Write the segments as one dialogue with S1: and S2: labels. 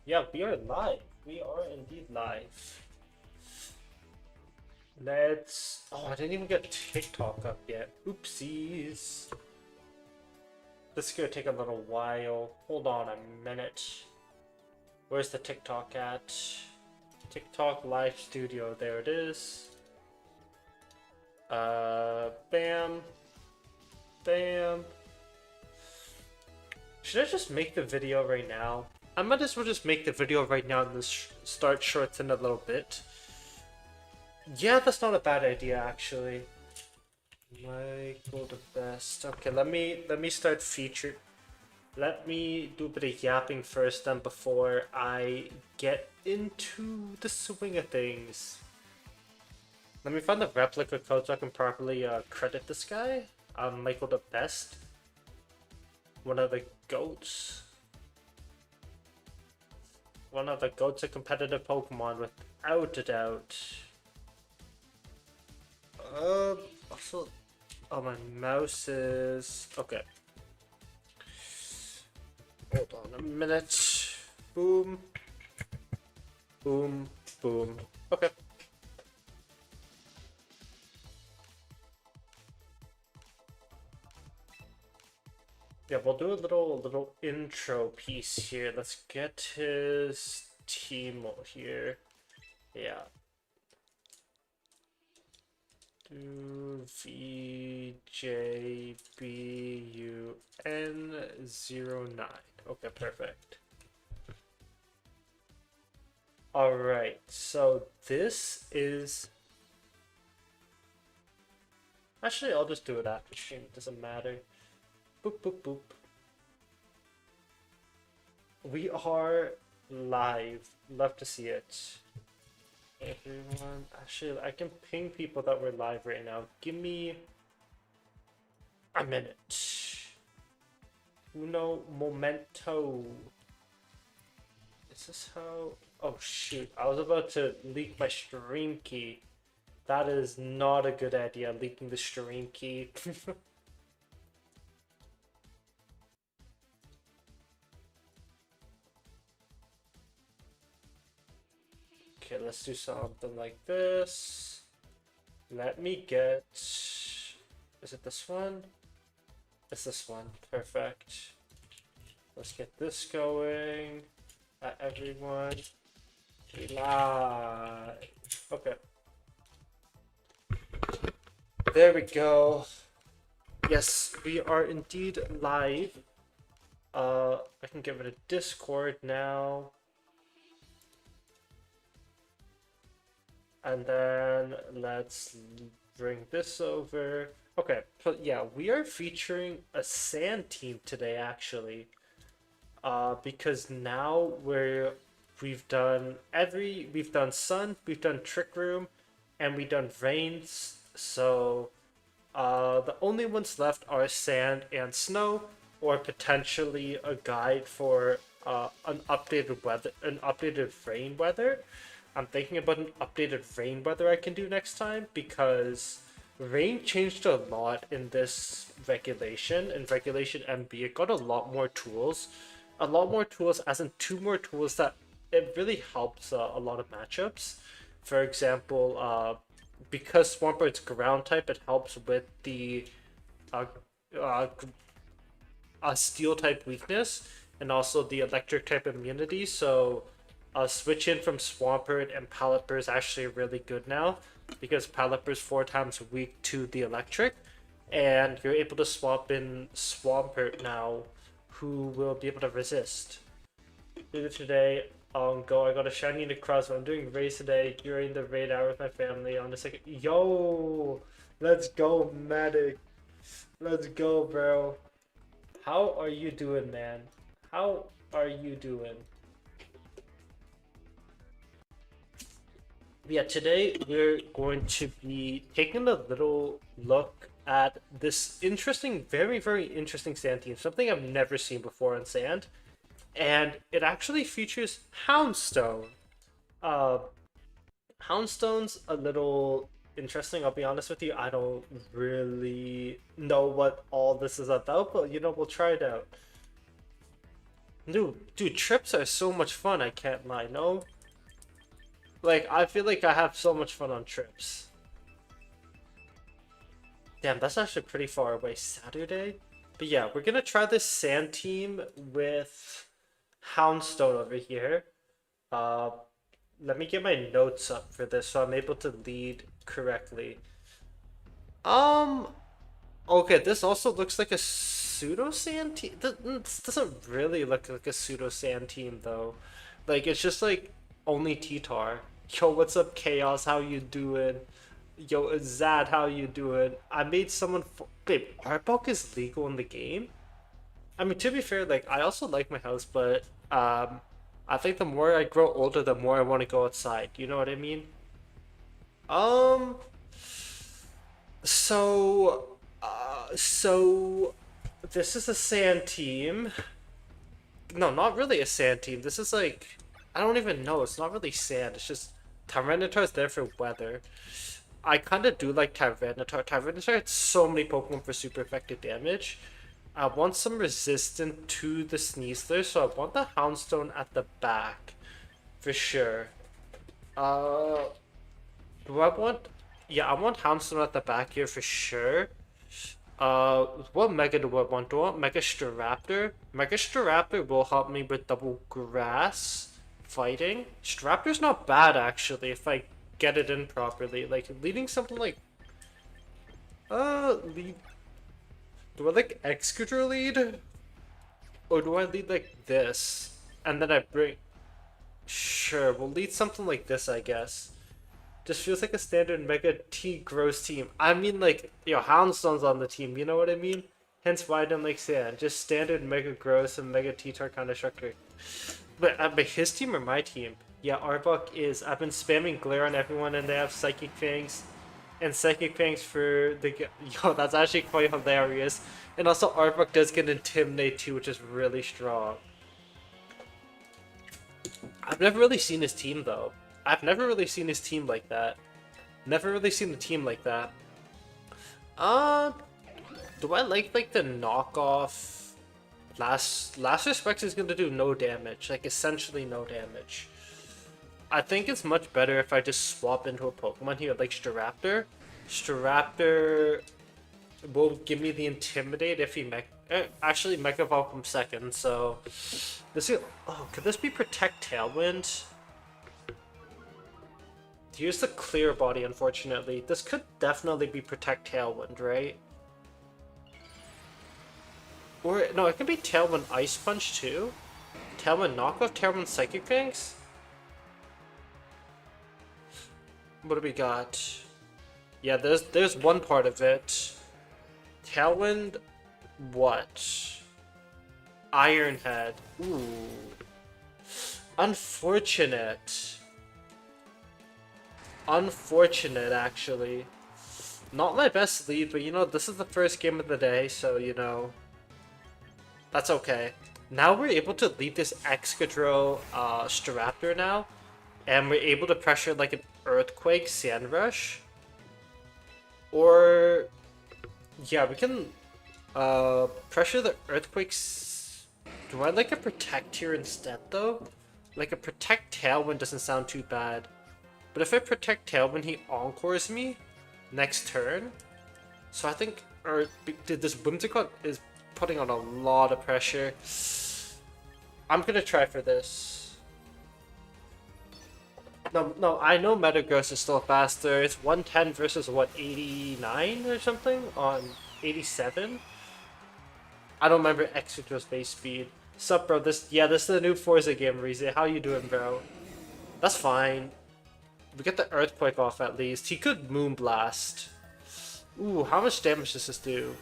S1: Yeah, we are live. We are indeed live. Let's. Oh, I didn't even get TikTok up yet. Oopsies. This is gonna take a little while. Hold on a minute. Where's the TikTok at? TikTok Live Studio. There it is. Bam. Bam. Should I just make the video right now? I might as well just make the video right now and then start shorts in a little bit. Yeah, that's not a bad idea actually. Michael the best. Okay, let me start feature. Let me do a bit of yapping first, then before I get into the swing of things. Let me find the replica code so I can properly credit this guy. Michael the best. One of the goats. One of the goats of competitive Pokemon without a doubt. Also, oh, my mouse is okay. Hold on a minute. Boom, boom, boom. Okay. Yeah, we'll do a little intro piece here. Let's get his team here. Yeah. Do VJBUN09. Okay, perfect. Alright, so this is... Actually, I'll just do it after stream, it doesn't matter. Boop, boop, boop. We are live. Love to see it. Everyone, actually, I can ping people that we're live right now. Give me a minute. Uno momento. Is this how? Oh shoot! I was about to leak my stream key. That is not a good idea. Leaking the stream key. Okay, let's do something like this. Let me get... Is it this one? It's this one. Perfect. Let's get this going. Everyone. Live. Okay. There we go. Yes, we are indeed live. I can get rid of Discord now. And then let's bring this over. Okay, so yeah, we are featuring a sand team today actually. Because now we've done Sun, we've done Trick Room, and we've done Rains. So the only ones left are Sand and Snow, or potentially a guide for an updated rain weather. I'm thinking about an updated rain weather I can do next time because rain changed a lot in this regulation. In regulation MB, it got a lot more tools. A lot more tools, as in two more tools that it really helps a lot of matchups. For example, because Swampert's ground type, it helps with the uh, uh, steel type weakness and also the electric type immunity. So switch in from Swampert and Pelipper is actually really good now because Pelipper is 4 times weak to the electric, and you're able to swap in Swampert now, who will be able to resist. Today on Go, I got a shiny Necrozma. I'm doing raids today during the raid hour with my family on the second. Yo, let's go, medic. Let's go, bro. How are you doing, man? How are you doing? Yeah, today we're going to be taking a little look at this interesting, very, very interesting sand team. Something I've never seen before on sand. And it actually features Houndstone. Uh, Houndstone's a little interesting, I'll be honest with you. I don't really know what all this is about, but you know, we'll try it out. Dude, trips are so much fun, I can't lie, no? Like, I feel like I have so much fun on trips. Damn, that's actually pretty far away. Saturday? But yeah, we're gonna try this sand team with Houndstone over here. Uh, Let me get my notes up for this so I'm able to lead correctly. Um, okay, this also looks like a pseudo sand team. This doesn't really look like a pseudo sand team though. Like it's just like only T-Tar. Yo, what's up, Chaos? How you doing? Yo, Zad, how you doing? I made someone. Babe, Arbok is legal in the game. I mean, to be fair, like I also like my house, but I think the more I grow older, the more I want to go outside. You know what I mean? Um, so this is a sand team. No, not really a sand team. This is like I don't even know. It's not really sand. It's just Tyranitar is there for weather. I kind of do like Tyranitar. Tyranitar had so many Pokemon for super effective damage. I want some resistant to the Sneasler, so I want the Houndstone at the back for sure. Uh, do I want? Yeah, I want Houndstone at the back here for sure. What Mega do I want? Do I want Mega Staraptor? Mega Staraptor will help me with double grass fighting. Staraptor's not bad actually if I get it in properly. Like leading something like lead. Do I like Excadrill lead? Or do I lead like this? And then I bring. Sure, we'll lead something like this, I guess. Just feels like a standard Mega T Gross team. I mean, like, yo, Houndstone's on the team, you know what I mean? Hence why I don't like Sand. Just standard Mega Gross and Mega T-Tar kind of structure. But his team or my team? Yeah, Arbok is. I've been spamming Glare on everyone and they have Psychic Fangs. And Psychic Fangs for the. Yo, that's actually quite hilarious. And also, Arbok does get Intimidate too, which is really strong. I've never really seen his team though. I've never really seen his team like that. Never really seen a team like that. Uh, do I like the knockoff? Last Respect is gonna do no damage, like essentially no damage. I think it's much better if I just swap into a Pokemon here, like Staraptor. Staraptor will give me the Intimidate if he actually Mega Evolve from second. So this is, oh, could this be Protect Tailwind? Use the Clear Body, unfortunately. This could definitely be Protect Tailwind, right? Or, no, it could be Tailwind Ice Punch, too. Tailwind Knockoff, Tailwind Psychic Fangs? What do we got? Yeah, there's one part of it. Tailwind, what? Iron Head. Ooh. Unfortunate. Unfortunate, actually. Not my best lead, but you know, this is the first game of the day, so you know, that's okay. Now we're able to lead this Excadrill Staraptor now, and we're able to pressure like an Earthquake Sand Rush. Or, yeah, we can pressure the Earthquakes. Do I like a Protect here instead, though? Like a Protect Tailwind doesn't sound too bad. But if I Protect Tailwind, he Encores me next turn. So I think, or this Whimsicott is putting on a lot of pressure. I'm gonna try for this. No, I know Metagross is still faster. It's 110 versus what, 89 or something on 87. I don't remember Excadrill's base speed. Sup, bro? This is the new Forza game, Rize. How you doing, bro? That's fine. We get the Earthquake off at least. He could Moonblast. Ooh, how much damage does this do?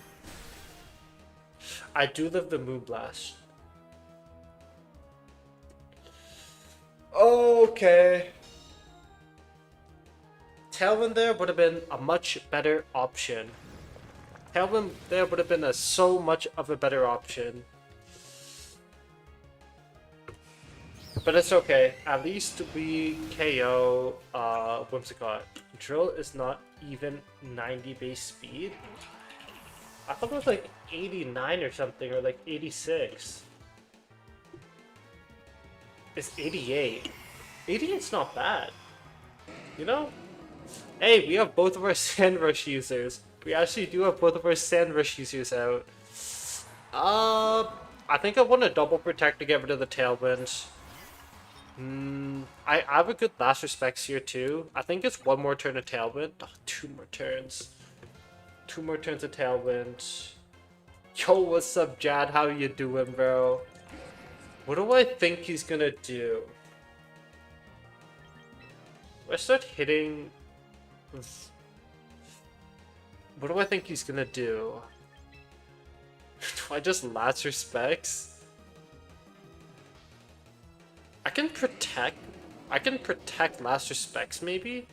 S1: I do love the Moonblast. Okay. Tailwind there would have been a much better option. Tailwind there would have been so much of a better option. But it's okay. At least we KO Whimsicott. Drill is not even 90 base speed. I thought it was like 89 or something, or like 86. is 88. 88's not bad. You know? Hey, we have both of our Sand Rush users. We actually do have both of our Sand Rush users out. I think I want to double protect to get rid of the Tailwind. I have a good last respects here too. I think it's one more turn of Tailwind. Oh, 2 more turns. 2 more turns of Tailwind. Yo, what's up, Jad? How you doing, bro? What do I think he's gonna do? Do I start hitting... What do I think he's gonna do? Do I just last respects? I can protect last respects maybe?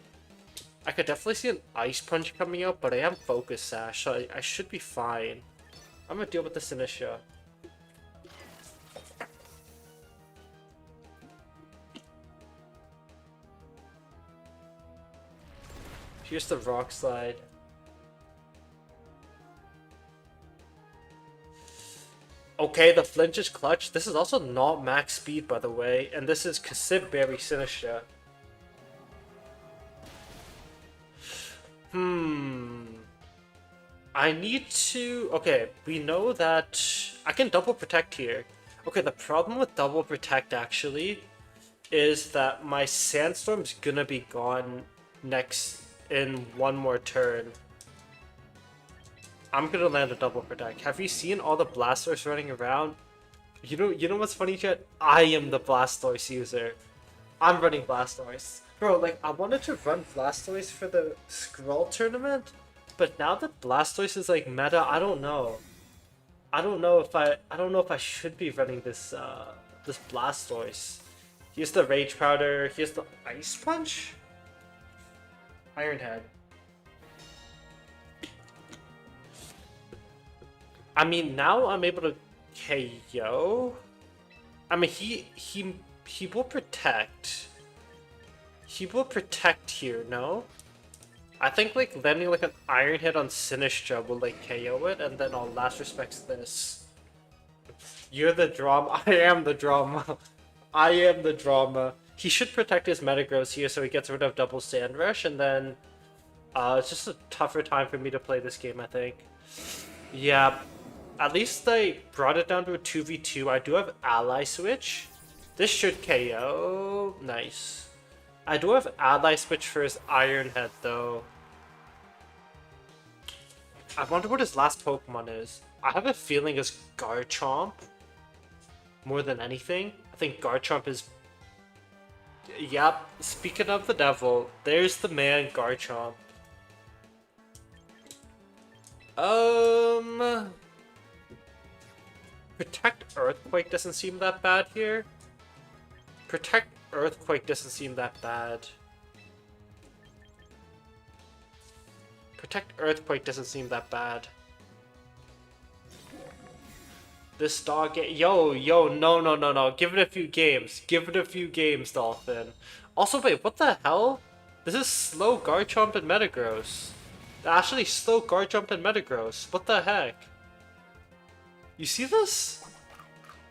S1: I could definitely see an Ice Punch coming out, but I am Focus Sash, so I should be fine. I'm gonna deal with the Sinistra. Here's the Rock Slide. Okay, the flinch is clutch. This is also not max speed, by the way, and this is Kasib Berry Sinistra. I need to... Okay, we know that I can double protect here. Okay, the problem with double protect, actually, is that my Sandstorm's gonna be gone next in one more turn. I'm gonna land a double protect. Have you seen all the Blastoise running around? You know what's funny, chat? I am the Blastoise user. I'm running Blastoise. Bro, like, I wanted to run Blastoise for the Skrull tournament, but now that Blastoise is like meta, I don't know. I don't know if I should be running this this Blastoise. Here's the Rage Powder, here's the Ice Punch? Iron Head. I mean, now I'm able to KO. I mean, he will protect. He will protect here, no? I think like landing like an Iron Head on Sinistra will like KO it, and then I'll last respects this. You're the drama. I am the drama. I am the drama. He should protect his Metagross here so he gets rid of double Sand Rush, and then it's just a tougher time for me to play this game, I think. Yeah, at least I brought it down to a 2v2. I do have Ally Switch. This should KO. Nice. I do have Ally Switch for his Iron Head, though. I wonder what his last Pokemon is. I have a feeling it's Garchomp. More than anything. I think Garchomp is... Yep, speaking of the devil, there's the man, Garchomp. Protect Earthquake doesn't seem that bad here. Protect Earthquake doesn't seem that bad. Protect Earthquake doesn't seem that bad. This dog... Yo, no. Give it a few games. Give it a few games, Dolphin. Also, wait, what the hell? This is slow Garchomp and Metagross. Actually, slow Garchomp and Metagross. What the heck? You see this?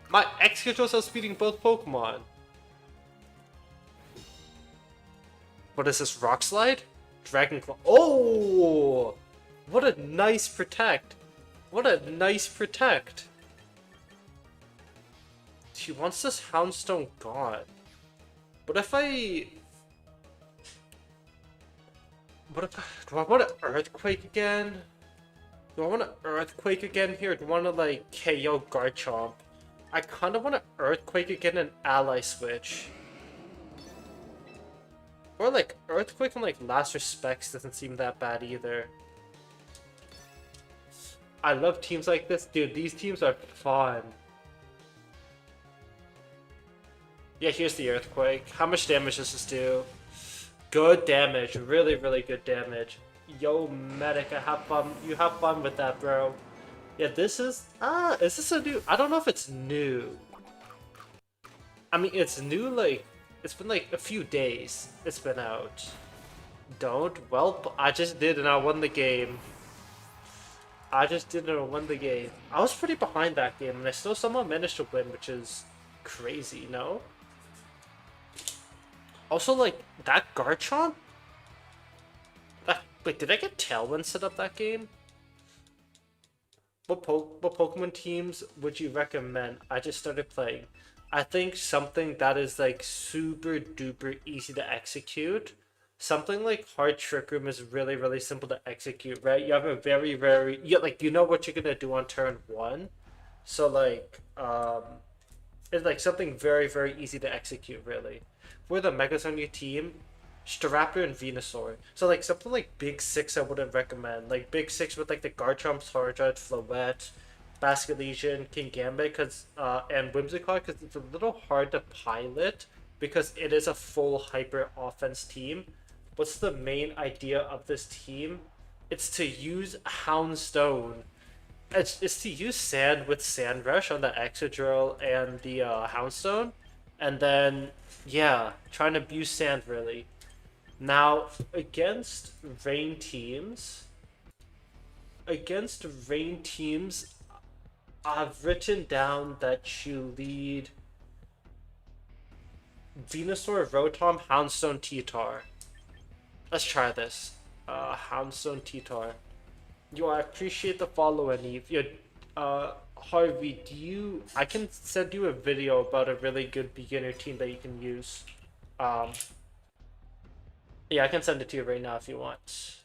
S1: My X-Controls outspeeding both Pokemon. What is this, Rock Slide? Dragon Claw. Oh! What a nice protect. What a nice protect. He wants this Houndstone gone. What if I... Do I want to Earthquake again? Do I want to Earthquake again here? Do I want to like KO Garchomp? I kind of want to Earthquake again and Ally Switch. Or like Earthquake and like Last Respects doesn't seem that bad either. I love teams like this. Dude, these teams are fun. Yeah, here's the Earthquake. How much damage does this do? Good damage. Really, really good damage. Yo, Medica, have fun. You have fun with that, bro. Yeah, this is... is this a new... I don't know if it's new. I mean, it's new, like... It's been, like, a few days. It's been out. Don't? Well, I just did and I won the game. I just did and I won the game. I was pretty behind that game, and I still somehow managed to win, which is crazy, no? Also, like, that Garchomp? Wait, did I get Tailwind set up that game? What Pokemon teams would you recommend? I just started playing. I think something that is like super duper easy to execute. Something like Hard Trick Room is really simple to execute, right? You have a like you know what you're gonna do on turn one. So like it's like something very easy to execute really. For the Megas on your team, Staraptor and Venusaur. So like something like Big Six I wouldn't recommend. Like Big Six with like the Garchomp, Charizard, Floette, Basket Legion, King Gambit, and Whimsicott, because it's a little hard to pilot because it is a full hyper offense team. What's the main idea of this team? It's to use Houndstone. It's to use Sand with Sand Rush on the Excadrill and the Houndstone, and then yeah, trying to abuse Sand really. Now against rain teams, I've written down that you lead Venusaur, Rotom, Houndstone, T-Tar. Let's try this. Houndstone, T-Tar. Yo, I appreciate the follow, Aneve. Yo, Harvey, I can send you a video about a really good beginner team that you can use. Um, yeah, I can send it to you right now if you want.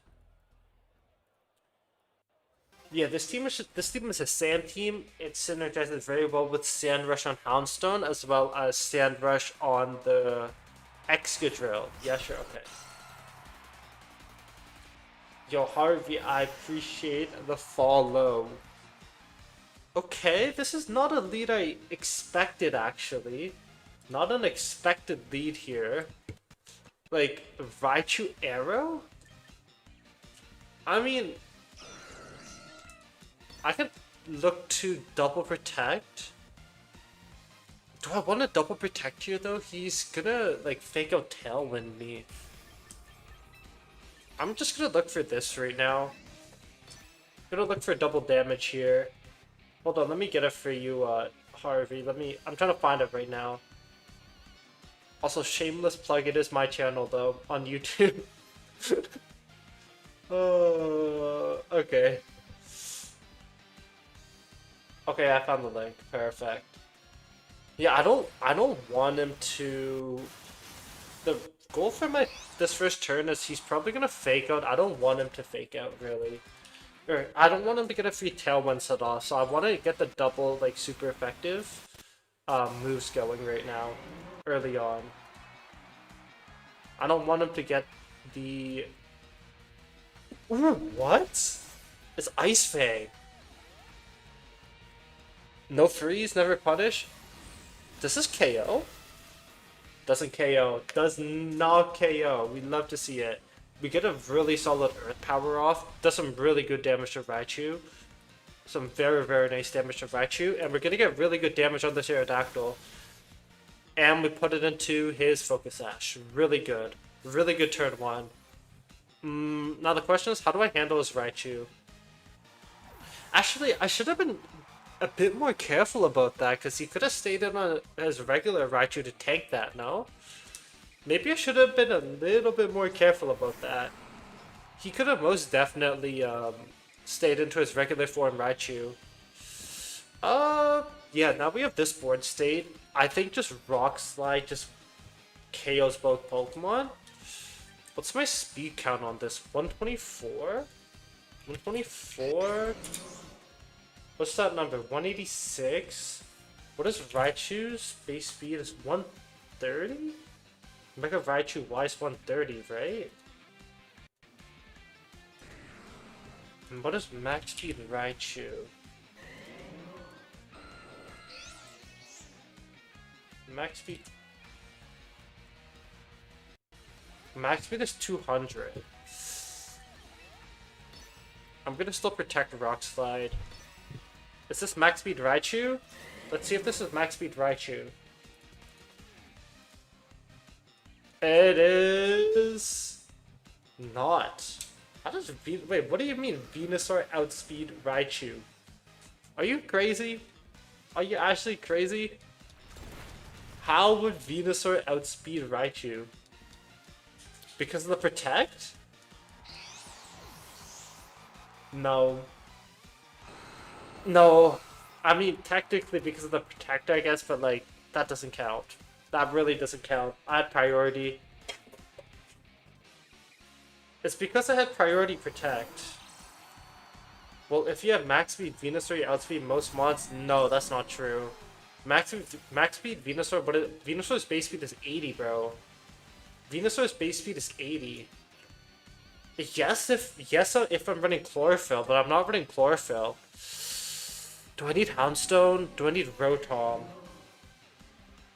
S1: Yeah, this team is a Sand team. It synergizes very well with Sand Rush on Houndstone as well as Sand Rush on the Excadrill. Yeah, sure, okay. Yo, Harvey, I appreciate the follow. Okay, this is not a lead I expected, actually. Not an expected lead here. Like, Raichu Arrow? I mean, I could look to double protect. Do I want to double protect here, though? He's gonna, like, fake out Tailwind me. I'm just gonna look for this right now. Gonna look for double damage here. Hold on, let me get it for you, Harvey. I'm trying to find it right now. Also, shameless plug, it is my channel, though, on YouTube. Okay. Okay, I found the link. Perfect. Yeah, I don't want him to... The goal for this first turn is he's probably gonna fake out. I don't want him to fake out, really. Or, I don't want him to get a free Tailwind set off, so I want to get the double, like, super effective moves going right now, early on. I don't want him to get the... Ooh, what? It's Ice Fang. No freeze, never punish? Does this KO? Doesn't KO. Does not KO. We love to see it. We get a really solid Earth Power off. Does some really good damage to Raichu. Some very nice damage to Raichu. And we're going to get really good damage on this Aerodactyl. And we put it into his Focus Sash. Really good. Really good turn one. Now the question is, how do I handle his Raichu? Actually, I should have been a bit more careful about that, because he could have stayed in on his regular Raichu to tank that, no? Maybe I should have been a little bit more careful about that. He could have most definitely stayed into his regular form Raichu. Yeah, now we have this board state. I think just Rock Slide just KOs both Pokemon. What's my speed count on this? 124? 124? What's that number? 186? What is Raichu's base speed? Is 130? Mega Raichu Y is 130, right? And what is max speed Raichu? Max speed... Max speed is 200. I'm gonna still protect Rock Slide. Is this max speed Raichu? Let's see if this is max speed Raichu. It is not. How does wait? What do you mean Venusaur outspeed Raichu? Are you crazy? Are you actually crazy? How would Venusaur outspeed Raichu? Because of the protect? No. No. I mean, technically because of the protect, I guess, but like, that doesn't count. That really doesn't count. I had priority. It's because I had priority protect. Well, if you have max speed Venusaur, you outspeed most mods. No, that's not true. Max speed Venusaur, but Venusaur's base speed is 80, bro. Venusaur's base speed is 80. Yes, if I'm running Chlorophyll, but I'm not running Chlorophyll. Do I need Houndstone? Do I need Rotom?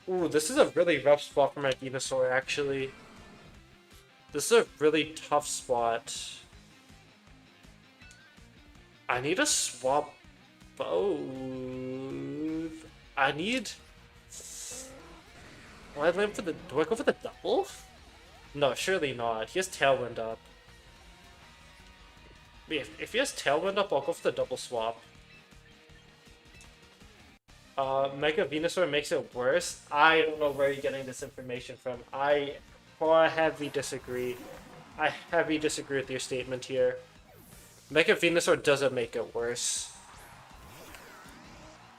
S1: Ooh, this is a really rough spot for my Venusaur, actually. This is a really tough spot. I need to swap both. I need... Do I go for the double? No, surely not. He has Tailwind up. If he has Tailwind up, I'll go for the double swap. Mega Venusaur makes it worse. I don't know where you're getting this information from. I heavy disagree. I heavy disagree with your statement here. Mega Venusaur doesn't make it worse.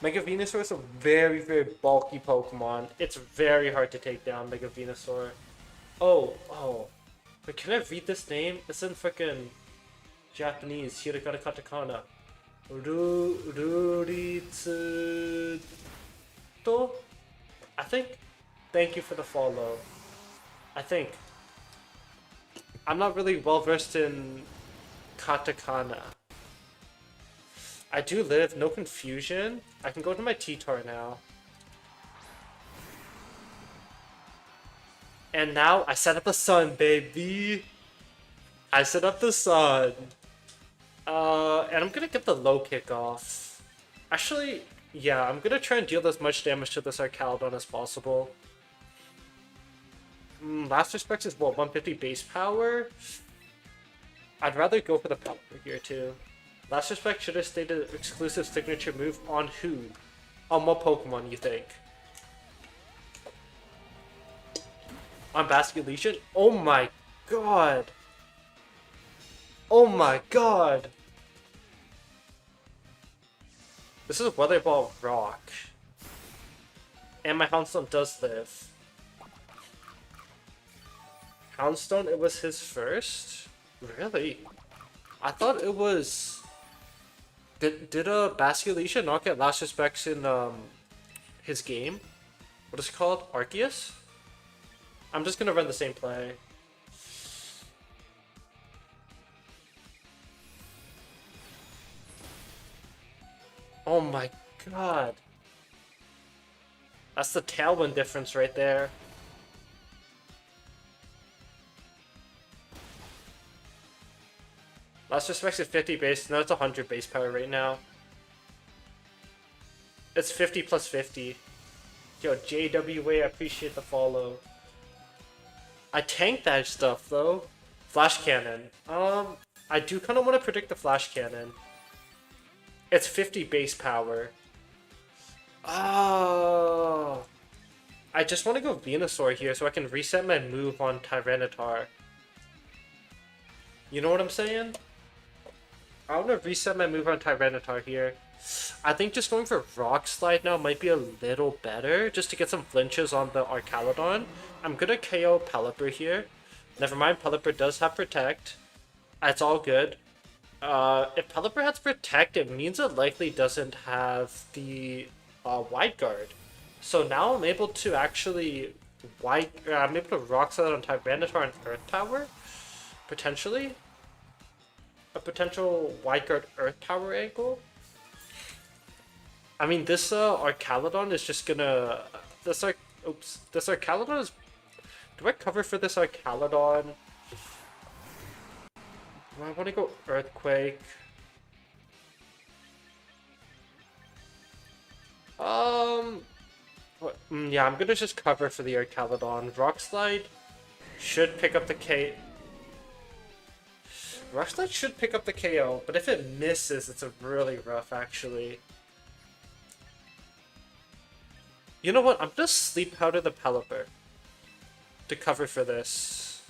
S1: Mega Venusaur is a very, very bulky Pokemon. It's very hard to take down Mega Venusaur. Oh. But can I read this name? It's in frickin' Japanese. Hiragana katakana. Ruritsuto? I think. Thank you for the follow. I think. I'm not really well versed in katakana. I do live, no confusion. I can go to my T-Tar now. And now I set up the sun, baby. I set up the sun. And I'm gonna get the low kick off. Actually, yeah, I'm gonna try and deal as much damage to this Archaludon as possible. Last Respect is what, 150 base power? I'd rather go for the Pelipper here too. Last Respect should have stayed an exclusive signature move on who? On what Pokemon, you think? On Basculation? Oh my god! Oh my god! This is Weather Ball Rock. And my Houndstone does live. Houndstone, it was his first? Really? I thought it was... Did a Basculation not get Last Respects in his game? What is it called? Arceus? I'm just gonna run the same play. Oh my god. That's the Tailwind difference right there. Last Respect's at 50 base, no, it's 100 base power right now. It's 50 plus 50. Yo, JWA, I appreciate the follow. I tanked that stuff though. Flash Cannon. I do kind of want to predict the Flash Cannon. It's 50 base power. Oh. I just want to go Venusaur here so I can reset my move on Tyranitar. You know what I'm saying? I want to reset my move on Tyranitar here. I think just going for Rock Slide now might be a little better, just to get some flinches on the Archaludon. I'm gonna KO Pelipper here. Never mind, Pelipper does have Protect. It's all good. If Pelipper has Protect, it means it likely doesn't have the Wide Guard. So now I'm able to actually I'm able to Rock Slide on Tyranitar and Earth Power, potentially. A potential Wide Guard Earth Power angle. I mean, this Archaludon is just gonna... This Archaludon is... Do I cover for this Archaludon? Do I want to go Earthquake? Yeah, I'm gonna just cover for the Archaludon. Rock Slide should pick up the K... Rock Slide should pick up the KO, but if it misses, it's a really rough, actually. You know what? I'm gonna Sleep Powder the Pelipper to cover for this.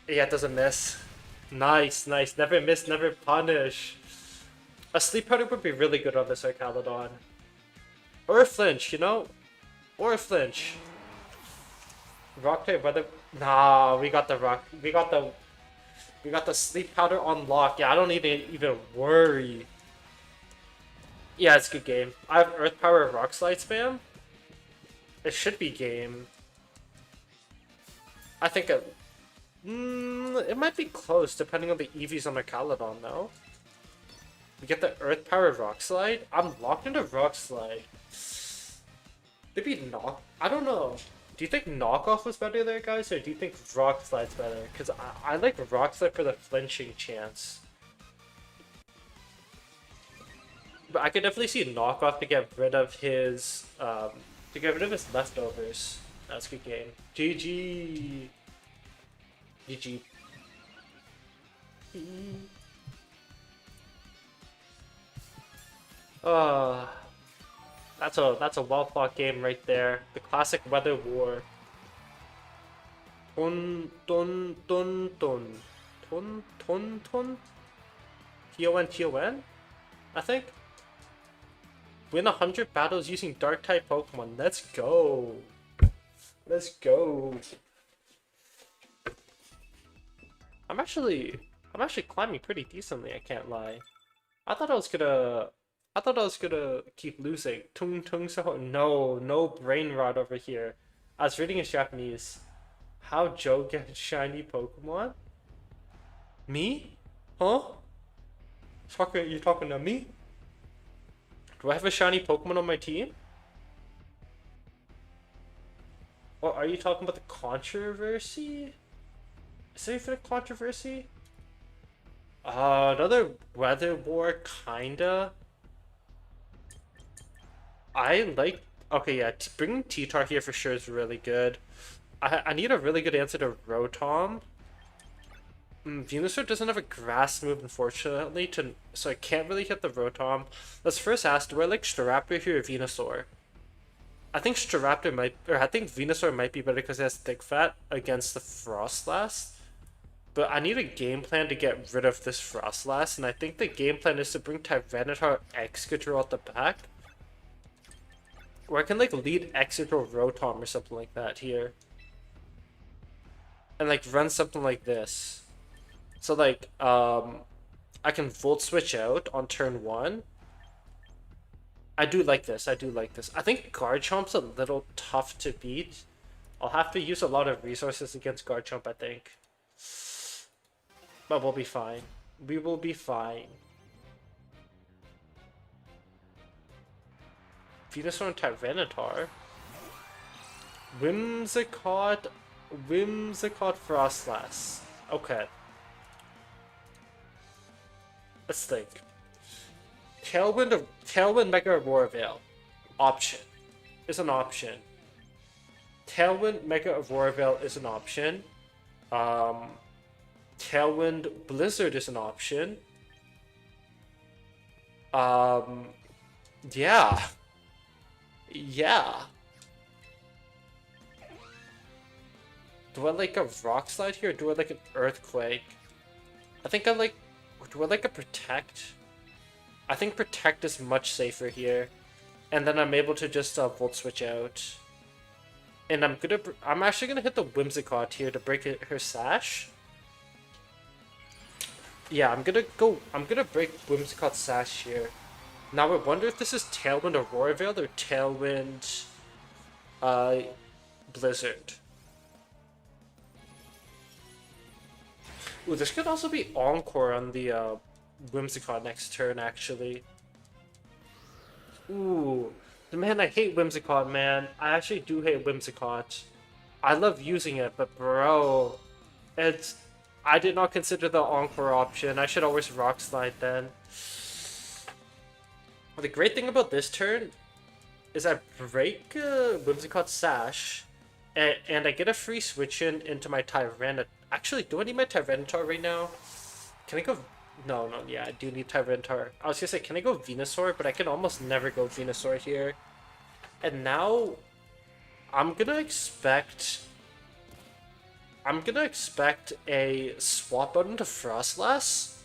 S1: Yeah, it doesn't miss. Nice, nice. Never miss, never punish. A sleep powder would be really good on this Arcalodon. Or a flinch, you know? Or a flinch. Rock type weather. Nah, we got the rock. We got the sleep powder on lock. Yeah, I don't even worry. Yeah, it's a good game. I have Earth Power Rock Slide spam. It should be game. I think it might be close depending on the EVs on Arcalodon though. We get the Earth Power Rock Slide. I'm locked into Rock Slide. Maybe knock. I don't know. Do you think knockoff was better there, guys, or do you think Rock Slide's better? Because I like Rock Slide for the flinching chance. But I could definitely see knockoff to get rid of his leftovers. That's a good game. GG. GG. Uh, that's a well fought game right there. The classic weather war. Ton ton ton ton ton ton ton. TON. I think. Win 100 battles using dark type Pokemon. Let's go. Let's go. I'm actually climbing pretty decently, I can't lie. I thought I was gonna keep losing. Tung tung so no brain rot over here. I was reading in Japanese. How Joe gets shiny Pokemon? Me? Huh? You talking to me? Do I have a shiny Pokemon on my team? Or are you talking about the controversy? Is there even a controversy? Another weather war, kinda. I like. Okay, yeah, bringing T-Tar here for sure is really good. I need a really good answer to Rotom. Venusaur doesn't have a grass move, unfortunately, so I can't really hit the Rotom. Let's first ask, do I like Staraptor here or Venusaur? I think I think Venusaur might be better because it has Thick Fat against the Frostlass. But I need a game plan to get rid of this Frostlass, and I think the game plan is to bring Tyranitar Excadrill at the back. Or I can like lead Excadrill Rotom or something like that here. And like run something like this. So like, I can Volt Switch out on turn 1. I do like this, I think Garchomp's a little tough to beat. I'll have to use a lot of resources against Garchomp, I think. But we'll be fine. We will be fine. Venusaur and Tyranitar. Whimsicott Frostlass. Okay. Let's think. Tailwind Mega Aurora Veil. Option. Is an option. Tailwind Mega Aurora Veil is an option. Tailwind Blizzard is an option. Yeah. Yeah. Do I like a Rock Slide here or do I like an Earthquake? I think I like... Do I like a Protect? I think Protect is much safer here. And then I'm able to just Volt Switch out. And I'm actually gonna hit the Whimsicott here to break her Sash. Yeah, I'm gonna break Whimsicott's Sash here. Now I wonder if this is Tailwind Aurora Veil or Tailwind Blizzard. Ooh, this could also be Encore on the Whimsicott next turn, actually. Ooh, man, I hate Whimsicott, man. I actually do hate Whimsicott. I love using it, but bro, I did not consider the Encore option. I should always Rock Slide then. The great thing about this turn is I break Whimsicott's Sash, and I get a free switch into my Tyranitar. Actually, do I need my Tyranitar right now? Can I go... No, yeah, I do need Tyranitar. I was gonna say, can I go Venusaur? But I can almost never go Venusaur here. And now, I'm gonna expect... I'm gonna expect a swap out into Frostlass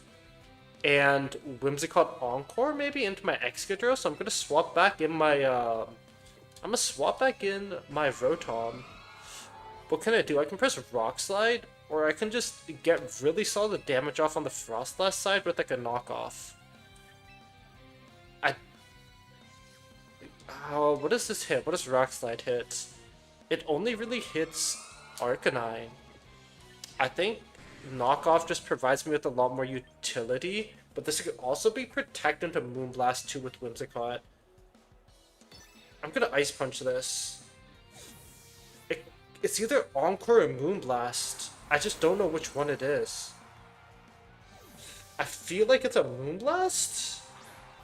S1: and Whimsicott Encore maybe into my Excadrill. So I'm gonna swap back in my Rotom. What can I do? I can press Rock Slide, or I can just get really solid damage off on the Frostlass side with like a knockoff. Oh, what does this hit? What does Rock Slide hit? It only really hits Arcanine. I think knockoff just provides me with a lot more utility, but this could also be Protect into Moonblast too with Whimsicott. I'm gonna Ice Punch this. It's either Encore or Moonblast. I just don't know which one it is. I feel like it's a Moonblast?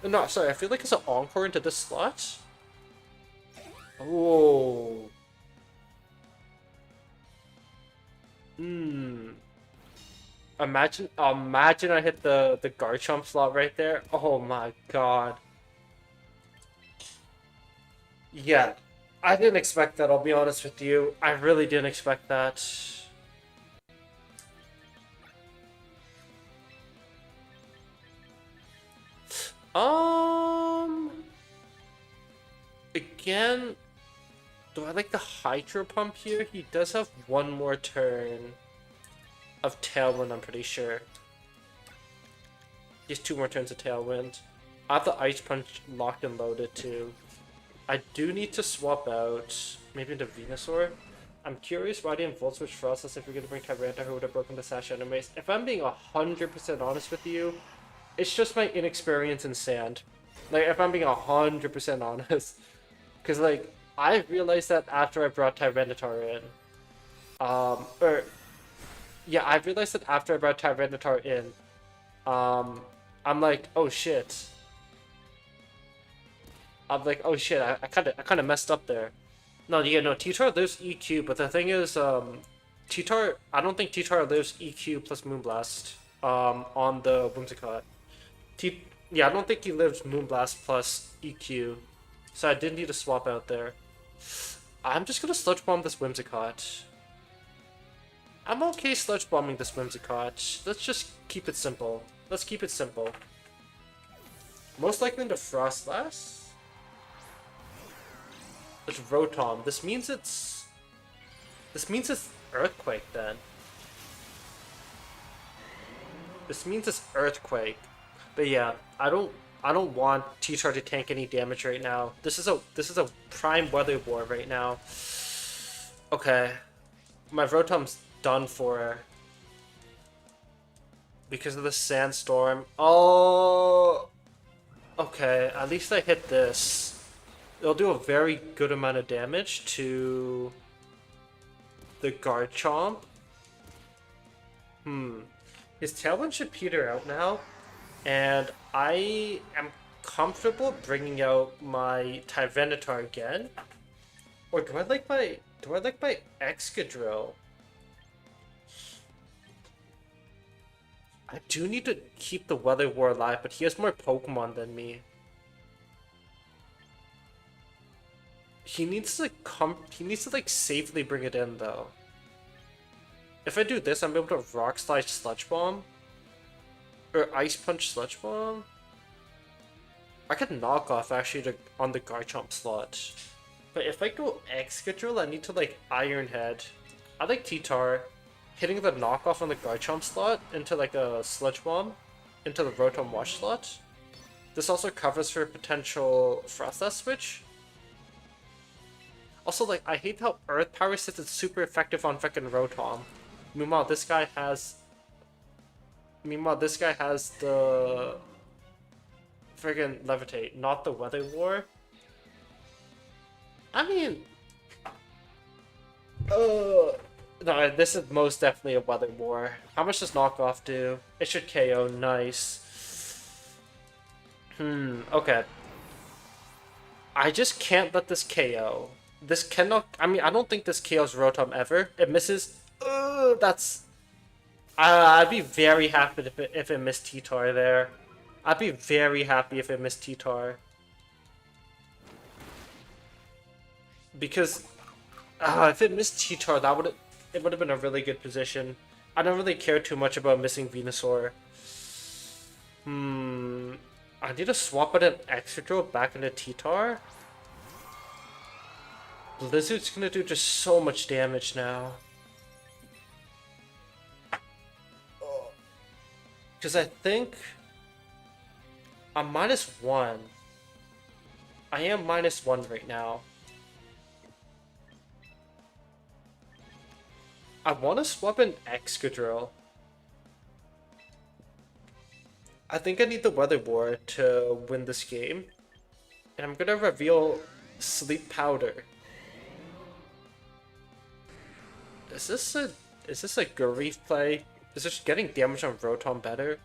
S1: No, sorry, I feel like it's an Encore into this slot. Oh. Imagine I hit the Garchomp slot right there. Oh my god. Yeah. I didn't expect that, I'll be honest with you. I really didn't expect that. Again, do I like the Hydro Pump here? He does have one more turn of Tailwind, I'm pretty sure. He has 2 more turns of Tailwind. I have the Ice Punch locked and loaded too. I do need to swap out, maybe into Venusaur. I'm curious why I didn't Volt Switch Frostlass if we're going to bring Tyranitar, who would have broken the Sash anyways. If I'm being 100% honest with you, it's just my inexperience in Sand. Like, if I'm being 100% honest. Because, like, I realized that after I brought Tyranitar in. I realized that after I brought Tyranitar in. I'm like, oh shit. I kind of messed up there. No, yeah, no, T-Tar lives EQ, but the thing is, T-Tar, I don't think T-Tar lives EQ plus Moonblast, on the Whimsicott. I don't think he lives Moonblast plus EQ, so I did need to swap out there. I'm just gonna Sludge Bomb this Whimsicott. I'm okay Sludge Bombing this Whimsicott. Let's just keep it simple. Let's keep it simple. Most likely into Frostlass. It's Rotom. This means it's Earthquake then. This means it's Earthquake. But yeah, I don't want T-Tar to tank any damage right now. This is a prime Weather War right now. Okay. My Rotom's done for because of the Sandstorm. Oh, okay, at least I hit this. It'll do a very good amount of damage to the Garchomp. His Tailwind should peter out now, and I am comfortable bringing out my Tyranitar again. Or do I like my Excadrill? I do need to keep the Weather War alive, but he has more Pokemon than me. He needs to like safely bring it in though. If I do this, I'm able to Rock Slide Sludge Bomb. Or Ice Punch Sludge Bomb. I could knock off actually on the Garchomp slot. But if I go Excadrill, I need to like Iron Head. I like T-Tar. Hitting the knockoff on the Garchomp slot into like a Sludge Bomb into the Rotom Wash slot. This also covers for potential Frostlass switch. Also, like, I hate how Earth Power sits it's super effective on fucking Rotom. Meanwhile, this guy has the friggin' Levitate, not the Weather War. I mean, no, this is most definitely a Weather War. How much does knockoff do? It should KO. Nice. Okay. I just can't let this KO. This cannot. I mean, I don't think this KOs Rotom ever. It misses. That's. I'd be very happy if it missed T-Tar there. I'd be very happy if it missed T-Tar. Because if it missed T-Tar, that would It would have been a really good position. I don't really care too much about missing Venusaur. I need to swap out an Excadrill back into T-Tar. Blizzard's gonna do just so much damage now. Because I think I'm -1. I am -1 right now. I want to swap an Excadrill. I think I need the Weather War to win this game. And I'm gonna reveal Sleep Powder. Is this a Garif play? Is this getting damage on Rotom better?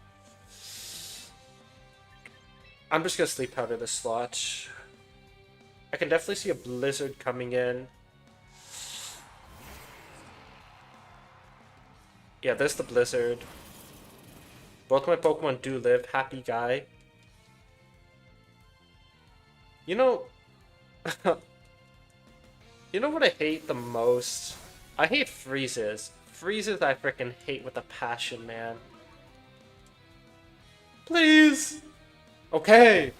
S1: I'm just gonna Sleep Powder this slot. I can definitely see a Blizzard coming in. Yeah, there's the Blizzard. Both my Pokemon do live. Happy guy. You know... you know what I hate the most? I hate freezes. Freezes I freaking hate with a passion, man. Please! Okay!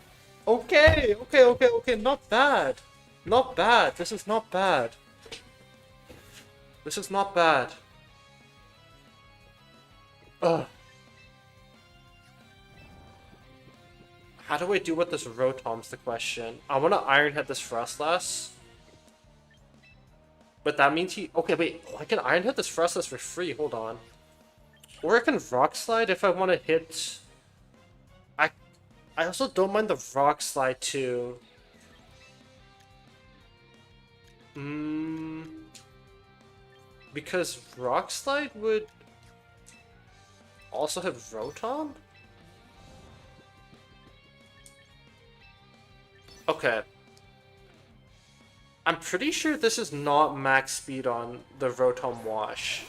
S1: Okay, not bad. Not bad. This is not bad. This is not bad. Ugh. How do I do with this Rotom's the question. I want to Iron Head this Frostlass. But that means he... Okay, wait. I can Iron Head this Frostlass for free. Hold on. Or I can Rock Slide if I want to hit... I also don't mind the Rock Slide too. Because Rock Slide would also have Rotom? Okay. I'm pretty sure this is not max speed on the Rotom Wash.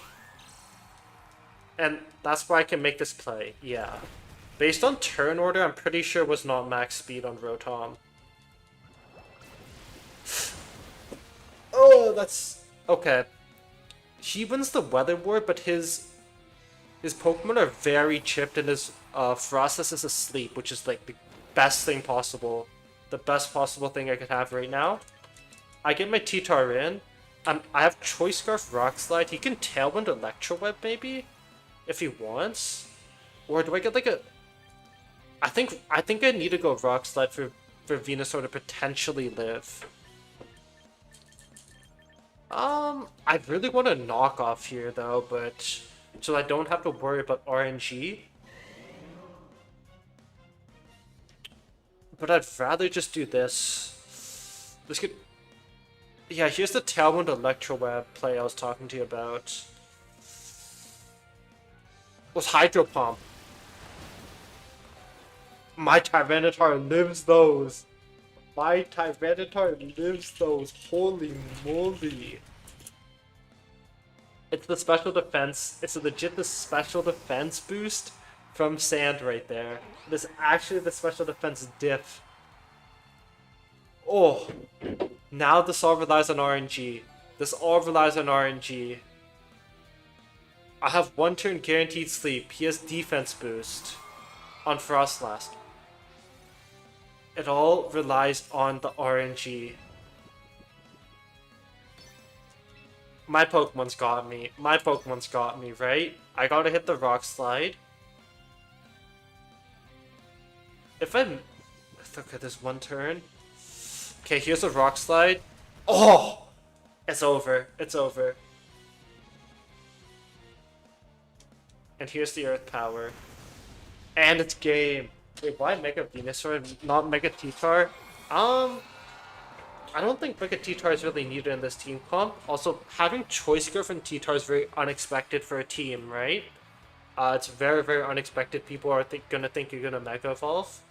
S1: And that's why I can make this play, yeah. Based on turn order, I'm pretty sure it was not max speed on Rotom. Oh, that's... Okay. He wins the Weather War, but his Pokemon are very chipped and his Frostless is asleep, which is like the best thing possible. The best possible thing I could have right now. I get my T-Tar in. I have Choice Scarf, Rock Slide. He can Tailwind Electro Web maybe? If he wants. Or do I get like a... I think I need to go Rock Slide for Venusaur to potentially live. I really want to knock off here though, but so I don't have to worry about RNG. But I'd rather just do this. This could... Yeah, here's the Tailwind Electro Web play I was talking to you about. Was Hydro Pump. My Tyranitar lives those. My Tyranitar lives those. Holy moly. It's the special defense. It's legit the special defense boost from Sand right there. It is actually the special defense diff. Oh. Now this all relies on RNG. This all relies on RNG. I have 1 turn guaranteed sleep. He has defense boost on Frostlass. It all relies on the RNG. My Pokemon's got me. My Pokemon's got me, right? I gotta hit the Rock Slide. If I'm... Okay, there's 1 turn. Okay, here's a Rock Slide. Oh! It's over. It's over. And here's the Earth Power. And it's game. Wait, why Mega Venusaur, not Mega T-Tar? I don't think Mega T-Tar is really needed in this team comp. Also, having Choice Scarf and T-Tar is very unexpected for a team, right? It's very, very unexpected. People are gonna think you're gonna Mega Evolve.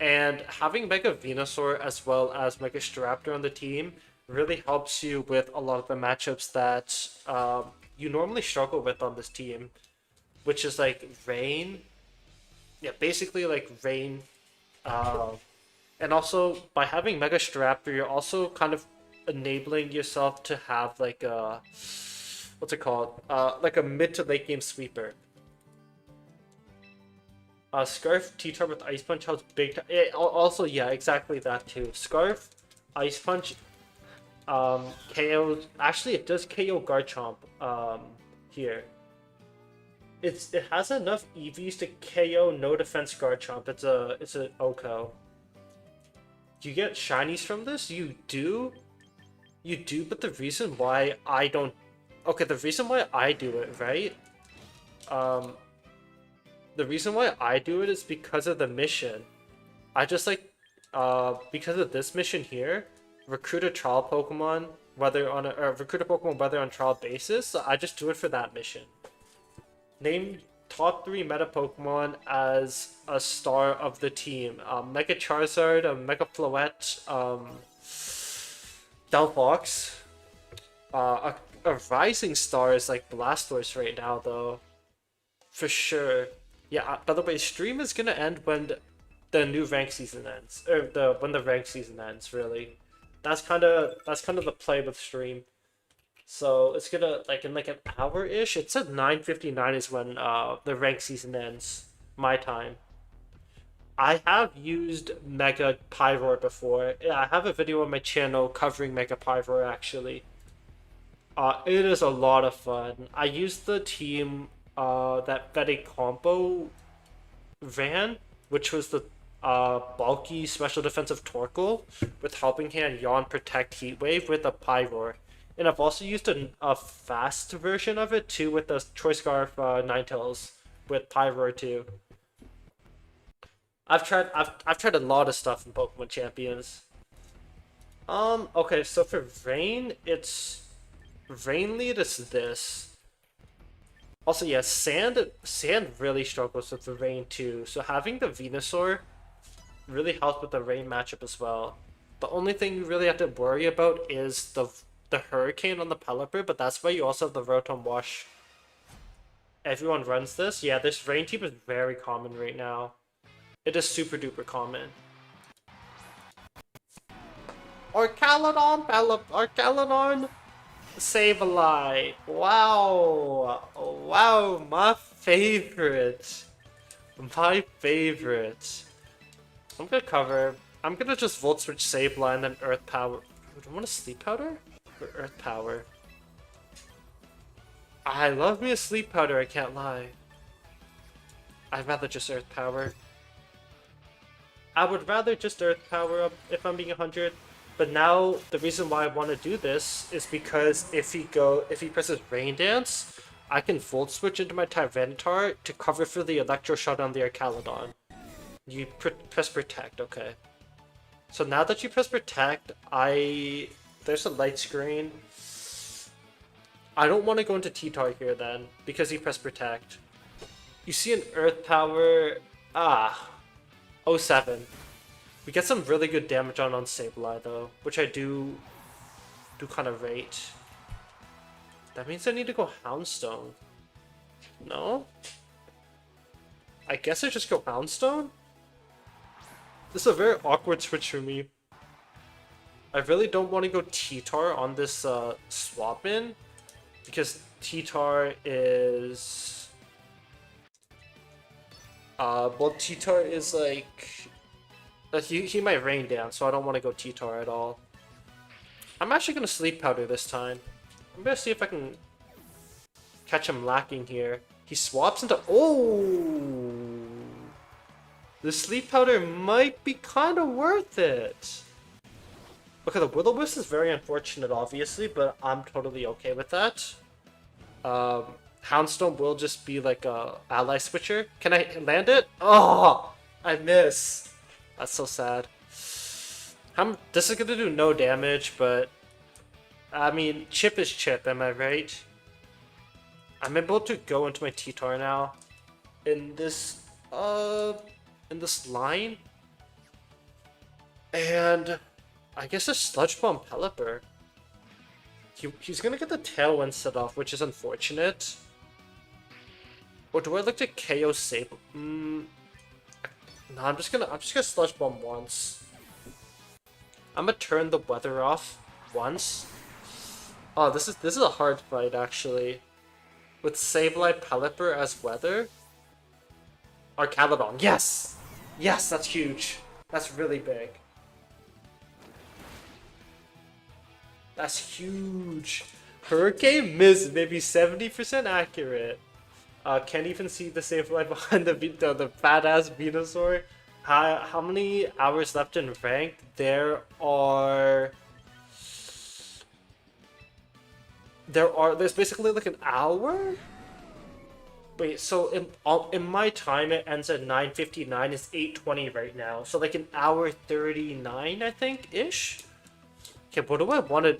S1: And having Mega Venusaur as well as Mega Staraptor on the team really helps you with a lot of the matchups that you normally struggle with on this team. Which is like Rain. Yeah, basically like Rain. And also, by having Mega Staraptor, you're also kind of enabling yourself to have like a... what's it called? Like a mid to late game sweeper. Scarf, T-Tar with Ice Punch has big. Also, yeah, exactly that too. Scarf, Ice Punch, KO. Actually, it does KO Garchomp. Here. It has enough EVs to KO no defense Garchomp. It's a OHKO. You get shinies from this? You do? You do, but the reason why I don't... Okay, the reason why I do it, right? The reason why I do it is because of the mission. I just like... because of this mission here, recruit a trial Pokemon, whether on a... Or recruit a Pokemon whether on trial basis, so I just do it for that mission. Name top 3 meta Pokemon as a star of the team. Mega Charizard, Mega Floette, Delphox. A rising star is like Blastoise right now, though. For sure. Yeah, by the way, stream is gonna end when the new rank season ends. Or when the rank season ends, really. That's kinda the play with stream. So it's gonna like in like an hour-ish. It said 9:59 is when the rank season ends. My time. I have used Mega Pyroar before. Yeah, I have a video on my channel covering Mega Pyroar actually. It is a lot of fun. I used the team that Fede Combo ran, which was the bulky special defensive Torkoal with Helping Hand, Yawn, Protect, Heat Wave with a Pyroar. And I've also used a fast version of it too with the Choice Scarf Ninetales with Pyroar too. I've tried a lot of stuff in Pokemon Champions. Okay, so for Rain, it's Rain Lead is this. Also, yeah, Sand really struggles with the Rain too. So having the Venusaur really helps with the Rain matchup as well. The only thing you really have to worry about is the Hurricane on the Pelipper, but that's why you also have the Rotom Wash. Everyone runs this. Yeah, this Rain team is very common right now. It is super duper common. Orcaladon, Sableye. Wow. Wow, my favorite. My favorite. I'm gonna just Volt Switch Sableye and then Earth Power. Do I want a Sleep Powder? Or Earth Power? I love me a Sleep Powder, I can't lie. I'd rather just Earth Power. I would rather just Earth Power up if I'm being 100. But now, the reason why I want to do this is because if he presses Rain Dance, I can Volt Switch into my Tyranitar to cover for the Electro Shot on the Arcaladon. You press Protect, okay. So now that you press Protect, there's a light screen. I don't want to go into T-Tar here then, because he pressed Protect. You see an Earth Power... 07. We get some really good damage on Sableye though, which I do kind of rate. That means I need to go Houndstone. No? I guess I just go Houndstone? This is a very awkward switch for me. I really don't want to go T-Tar on this swap in, because T-Tar is... well, T-Tar is like... he might Rain Dance, so I don't want to go T-Tar at all. I'm actually going to Sleep Powder this time. I'm going to see if I can catch him lacking here. He swaps into... Oh! The Sleep Powder might be kind of worth it. Okay, the Will-O-Wisp is very unfortunate, obviously, but I'm totally okay with that. Houndstone will just be like a ally switcher. Can I land it? Oh! I miss. That's so sad. This is gonna do no damage, but... I mean, chip is chip, am I right? I'm able to go into my T-Tar now. In this line. And... I guess a Sludge Bomb Pelipper. He's gonna get the Tailwind set off, which is unfortunate. Or do I look to KO Sable? No, I'm just gonna Sludge Bomb once. I'm gonna turn the weather off once. Oh, this is a hard fight actually. With Sableye Pelipper as weather? Or Caledon. Yes! Yes, that's huge. That's really big. That's huge. Hurricane miss, maybe 70% accurate. Can't even see the Sableye behind the badass Venusaur. How many hours left in ranked? There's basically like an hour. Wait, so in my time it ends at 9:59. It's 8:20 right now. So like an hour 39, I think ish. Okay, what do I want to?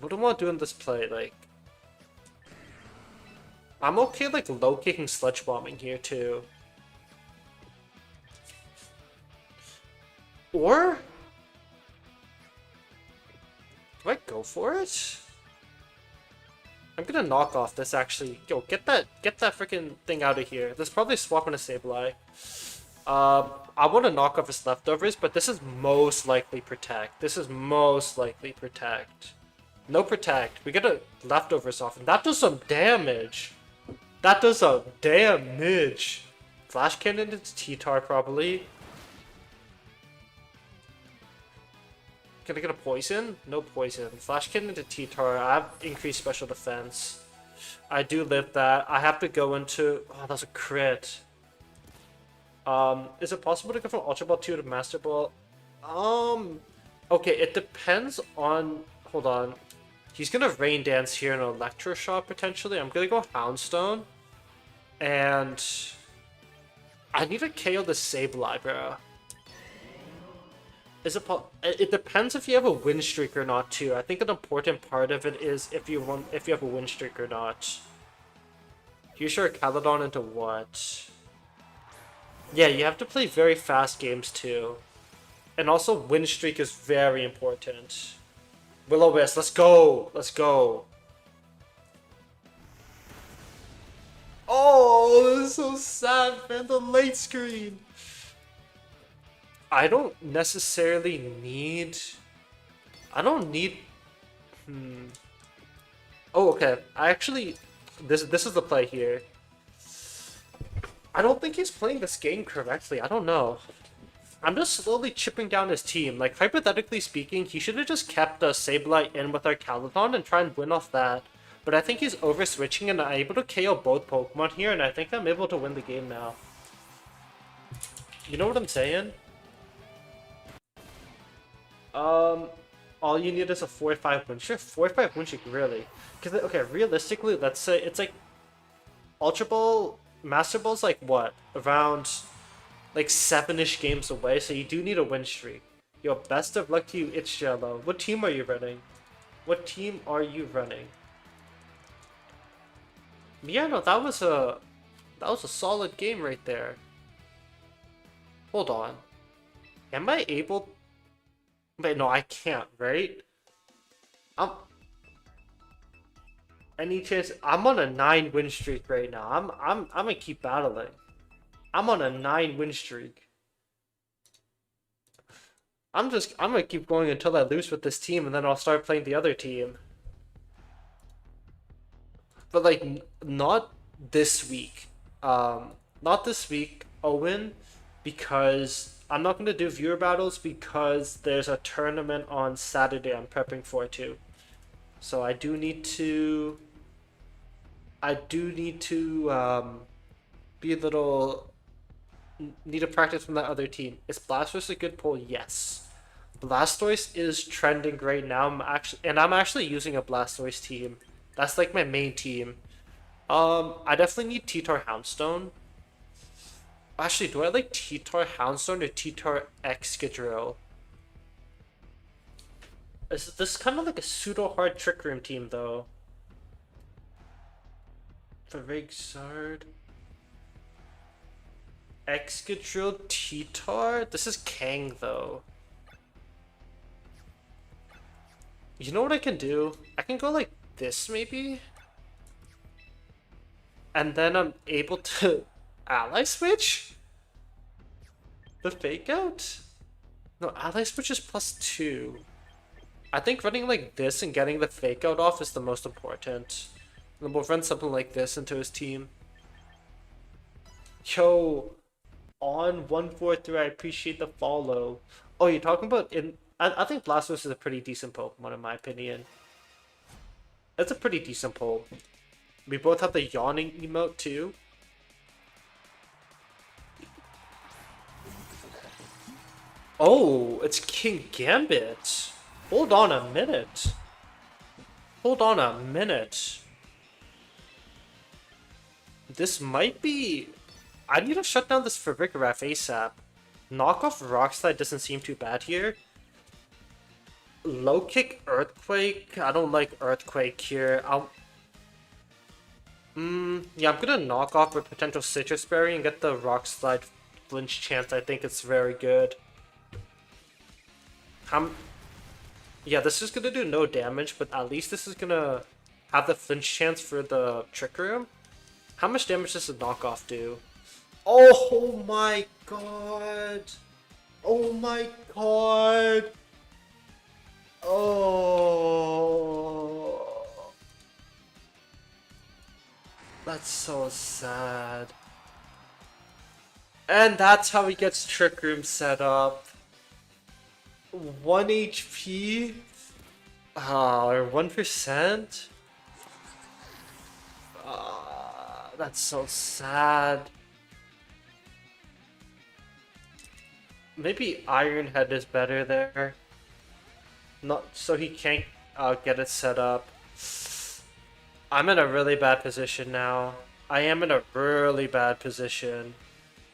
S1: What do I want to do in this play? Like, I'm okay like low kicking sludge bombing here too. Or do I go for it? I'm gonna knock off this actually. Yo, get that freaking thing out of here. There's probably swapping a Sableye. I want to knock off his leftovers, but this is most likely protect. This is most likely protect. No protect. We get a leftovers off, and that does some damage. That does some damage. Flash Cannon into T-Tar probably. Can I get a poison? No poison. Flash Cannon into T-Tar. I have increased special defense. I do live that. I have to go into... Oh, that's a crit. Is it possible to go from Ultra Ball 2 to Master Ball? Okay, it depends on... Hold on. He's gonna Rain Dance here in Electroshock, potentially. I'm gonna go Houndstone. And... I need to KO the Sableye, bro. It depends if you have a win streak or not, too. I think an important part of it is if you have a win streak or not. Use your Caledon into what? Yeah, you have to play very fast games, too. And also, win streak is very important. Will-O-Wisp, let's go! Let's go! Oh, this is so sad, man. The late screen. I don't necessarily need... I don't need... Oh, okay. I actually... This is the play here. I don't think he's playing this game correctly. I don't know. I'm just slowly chipping down his team. Like, hypothetically speaking, he should have just kept Sableye in with our Caledon and try and win off that. But I think he's over-switching and I'm able to KO both Pokemon here, and I think I'm able to win the game now. You know what I'm saying? All you need is a 4-5 win streak. 4-5 win streak, really? Because, okay, realistically, let's say it's like Ultra Ball, Master Ball's like what? Around like 7-ish games away, so you do need a win streak. Yo, best of luck to you, It's Jello. What team are you running? What team are you running? Yeah, no, that was a solid game right there. Hold on. Am I able... Wait, no, I can't, right? Any chance? I'm on a 9 win streak right now. I'm gonna keep battling. I'm on a 9 win streak. I'm gonna keep going until I lose with this team, and then I'll start playing the other team. But like, not this week. Not this week, Owen, because I'm not gonna do viewer battles because there's a tournament on Saturday I'm prepping for too. So I do need to be a little... Need to practice from that other team. Is Blastoise a good pull? Yes. Blastoise is trending right now. I'm actually using a Blastoise team. That's like my main team. I definitely need T-Tar Houndstone. Actually, do I like T-Tar Houndstone or T-Tar Excadrill? This is kind of like a pseudo-hard Trick Room team, though. Farigzard... Excadrill, T-Tar? This is Kang, though. You know what I can do? I can go like this, maybe? And then I'm able to ally switch? The fake out? No, ally switch is +2. I think running like this and getting the fake out off is the most important. And then we'll run something like this into his team. Yo, on 143, I appreciate the follow. Oh, you're talking about in... I think Blastoise is a pretty decent Pokemon in my opinion. That's a pretty decent pull. We both have the yawning emote too. Oh, it's King Gambit. Hold on a minute. Hold on a minute. This might be... I need to shut down this Farigiraf ASAP. Knockoff Rock Slide doesn't seem too bad here. Low kick Earthquake. I don't like Earthquake here. Yeah, I'm gonna knock off a potential Citrus Berry and get the Rock Slide flinch chance. I think it's very good. Yeah, this is gonna do no damage, but at least this is gonna have the flinch chance for the Trick Room. How much damage does the knockoff do? Oh my god! Oh my god! Oh, that's so sad. And that's how he gets Trick Room set up. 1 HP? Or 1%? That's so sad. Maybe Iron Head is better there. Not so he can't get it set up. I'm in a really bad position now. I am in a really bad position.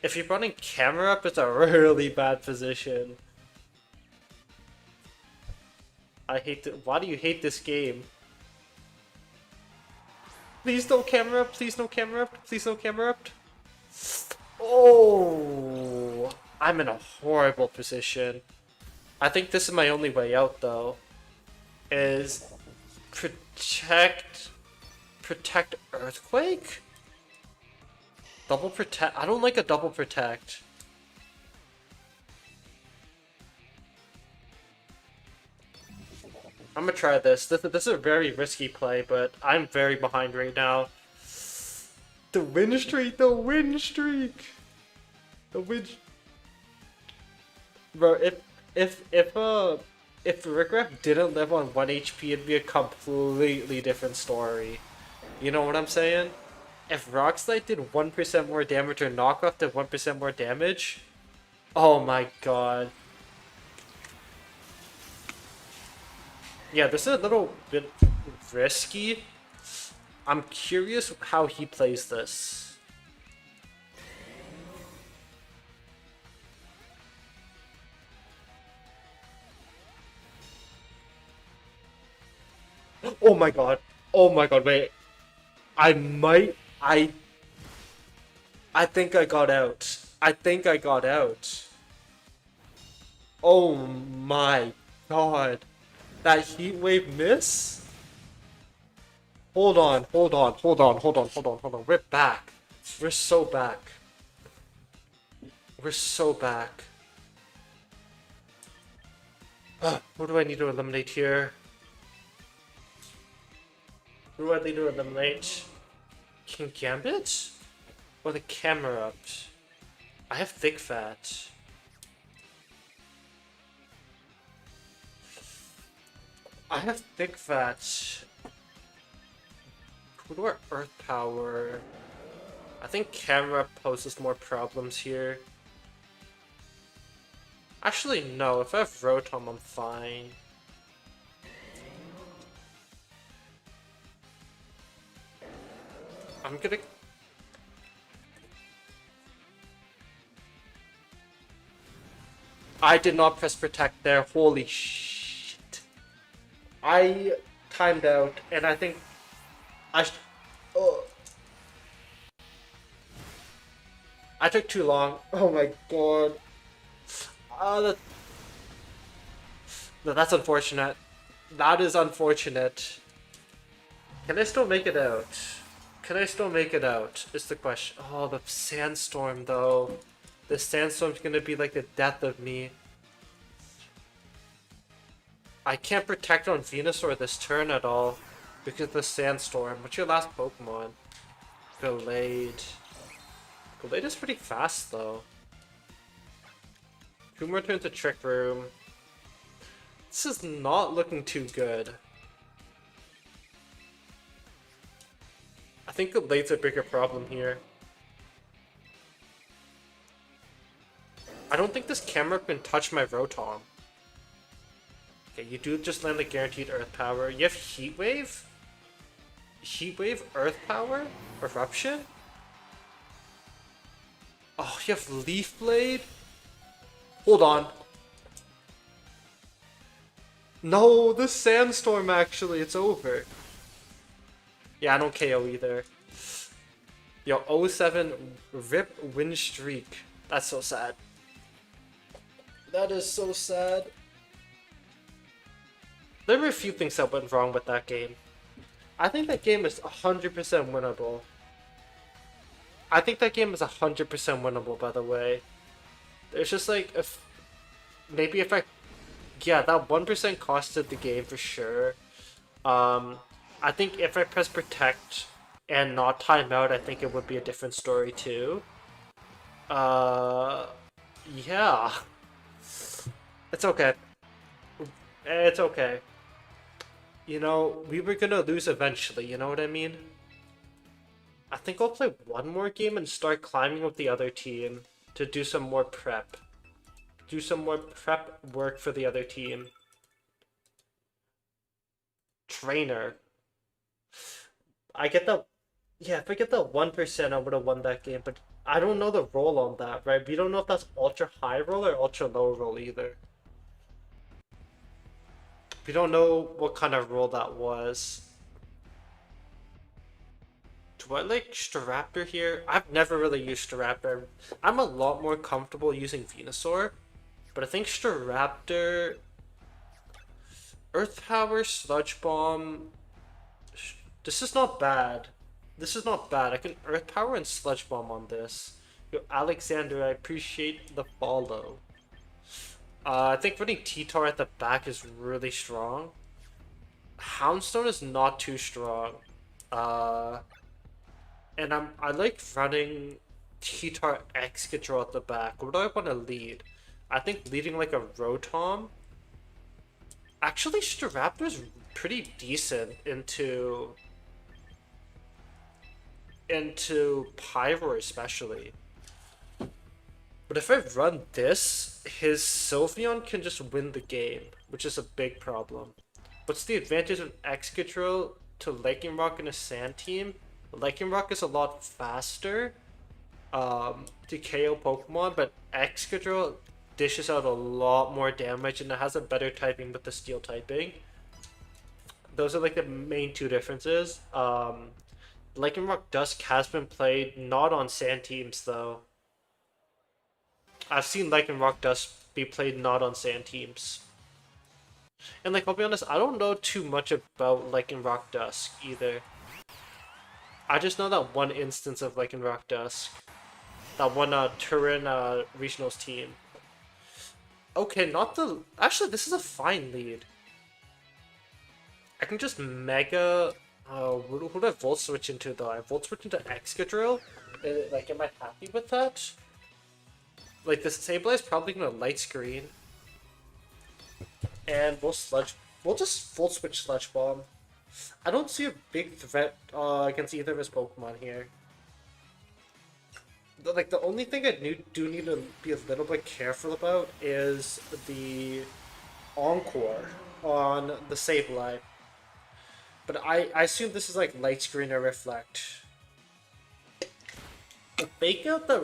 S1: If you're running camera up, it's a really bad position. I hate it. Why do you hate this game? Please no camera up. Please no camera up. Please no camera up. Oh, I'm in a horrible position. I think this is my only way out though. Is protect Earthquake? Double protect. I don't like a double protect. I'm gonna try this. This is a very risky play, but I'm very behind right now. The win streak, the win streak, the win. Bro, if Farigiraf didn't live on 1 HP, it'd be a completely different story. You know what I'm saying? If Rock Slide did 1% more damage or Knockoff did 1% more damage, oh my god. Yeah, this is a little bit risky. I'm curious how he plays this. Oh my god. Oh my god, wait. I think I got out. I think I got out. Oh my god. That heat wave miss? Hold on. We're back. We're so back. We're so back. Who do I need to eliminate here? Who do I need to eliminate? King Gambit? Or the Camerupt? I have Thick Fat. I have Thick Fat. Who do I Earth Power? I think Camerupt poses more problems here. Actually, no. If I have Rotom, I'm fine. I'm gonna... I did not press protect there. Holy shit. I timed out, and I think I took too long. Oh my god. No, that's unfortunate. That is unfortunate. Can I still make it out? Can I still make it out? Is the question. Oh, the sandstorm though. The sandstorm's gonna be like the death of me. I can't protect on Venusaur this turn at all because of the Sandstorm. What's your last Pokemon? Gallade. Gallade is pretty fast though. 2 more turns of Trick Room. This is not looking too good. I think Gallade's a bigger problem here. I don't think this camera can touch my Rotom. Okay, you do just land the guaranteed Earth Power. You have Heat Wave? Heat Wave, Earth Power? Eruption? Oh, you have Leaf Blade? Hold on. No, the Sandstorm actually, it's over. Yeah, I don't KO either. Yo, 0-7 RIP win streak. That's so sad. That is so sad. There were a few things that went wrong with that game. I think that game is 100% winnable. I think that game is 100% winnable, by the way. There's just like, maybe if I... Yeah, that 1% costed the game for sure. I think if I press protect and not time out, I think it would be a different story too. Yeah. It's okay. It's okay. You know, we were gonna lose eventually, you know what I mean? I think I'll play one more game and start climbing with the other team to do some more prep. Do some more prep work for the other team. Trainer. I get the... Yeah, if I get the 1%, I would have won that game, but I don't know the roll on that, right? We don't know if that's ultra high roll or ultra low roll either. We don't know what kind of roll that was. Do I like Staraptor here? I've never really used Staraptor. I'm a lot more comfortable using Venusaur, but I think Staraptor... Earth Power, Sludge Bomb... This is not bad. This is not bad. I can Earth Power and Sludge Bomb on this. Yo, Alexander, I appreciate the follow. I think running T-Tar at the back is really strong. Houndstone is not too strong. And I like running T-Tar Excadrill at the back. What do I want to lead? I think leading like a Rotom. Actually, Staraptor's pretty decent into Pyroar especially. But if I run this, his Sylveon can just win the game, which is a big problem. What's the advantage of Excadrill to Lycanroc in a Sand team? Lycanroc is a lot faster to KO Pokemon, but Excadrill dishes out a lot more damage and it has a better typing with the Steel typing. Those are like the main two differences. Lycanroc Dusk has been played not on Sand teams though. I've seen Lycanroc Dusk be played not on Sand teams. And like, I'll be honest, I don't know too much about Lycanroc Dusk either. I just know that one instance of Lycanroc Dusk. That one Turin Regionals team. Okay, not the... Actually, this is a fine lead. I can just Mega... who do I Volt Switch into though? I Volt Switch into Excadrill? Like, am I happy with that? Like, this Sableye is probably gonna Light Screen. And we'll just Volt Switch Sludge Bomb. I don't see a big threat against either of his Pokemon here. Like, the only thing I do need to be a little bit careful about is the Encore on the Sableye. But I assume this is like Light Screen or Reflect. A Fake Out that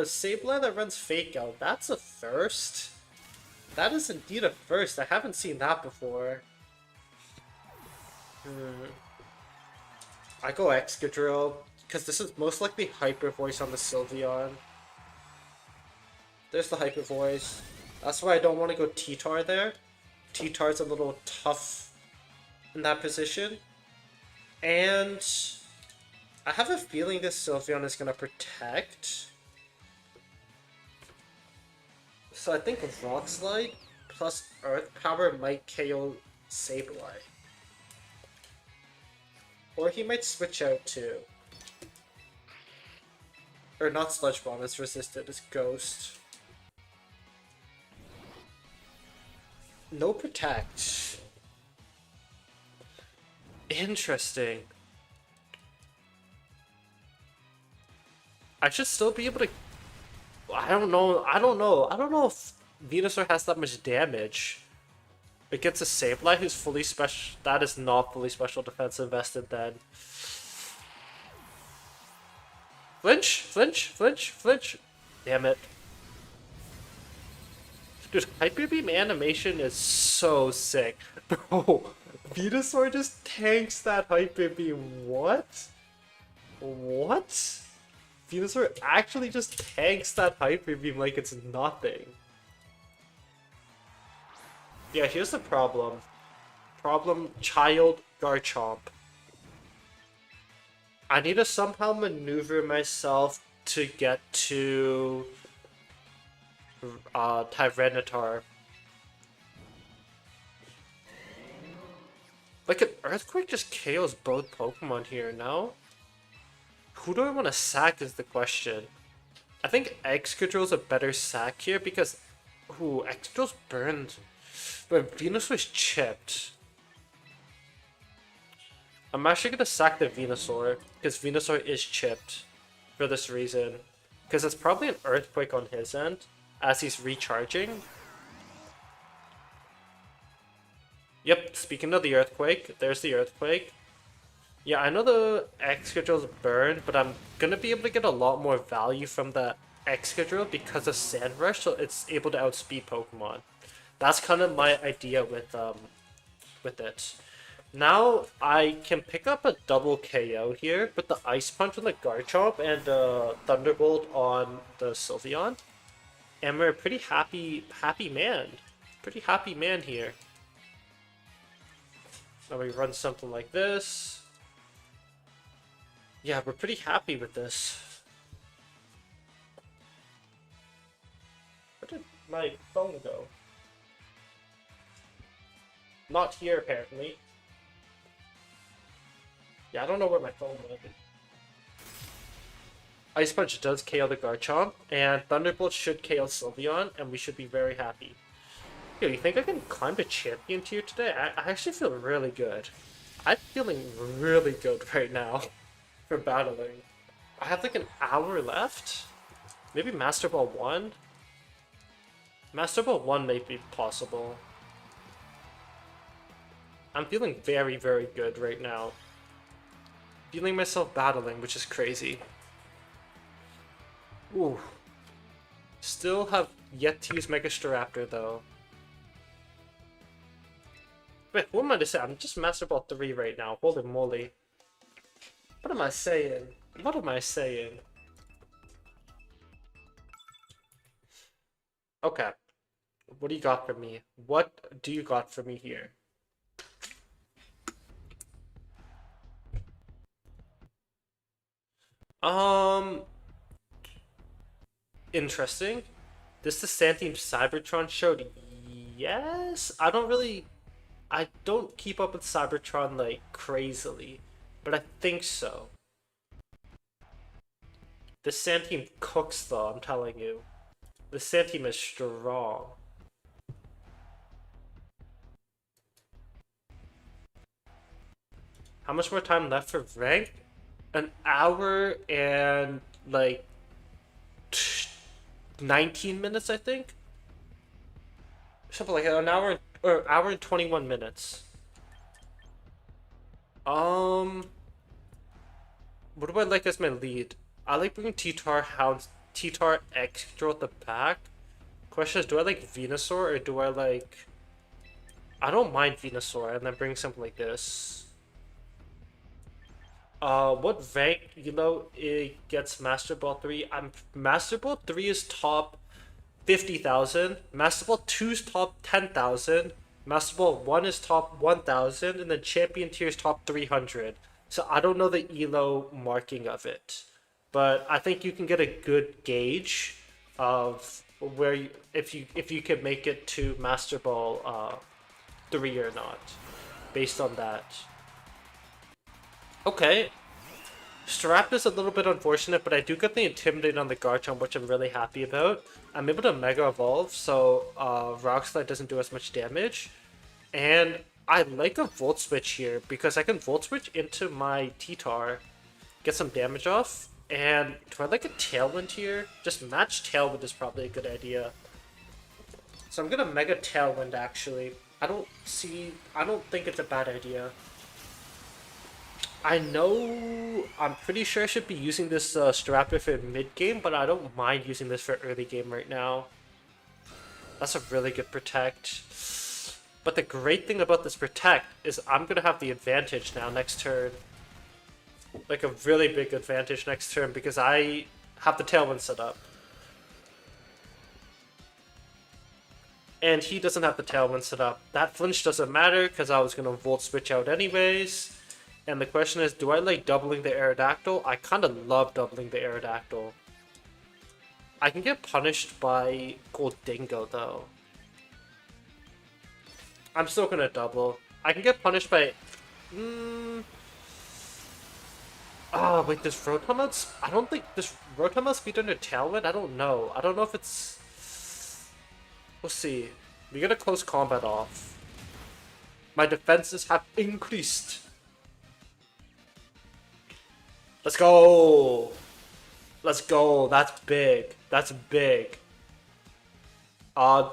S1: Sableye that runs Fake Out, that's a first. That is indeed a first. I haven't seen that before. I go Excadrill, because this is most likely Hyper Voice on the Sylveon. There's the Hyper Voice. That's why I don't want to go T-Tar there. T-Tar's a little tough in that position. And I have a feeling this Sylveon is going to protect. So I think Rock Slide plus Earth Power might KO Sableye. Or he might switch out too. Or not Sludge Bomb, it's resisted, it's Ghost. No Protect. Interesting. I should still be able to... I don't know if Venusaur has that much damage. Against a Sableye who's fully special... That is not fully special defense invested then. Flinch! Flinch! Flinch! Flinch! Damn it. Dude, Hyper Beam animation is so sick. Bro, Venusaur just tanks that Hyper Beam. What? What? Venusaur actually just tanks that Hyper Beam like it's nothing. Yeah, here's the problem. Child Garchomp. I need to somehow maneuver myself to get to Tyranitar. Like an Earthquake just KOs both Pokemon here, no? Who do I want to sack is the question. I think Excadrill's a better sack here because... Ooh, Excadrill's burned. But Venusaur's chipped. I'm actually going to sack the Venusaur because Venusaur is chipped for this reason. Because it's probably an Earthquake on his end as he's recharging. Yep, speaking of the Earthquake, there's the Earthquake. Yeah, I know the Excadrill's burned, but I'm gonna be able to get a lot more value from the Excadrill because of Sand Rush, so it's able to outspeed Pokemon. That's kind of my idea with it. Now I can pick up a double KO here, but the Ice Punch on the Garchomp and Thunderbolt on the Sylveon, and we're a pretty happy man. Pretty happy man here. Now we run something like this. Yeah, we're pretty happy with this. Where did my phone go? Not here, apparently. Yeah, I don't know where my phone went. Ice Punch does KO the Garchomp, and Thunderbolt should KO Sylveon, and we should be very happy. Yo, you think I can climb to Champion tier today? I actually feel really good. I'm feeling really good right now for battling. I have like an hour left? Maybe Master Ball 1? Master Ball 1 may be possible. I'm feeling very, very good right now. Feeling myself battling, which is crazy. Ooh. Still have yet to use Mega Staraptor though. Wait, what am I to say? I'm just Master Ball 3 right now. Holy moly. What am I saying? What am I saying? Okay. What do you got for me? What do you got for me here? Interesting. This the Santeam Cybertron showed? Yes? I don't keep up with Cybertron like crazily, but I think so. The Santeam cooks though, I'm telling you. The Santeam is strong. How much more time left for rank? An hour and like 19 minutes, I think. Something like an hour or hour and 21 minutes. What do I like as my lead? I like bringing T-Tar, Hounds, T-Tar, Excadrill at the back. Question is, do I like Venusaur or do I like... I don't mind Venusaur and then bring something like this. What rank, it gets Master Ball 3? Master Ball 3 is top 50,000. Master Ball 2 is top 10,000. Master Ball 1 is top 1,000. And then Champion tier is top 300. So I don't know the ELO marking of it. But I think you can get a good gauge of where if you can make it to Master Ball 3 or not, based on that. Okay, Staraptor's a little bit unfortunate, but I do get the Intimidate on the Garchomp, which I'm really happy about. I'm able to Mega Evolve, so Rock Slide doesn't do as much damage. And I like a Volt Switch here, because I can Volt Switch into my T-Tar, get some damage off. And do I like a Tailwind here? Just match Tailwind is probably a good idea. So I'm gonna Mega Tailwind, actually. I don't think it's a bad idea. I'm pretty sure I should be using this Staraptor for mid-game, but I don't mind using this for early game right now. That's a really good Protect. But the great thing about this Protect is I'm going to have the advantage now next turn. Like a really big advantage next turn because I have the Tailwind set up. And he doesn't have the Tailwind set up. That flinch doesn't matter because I was going to Volt Switch out anyways. And the question is, do I like doubling the Aerodactyl? I kind of love doubling the Aerodactyl. I can get punished by Goldingo, though. I'm still gonna double. I can get punished by... Oh, wait, this Rotom I don't think this Rotom speed under Tailwind? I don't know. I don't know if it's... We'll see. We get a close combat off. My defenses have increased. Let's go! Let's go. That's big. That's big.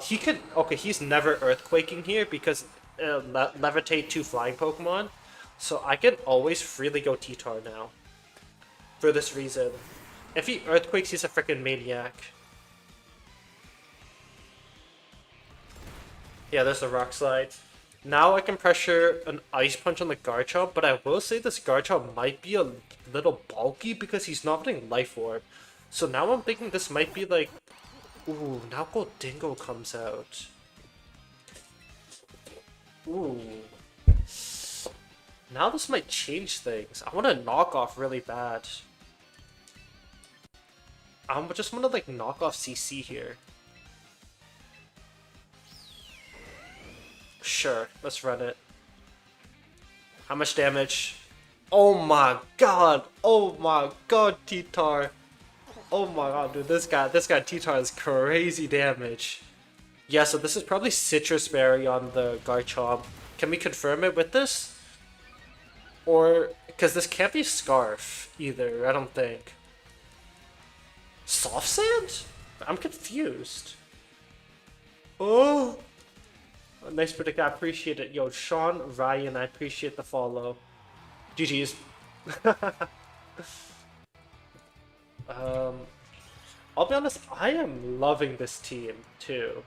S1: He could... Okay, he's never Earthquaking here because Levitate 2 flying Pokemon. So I can always freely go T-Tar now. For this reason. If he Earthquakes, he's a freaking maniac. Yeah, there's the Rock Slide. Now I can pressure an Ice Punch on the Garchomp, but I will say this Garchomp might be a little bulky because he's not getting Life Orb. So now I'm thinking this might be like... Ooh, now Goldingo comes out. Ooh. Now this might change things. I want to knock off really bad. I just want to like knock off CC here. Sure, let's run it. How much damage? Oh my god! Oh my god, T-Tar! Oh my god, dude, this guy T-Tar has crazy damage. Yeah, so this is probably Citrus Berry on the Garchomp. Can we confirm it with this? Or, because this can't be Scarf either, I don't think. Soft Sand? I'm confused. Oh! Nice predict, I appreciate it. Yo, Sean Ryan, I appreciate the follow. GG's. I'll be honest, I am loving this team too.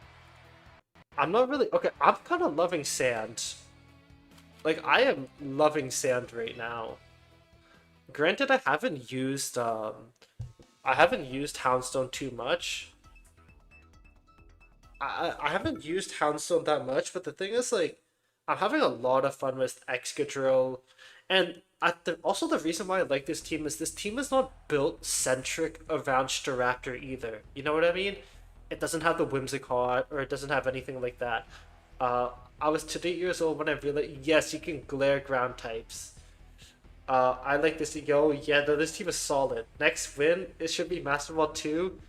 S1: I'm not really okay. I'm kind of loving Sand. Like I am loving Sand right now. Granted, I haven't used Houndstone too much. I haven't used Houndstone that much, but the thing is, like, I'm having a lot of fun with Excadrill, and also the reason why I like this team is not built centric around Staraptor either. You know what I mean? It doesn't have the Whimsicott, or it doesn't have anything like that. I was 8 years old when I realized, yes, you can glare ground types. I like this. Yo, yeah, this team is solid. Next win, it should be Master Ball 2.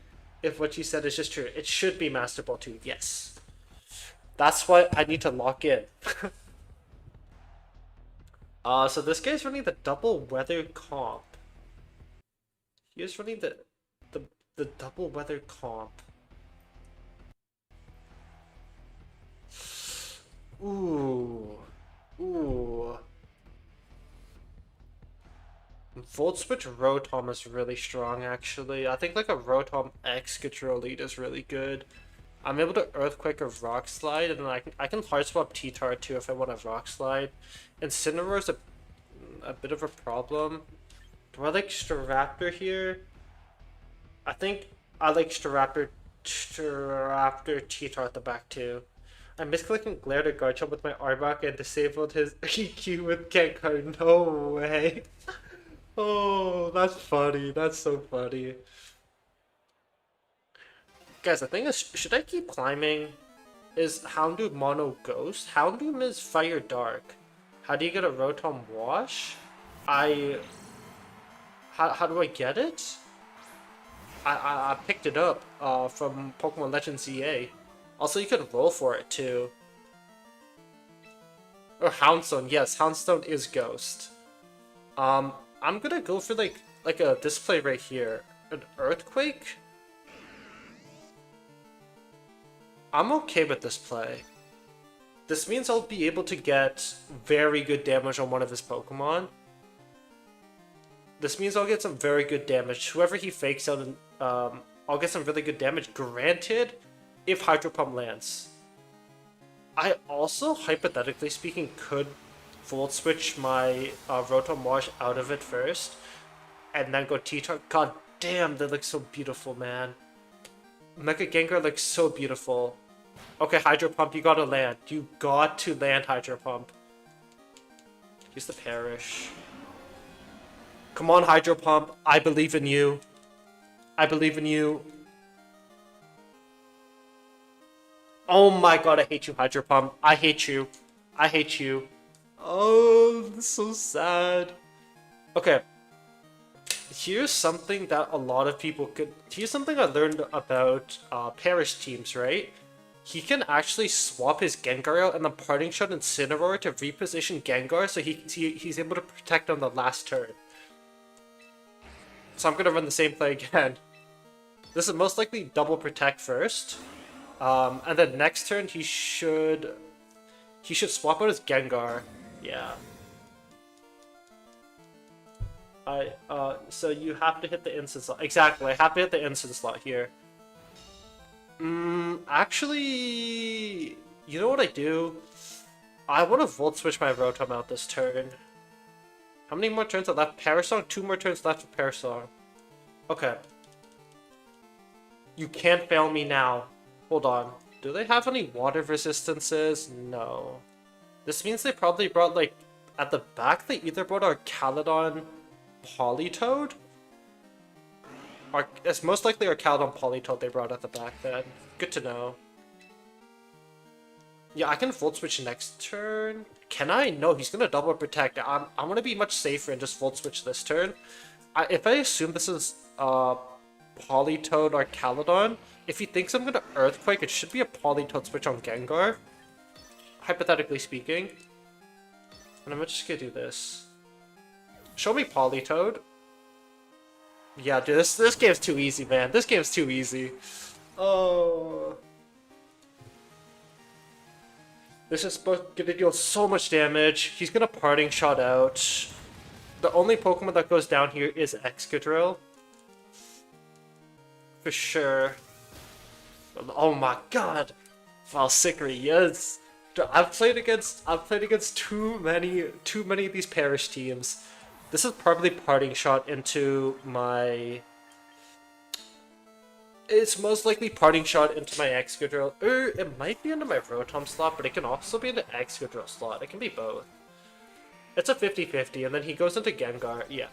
S1: If what you said is just true, it should be Master Ball 2, yes. That's why I need to lock in. So this guy's running the double weather comp. He is running the double weather comp. Ooh. Ooh. Volt Switch Rotom is really strong, actually. I think like a Rotom Excadrill lead is really good. I'm able to Earthquake or Rock Slide, and then I can Hard Swap T-Tar too if I want a Rock Slide. Incineroar is a bit of a problem. Do I like Staraptor here? I think I like Staraptor T-Tar at the back too. I misclicked Glare to Garchomp with my Arbok and disabled his EQ with Gengar. No way. Oh, that's funny. That's so funny. Guys, the thing is, should I keep climbing? Is Houndoom Mono Ghost? Houndoom is Fire Dark. How do you get a Rotom Wash? How do I get it? I picked it up from Pokemon Legends EA. Also, you could roll for it too. Or Houndstone, yes, Houndstone is Ghost. I'm gonna go for like a display right here. An Earthquake? I'm okay with this play. This means I'll be able to get very good damage on one of his Pokemon. This means I'll get some very good damage. Whoever he fakes out, I'll get some really good damage. Granted, if Hydro Pump lands. I also, hypothetically speaking, could Volt Switch my Rotom Wash out of it first, and then go T-Target. God damn, that looks so beautiful, man. Mega Gengar looks so beautiful. Okay, Hydro Pump, you gotta land. You got to land Hydro Pump. Use the Perish. Come on, Hydro Pump. I believe in you. I believe in you. Oh my god, I hate you, Hydro Pump. I hate you. I hate you. Oh, this is so sad. Okay. Here's something that a lot of people could... Here's something I learned about Perish teams, right? He can actually swap his Gengar out and the Parting Shot Incineroar to reposition Gengar so he's able to protect on the last turn. So I'm gonna run the same play again. This is most likely double protect first. And then next turn he should swap out his Gengar. Yeah. So you have to hit the instant slot. Exactly, I have to hit the instant slot here. Actually, you know what I do? I want to Volt Switch my Rotom out this turn. How many more turns are left? Parasong? 2 more turns left for Parasong. Okay. You can't fail me now. Hold on. Do they have any water resistances? No. This means they probably brought, like, at the back, they either brought our Caledon Politoed? It's most likely our Caledon Politoed they brought at the back then. Good to know. Yeah, I can Volt Switch next turn. Can I? No, he's gonna double protect. I'm gonna be much safer and just Volt Switch this turn. If I assume this is Politoed or Caledon, if he thinks I'm gonna Earthquake, it should be a Politoed switch on Gengar. Hypothetically speaking. And I'm just gonna do this. Show me Politoed. Yeah, dude, this game's too easy, man. This game's too easy. Oh. This is gonna deal so much damage. He's gonna Parting Shot out. The only Pokemon that goes down here is Excadrill. For sure. Oh my god. Valsicry, yes. I've played against too many of these Perish teams. This is probably Parting Shot into my... It's most likely Parting Shot into my Excadrill. Or it might be into my Rotom slot, but it can also be into Excadrill slot. It can be both. It's a 50-50, and then he goes into Gengar. Yeah.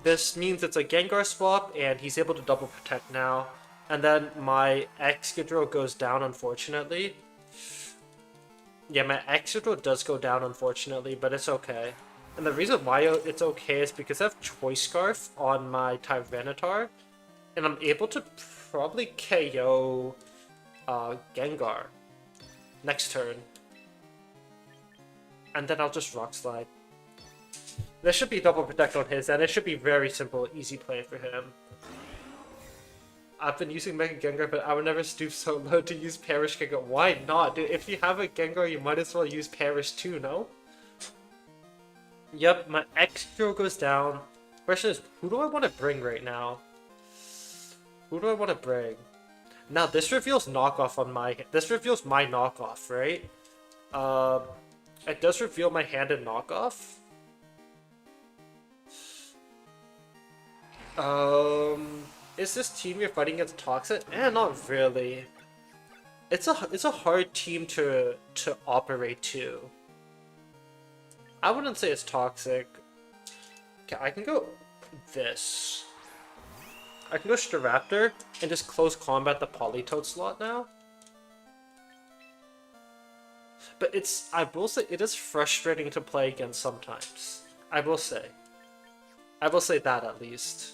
S1: This means it's a Gengar swap, and he's able to double protect now. And then my Excadrill goes down, unfortunately. Yeah, my Excadrill does go down, unfortunately, but it's okay. And the reason why it's okay is because I have Choice Scarf on my Tyranitar, and I'm able to probably KO Gengar next turn. And then I'll just Rock Slide. There should be double protect on his, and it should be very simple, easy play for him. I've been using Mega Gengar, but I would never stoop so low to use Perish Gengar. Why not? Dude, if you have a Gengar, you might as well use Perish too, no? Yep, my Excadrill goes down. Question is, who do I want to bring right now? Who do I want to bring? Now, this reveals knockoff on my... This reveals my knockoff, right? It does reveal my hand in knockoff. Is this team you're fighting against toxic? Not really. It's a hard team to operate to. I wouldn't say it's toxic. Okay, I can go this. I can go Staraptor and just close combat the Politoed slot now. But I will say, it is frustrating to play against sometimes. I will say. I will say that at least.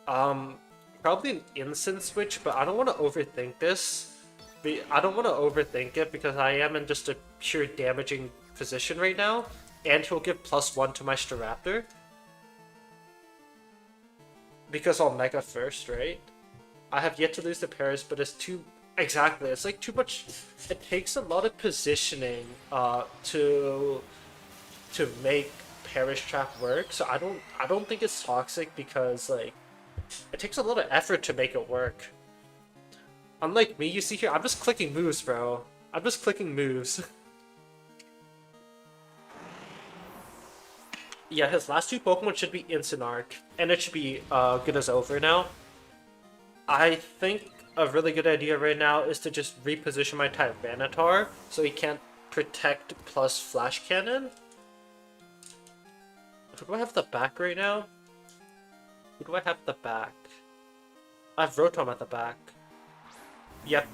S1: Probably an instant switch, but I don't want to overthink this. I don't want to overthink it because I am in just a pure damaging position right now. And he'll give +1 to my Staraptor. Because I'll Mega first, right? I have yet to lose the Paris, but it's too... Exactly, it's like too much... It takes a lot of positioning to make Perish Trap work. So I don't think it's toxic because, like, it takes a lot of effort to make it work. Unlike me, you see here, I'm just clicking moves, bro. I'm just clicking moves. Yeah, his last 2 Pokemon should be Instant Arc, and it should be good as over now. I think a really good idea right now is to just reposition my Tyranitar so he can't protect plus Flash Cannon. Who do I have at the back right now? Who do I have at the back? I have Rotom at the back. Yep.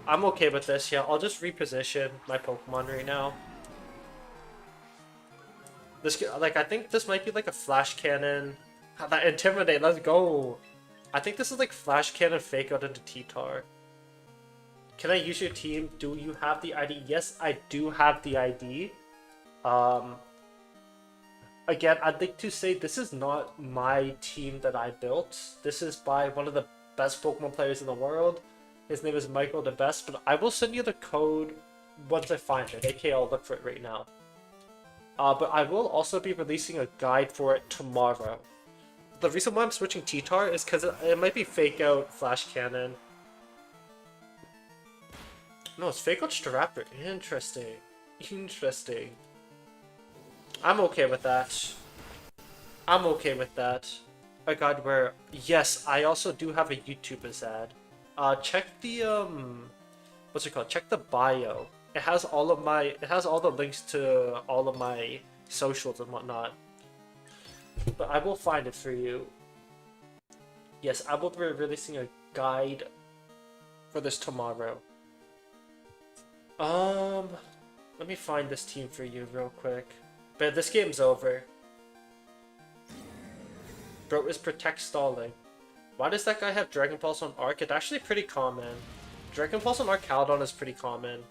S1: I'm okay with this, yeah. I'll just reposition my Pokemon right now. This, like, I think this might be like a Flash Cannon. That Intimidate, let's go! I think this is like Flash Cannon Fake Out into T-Tar. Can I use your team? Do you have the ID? Yes, I do have the ID. Again, I'd like to say this is not my team that I built. This is by one of the best Pokemon players in the world. His name is Michael the Best, but I will send you the code once I find it. aka I'll look for it right now. But I will also be releasing a guide for it tomorrow. The reason why I'm switching T-Tar is because it might be Fake Out Flash Cannon. No, it's Fake Out Staraptor. Interesting. Interesting. I'm okay with that. I'm okay with that. Oh god, where... Yes, I also do have a YouTube ad. Check the, what's it called? Check the bio. It has all of my... It has all the links to all of my socials and whatnot. But I will find it for you. Yes, I will be releasing a guide for this tomorrow. Let me find this team for you real quick. But this game's over. Bro, is Protect stalling? Why does that guy have Dragon Pulse on Arc? It's actually pretty common. Dragon Pulse on Archaludon is pretty common.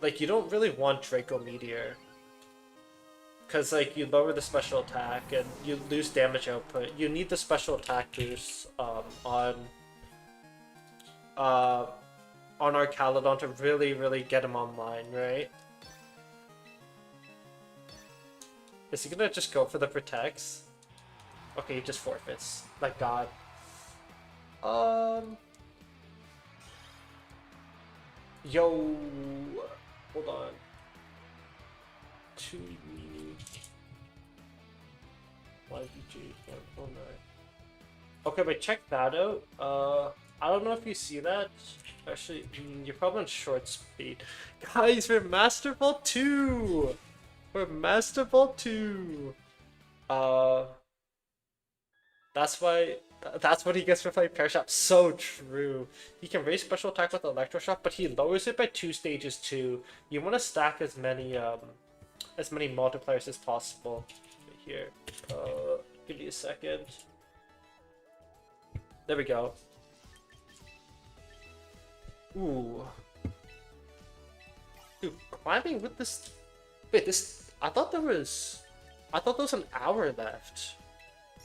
S1: Like, you don't really want Draco Meteor. Because, like, you lower the special attack and you lose damage output. You need the special attack boost on Archaludon to really get him online, right? Is he gonna just go for the Protects? Okay, he just forfeits. Like God. Yo, hold on. 2 YVG 109. Okay, but check that out. I don't know if you see that. Actually, you're probably on short speed. Guys, we're Master Ball 2! We're Master Ball 2! That's what he gets for playing Parashop. So true. He can raise special attack with Electroshock, but he lowers it by 2 stages too. You want to stack as many multipliers as possible. Right here. Give me a second. There we go. Ooh. Dude, climbing with this... Wait, this... I thought there was an hour left.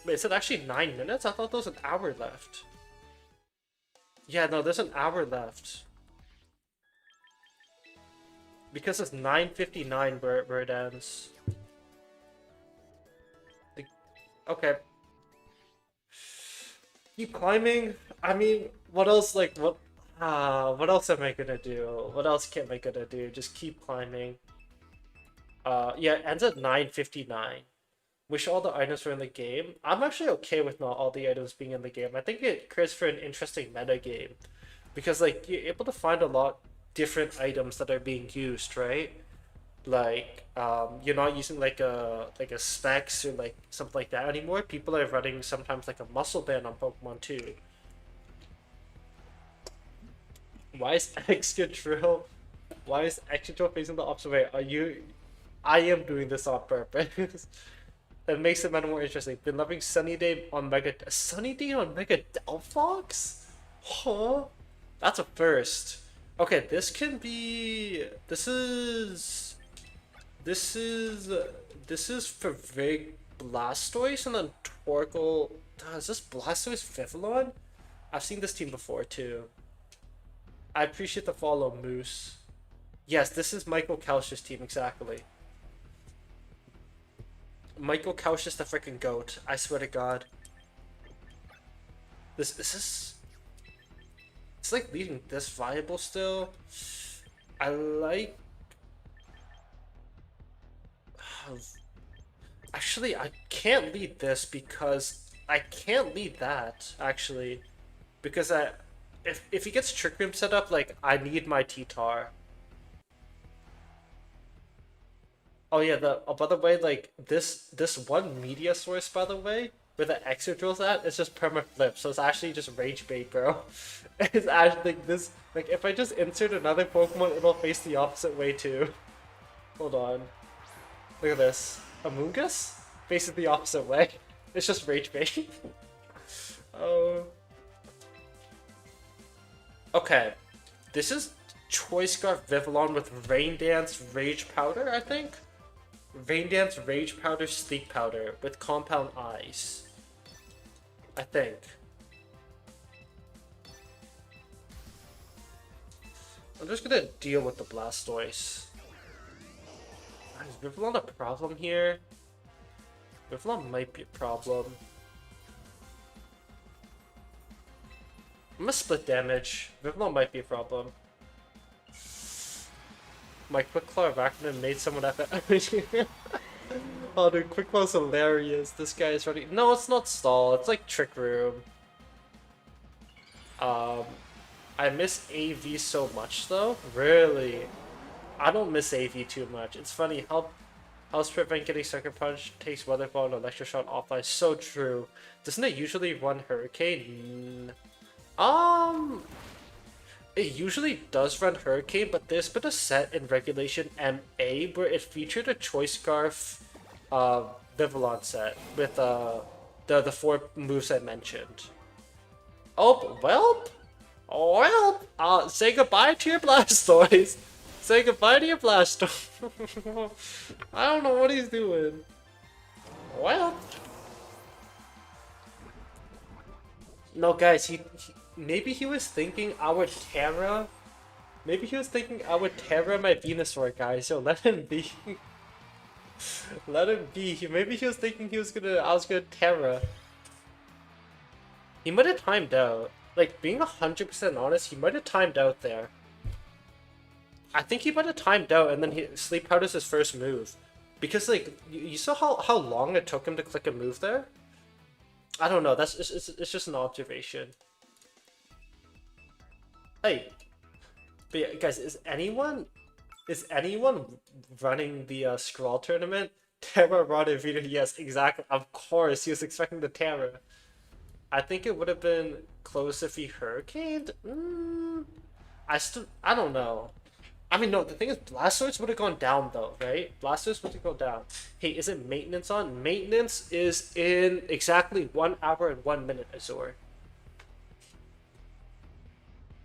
S1: Wait, is it actually 9 minutes? I thought there was an hour left. Yeah, no, there's an hour left. Because it's 9:59 where it ends. Okay. Keep climbing? I mean, what else, like, what else am I gonna do? What else am I gonna do? Just keep climbing. Yeah, it ends at 9:59. Wish all the items were in the game. I'm actually okay with not all the items being in the game. I think it creates for an interesting meta game. Because, like, you're able to find a lot different items that are being used, right? Like you're not using like a specs or like something like that anymore. People are running sometimes like a muscle band on Pokemon too. Why is Excadrill? Why is Excadrill facing the opposite way? Are you? I am doing this on purpose. That makes it more interesting. Been loving Sunny Day on Mega. Sunny Day on Mega Delphox? Huh? That's a first. Okay, this can be. This is. This is for Vig Blastoise and then Torkoal. Is this Blastoise Vivillon? I've seen this team before too. I appreciate the follow, Moose. Yes, this is Michael Couch's team exactly. Michael Couch is the freaking goat. I swear to God. This is. It's like leaving this viable still. I like. Actually, I can't lead this because I can't lead that actually, because if he gets Trick Room set up, like I need my T-Tar. Oh yeah, by the way, like this one media source, by the way, where the Excadrill's at, it's just perma flip, so it's actually just rage bait, bro. It's actually like this. Like if I just insert another Pokemon, it'll face the opposite way too. Hold on. Look at this. Amoonguss faces the opposite way. It's just rage bait. Oh. Okay. This is Choice Scarf Vivillon with Rain Dance Rage Powder, I think. Rain Dance Rage Powder Sleep Powder with Compound Eyes. I think. I'm just gonna deal with the Blastoise. Is Vivillon a problem here? Vivillon might be a problem. I'm gonna split damage. Vivillon might be a problem. My Quick Claw Arachnid made someone epic. Oh dude, Quick Claw's hilarious. This guy is ready. No, it's not Stall. It's like Trick Room. I miss AV so much though. Really? I don't miss AV too much. It's funny how prevent getting Sucker Punch takes Weather Ball and Electro Shot offline. So true. Doesn't it usually run Hurricane? It usually does run Hurricane, but there's been a set in Regulation MA where it featured a Choice Scarf Vivillon set with the four moves I mentioned. Oh, well, say goodbye to your Blastoise. Say goodbye to your Blastoise. I don't know what he's doing. Well. No, guys, maybe he was thinking our Terra. Maybe he was thinking our Terra my Venusaur, guys. So let him be. Let him be. Maybe he was thinking I was gonna Terra. He might have timed out. Like, being 100% honest, he might have timed out there. I think he might have timed out and then Sleep Powder's his first move. Because, like, you saw how long it took him to click a move there? I don't know, it's just an observation. Hey. But yeah, guys, is anyone running the Scrawl tournament? Terra Rod and Vita, yes, exactly. Of course, he was expecting the Terra. I think it would have been close if he Hurricaned. I don't know. I mean, no, the thing is, Blastoise would have gone down, though, right? Blastoise would have gone down. Hey, is it maintenance on? Maintenance is in exactly 1 hour and 1 minute, Azor.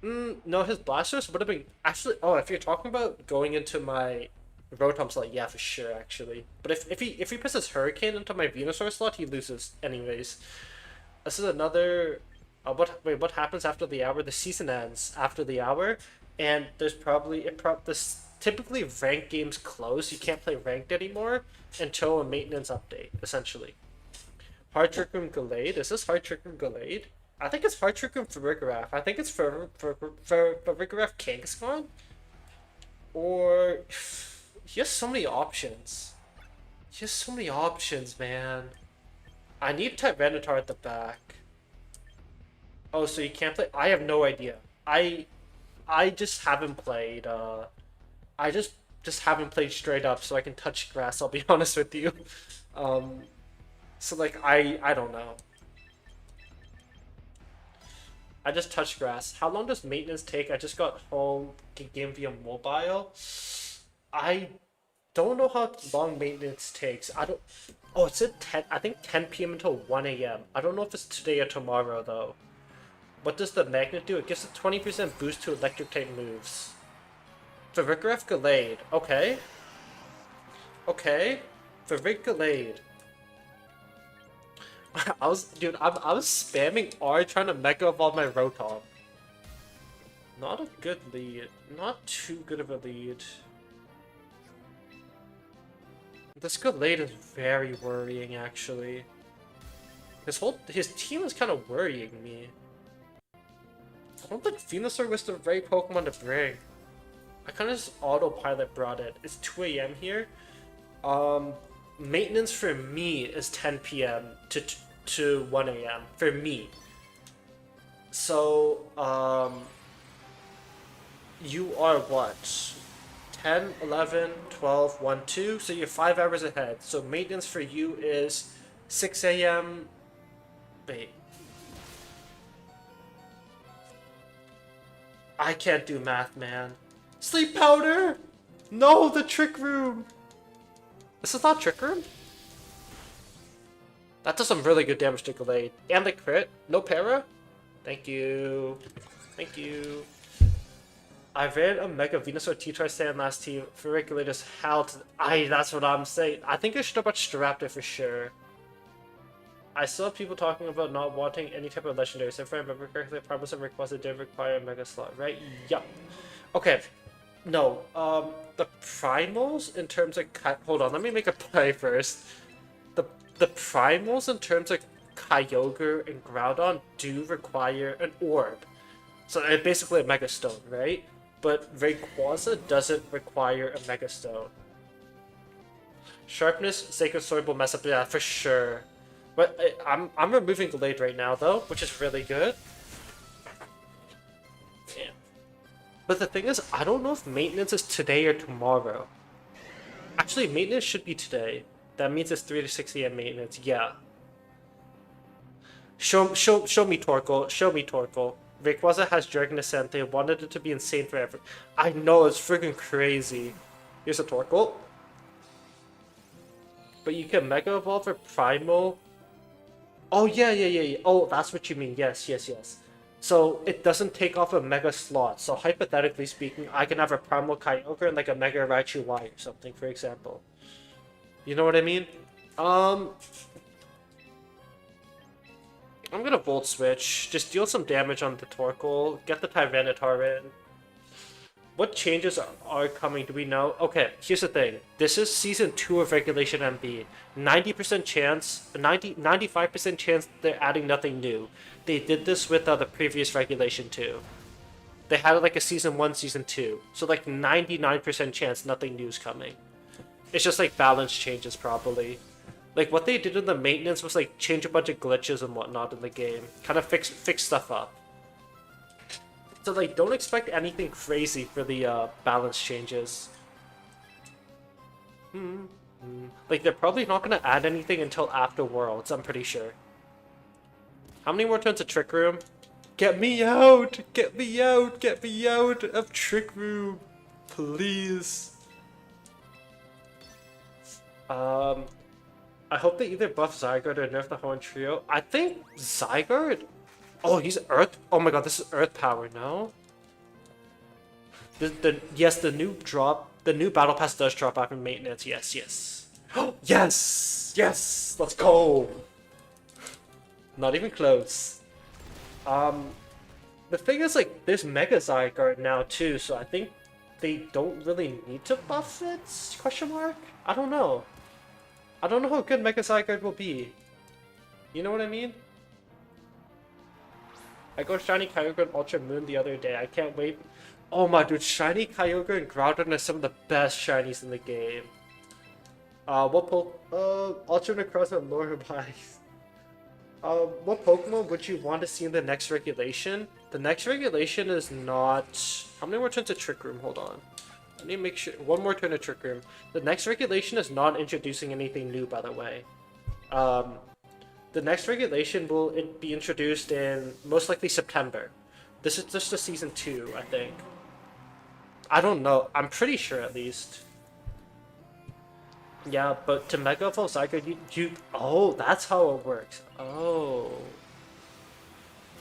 S1: No, his Blastoise would have been... Actually, oh, if you're talking about going into my Rotom slot, yeah, for sure, actually. But if he puts his Hurricane into my Venusaur slot, he loses anyways. This is another... what happens after the hour? The season ends after the hour, and there's probably... typically, ranked games close. You can't play ranked anymore until a maintenance update, essentially. Hard Trick Room Gallade? Is this Hard Trick Room Gallade? I think it's Hard Trick Room for Farigiraf. I think it's for Farigiraf Kangaskhan? Or... He has so many options. He has so many options, man. I need Tyranitar at the back. Oh, so you can't play? I have no idea. I just haven't played. I just just haven't played straight up, so I can touch grass. I'll be honest with you. Um, so like I don't know. I just touched grass. How long does maintenance take? I just got home game via mobile. I don't know how long maintenance takes. I don't. Oh, it's at 10. I think 10 p.m. until 1 a.m. I don't know if it's today or tomorrow though. What does the magnet do? It gives a 20% boost to electric type moves. For Rikaref Gallade. Okay. Okay. For Rick Gallade. I was spamming R trying to Mega Evolve my Rotom. Not a good lead. Not too good of a lead. This Gallade is very worrying, actually. His team is kind of worrying me. I don't think Venusaur was the right Pokemon to bring. I kind of just autopilot brought it. It's 2 a.m. here. Maintenance for me is 10 p.m. to 1 a.m. for me. So, you are what? 10, 11, 12, 1, 2. So you're 5 hours ahead. So maintenance for you is 6 a.m. Wait. I can't do math, man. Sleep powder! No, the trick room! This is not trick room? That does some really good damage to Gallade. And the crit. No para? Thank you. Thank you. I ran a Mega Venusaur T-Tri Sand last team for Regulators how to... that's what I'm saying. I think I should have watched Staraptor for sure. I saw people talking about not wanting any type of legendaries. If I remember correctly, I promised and requested did require a Mega Slot, right? Yup. Okay. No. The Primals in terms of... Hold on, let me make a play first. The Primals in terms of Kyogre and Groudon do require an orb. So it's basically a Mega Stone, right? But Rayquaza doesn't require a Mega Stone. Sharpness, Sacred Sword will mess up that for sure. But I'm removing Gallade right now though, which is really good. Damn. But the thing is, I don't know if maintenance is today or tomorrow. Actually, maintenance should be today. That means it's 3 to 6 a.m. maintenance. Yeah. Show me Torkoal. Show me Torkoal. Rayquaza has Dragon Ascent. They wanted it to be insane forever. I know, it's freaking crazy. Here's a Torkoal. But you can Mega Evolve for Primal. Oh, yeah. Oh, that's what you mean. Yes. So, it doesn't take off a Mega slot. So, hypothetically speaking, I can have a Primal Kyogre and like a Mega Raichu Y or something, for example. You know what I mean? I'm gonna Volt Switch. Just deal some damage on the Torkoal. Get the Tyranitar in. What changes are coming? Do we know? Okay, here's the thing. This is Season 2 of Regulation MB. 90% chance, 95% chance they're adding nothing new. They did this with the previous Regulation 2. They had like a Season 1, Season 2. So like 99% chance nothing new is coming. It's just like balance changes probably. Like what they did in the maintenance was like change a bunch of glitches and whatnot in the game. Kind of fix stuff up. So like don't expect anything crazy for the balance changes. Like they're probably not gonna add anything until after Worlds, I'm pretty sure. How many more turns of Trick Room? Get me out! Get me out! Get me out of Trick Room! Please. I hope they either buff Zygarde or nerf the Horn Trio. I think Zygarde? Oh, he's Earth? Oh my god, this is Earth Power, no? Yes, the new Battle Pass does drop after maintenance, yes. Yes! Let's go! Not even close. The thing is, like, there's Mega Zygarde now, too, so I think they don't really need to buff it? Question mark? I don't know. I don't know how good Mega Zygarde will be. You know what I mean? I got Shiny Kyogre and Ultra Moon the other day. I can't wait. Oh my dude, Shiny Kyogre and Groudon are some of the best shinies in the game. Ultra Necrozma and Lullaby. What Pokemon would you want to see in the next regulation? The next regulation is not... How many more turns of Trick Room? Hold on. I need to make sure. One more turn of Trick Room. The next regulation is not introducing anything new, by the way. The next regulation will be introduced in most likely September. This is just a season 2, I think. I don't know. I'm pretty sure at least. Yeah, but to Mega Evolve Zygarde, oh, that's how it works. Oh.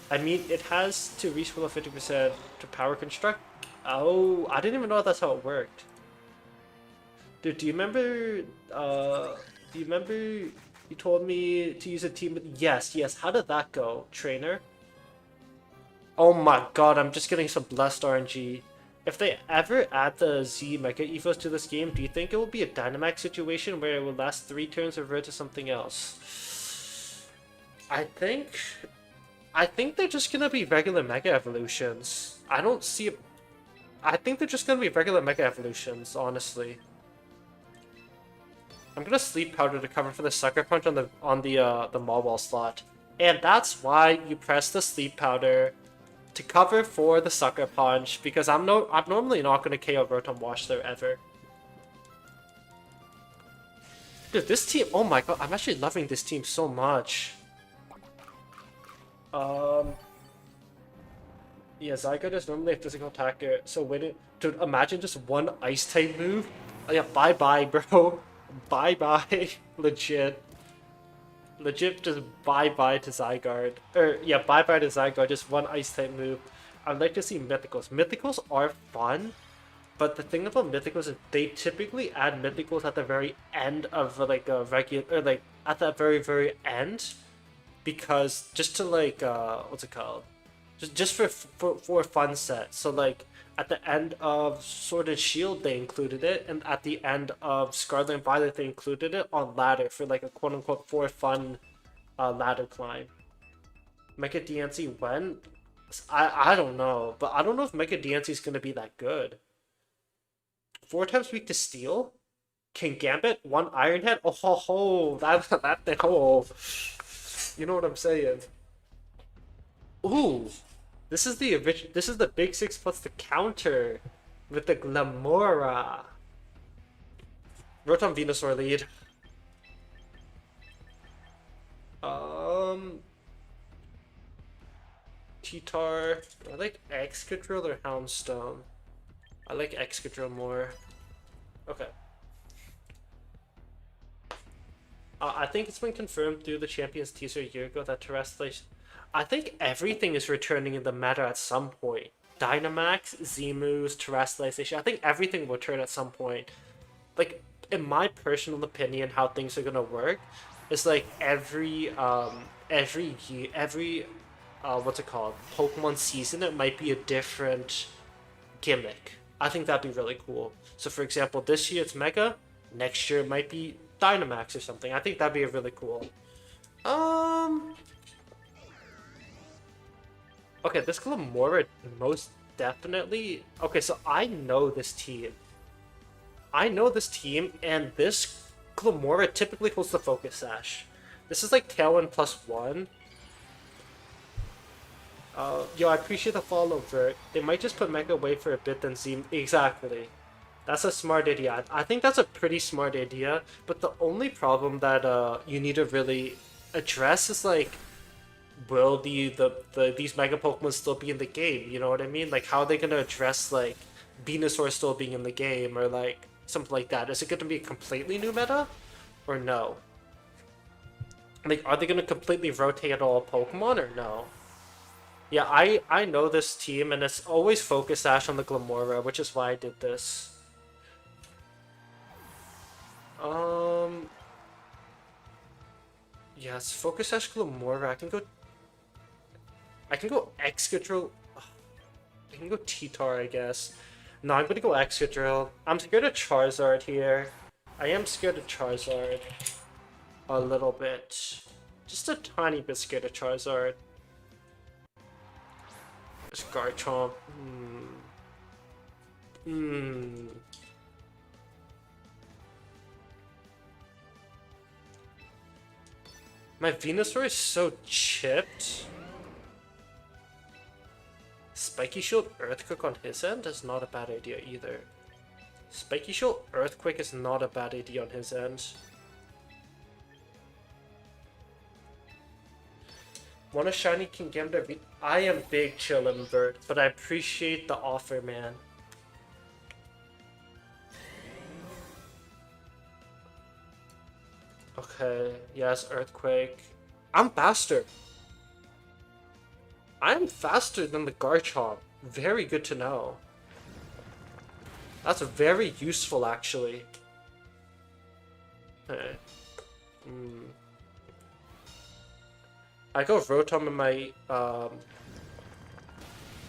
S1: I mean, it has to reach below 50% to power construct. Oh, I didn't even know that's how it worked. Dude, do you remember, you told me to use a team with... Yes, how did that go, trainer? Oh my god, I'm just getting some blessed RNG. If they ever add the Z Mega Evos to this game, do you think it will be a Dynamax situation where it will last 3 turns and revert to something else? I think they're just gonna be regular Mega Evolutions. I don't see... I think they're just gonna be regular Mega Evolutions, honestly. I'm gonna Sleep Powder to cover for the Sucker Punch on the Mawile slot. And that's why you press the Sleep Powder to cover for the Sucker Punch, because I'm normally not gonna KO Rotom Wash there ever. Dude, this team, oh my god, I'm actually loving this team so much. Yeah, Zygarde is normally a physical attacker, so when it... Dude, imagine just one Ice-type move. Oh yeah, bye-bye, bro. Bye-bye. Legit, just bye-bye to Zygarde. Yeah, bye-bye to Zygarde, just one Ice-type move. I'd like to see Mythicals. Mythicals are fun, but the thing about Mythicals is they typically add Mythicals at the very end of, like, a regular... Or, like, at that very, very end. Because, just to, like, what's it called? Just for fun set. So, like, at the end of Sword and Shield, they included it, and at the end of Scarlet and Violet, they included it on ladder for, like, a quote-unquote for fun ladder climb. Mega DNC when? I don't know, but I don't know if Mega DNC is going to be that good. 4 times weak to Steel? King Gambit? 1 Iron Head? Oh ho ho! That thing, oh. You know what I'm saying? Ooh! This is the Big 6 plus the counter with the Glimmora. Rotom Venusaur lead. T-Tar. I like Excadrill or Houndstone. I like Excadrill more. Okay. I think it's been confirmed through the Champions teaser a year ago that Terrestrial... I think everything is returning in the meta at some point. Dynamax, Z-moves, Terrestrialization. I think everything will return at some point. Like, in my personal opinion, how things are gonna work is like every what's it called? Pokemon season, it might be a different gimmick. I think that'd be really cool. So, for example, this year it's Mega. Next year it might be Dynamax or something. I think that'd be really cool. Okay, this Glimmora most definitely... Okay, so I know this team. And this Glimmora typically holds the Focus Sash. This is like Tailwind +1. Yo, I appreciate the follow, Vert. They might just put Mega away for a bit, then Z... Exactly. That's a smart idea. I think that's a pretty smart idea, but the only problem that you need to really address is, like, will these Mega Pokemon still be in the game? You know what I mean? Like, how are they going to address, like, Venusaur still being in the game, or, like, something like that? Is it going to be a completely new meta, or no? Like, are they going to completely rotate all Pokemon, or no? Yeah, I know this team, and it's always Focus Sash on the Glimmora, which is why I did this. Yes, Focus Sash Glimmora. I can go Excadrill. I can go T-Tar, I guess. No, I'm gonna go Excadrill. I'm scared of Charizard here. I am scared of Charizard. A little bit. Just a tiny bit scared of Charizard. It's Garchomp. My Venusaur is so chipped. Spiky Shield Earthquake on his end is not a bad idea either. Spiky Shield Earthquake is not a bad idea on his end. Want a shiny Kingambit? I am big Chillimbert, but I appreciate the offer, man. Okay, yes, Earthquake. I'm faster. I'm faster than the Garchomp. Very good to know. That's very useful, actually. Okay. I go Rotom in my,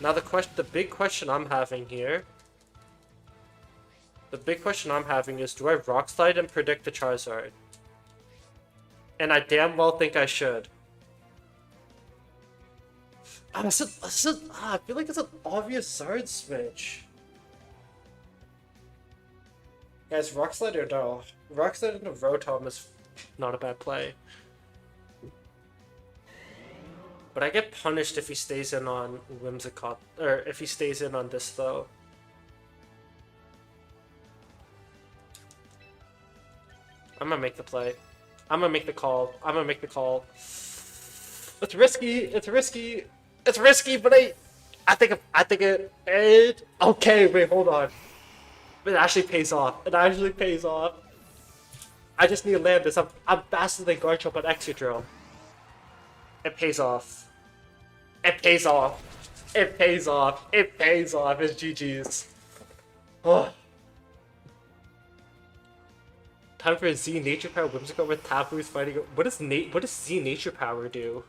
S1: Now the big question I'm having here... The big question I'm having is, do I Rock Slide and predict the Charizard? And I damn well think I should. I feel like it's an obvious Zard switch. Guys, Rock Slide or no? Rock Slide into Rotom is not a bad play. But I get punished if he stays in on Whimsicott, or if he stays in on this though. I'm gonna make the play. I'm gonna make the call. I'm gonna make the call. It's risky. It's risky. It's risky, but I think it. Okay, wait, hold on. It actually pays off. It actually pays off. I just need to land this. I'm faster than Garchomp on Exeggutor. It pays off. It pays off. It pays off. It pays off. It's GG's. Oh. Time for Z Nature Power Whimsicott with Tapu's fighting. What does Z Nature Power do?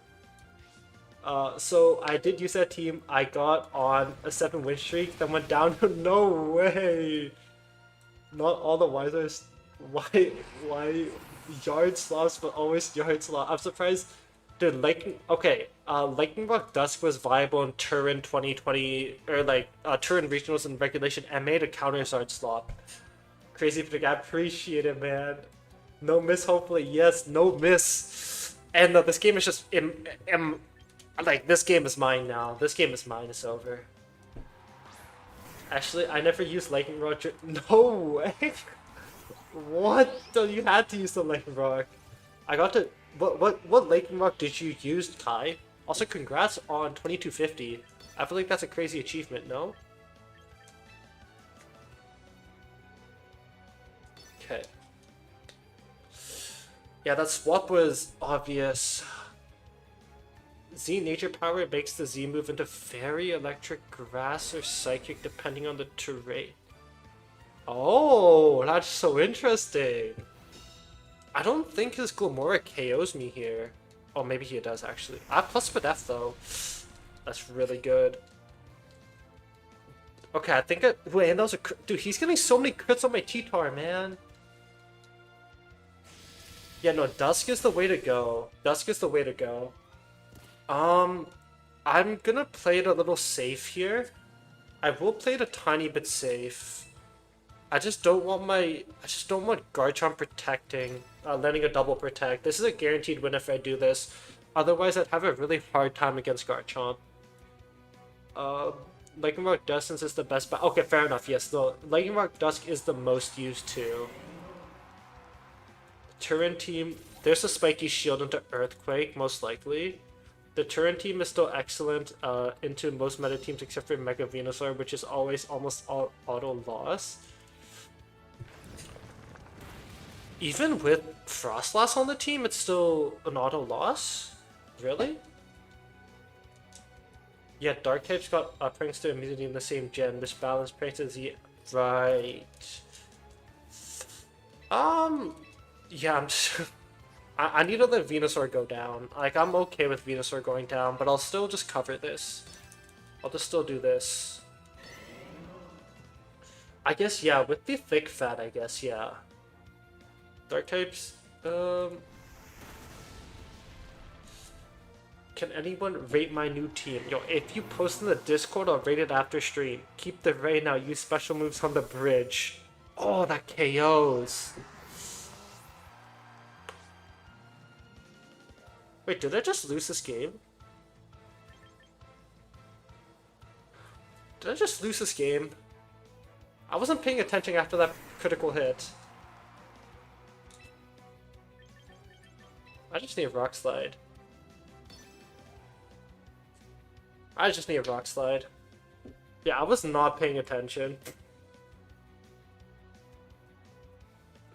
S1: So I did use that team. I got on a 7-win streak, then went down. No way. Not all the wisers. Why Yard Sloths, but always Yard Sloth? I'm surprised. Dude, Lightning Rock Dusk was viable in Turin 2020, or Turin Regionals and Regulation, and made a counter Zard Sloth. Crazy pick, I appreciate it, man. No miss, hopefully. Yes, no miss. And this game is just, this game is mine now. This game is mine, it's over. Actually, I never used Lightning Rock. No way! What? So you had to use the Lightning Rock. I got to... What Lightning Rock did you use, Kai? Also, congrats on 2250. I feel like that's a crazy achievement, no? Okay. Yeah, that swap was obvious. Z Nature Power makes the Z move into Fairy, Electric, Grass, or Psychic depending on the terrain. Oh, that's so interesting. I don't think his Glimmora KOs me here. Oh, maybe he does actually. I have plus with F though. That's really good. Okay, I think wait, and that was a dude. He's getting so many crits on my T-Tar, man. Yeah, no, Dusk is the way to go. Dusk is the way to go. I'm gonna play it a little safe here. I will play it a tiny bit safe. I just don't want Garchomp protecting, letting a double protect. This is a guaranteed win if I do this. Otherwise, I'd have a really hard time against Garchomp. Lightning Rock Dusk is the best. Okay, fair enough. Yes, the Lightning Rock Dusk is the most used too. Turin team, there's a Spiky Shield into Earthquake, most likely. The Turin team is still excellent into most meta teams except for Mega Venusaur, which is always almost all auto loss. Even with Frostlass on the team, it's still an auto loss? Really? Yeah, Dark types got Prankster immunity in the same gen, which balanced Prankster Z. Right. Yeah, I'm just... I need to let Venusaur go down. Like, I'm okay with Venusaur going down, but I'll still just cover this. I'll just still do this. I guess, yeah, with the thick fat, I guess, yeah. Dark types, Can anyone rate my new team? Yo, if you post in the Discord, I'll rate it after stream. Keep the rain now, use special moves on the bridge. Oh, that KOs. Wait, did I just lose this game? Did I just lose this game? I wasn't paying attention after that critical hit. I just need a Rock Slide. I just need a Rock Slide. Yeah, I was not paying attention.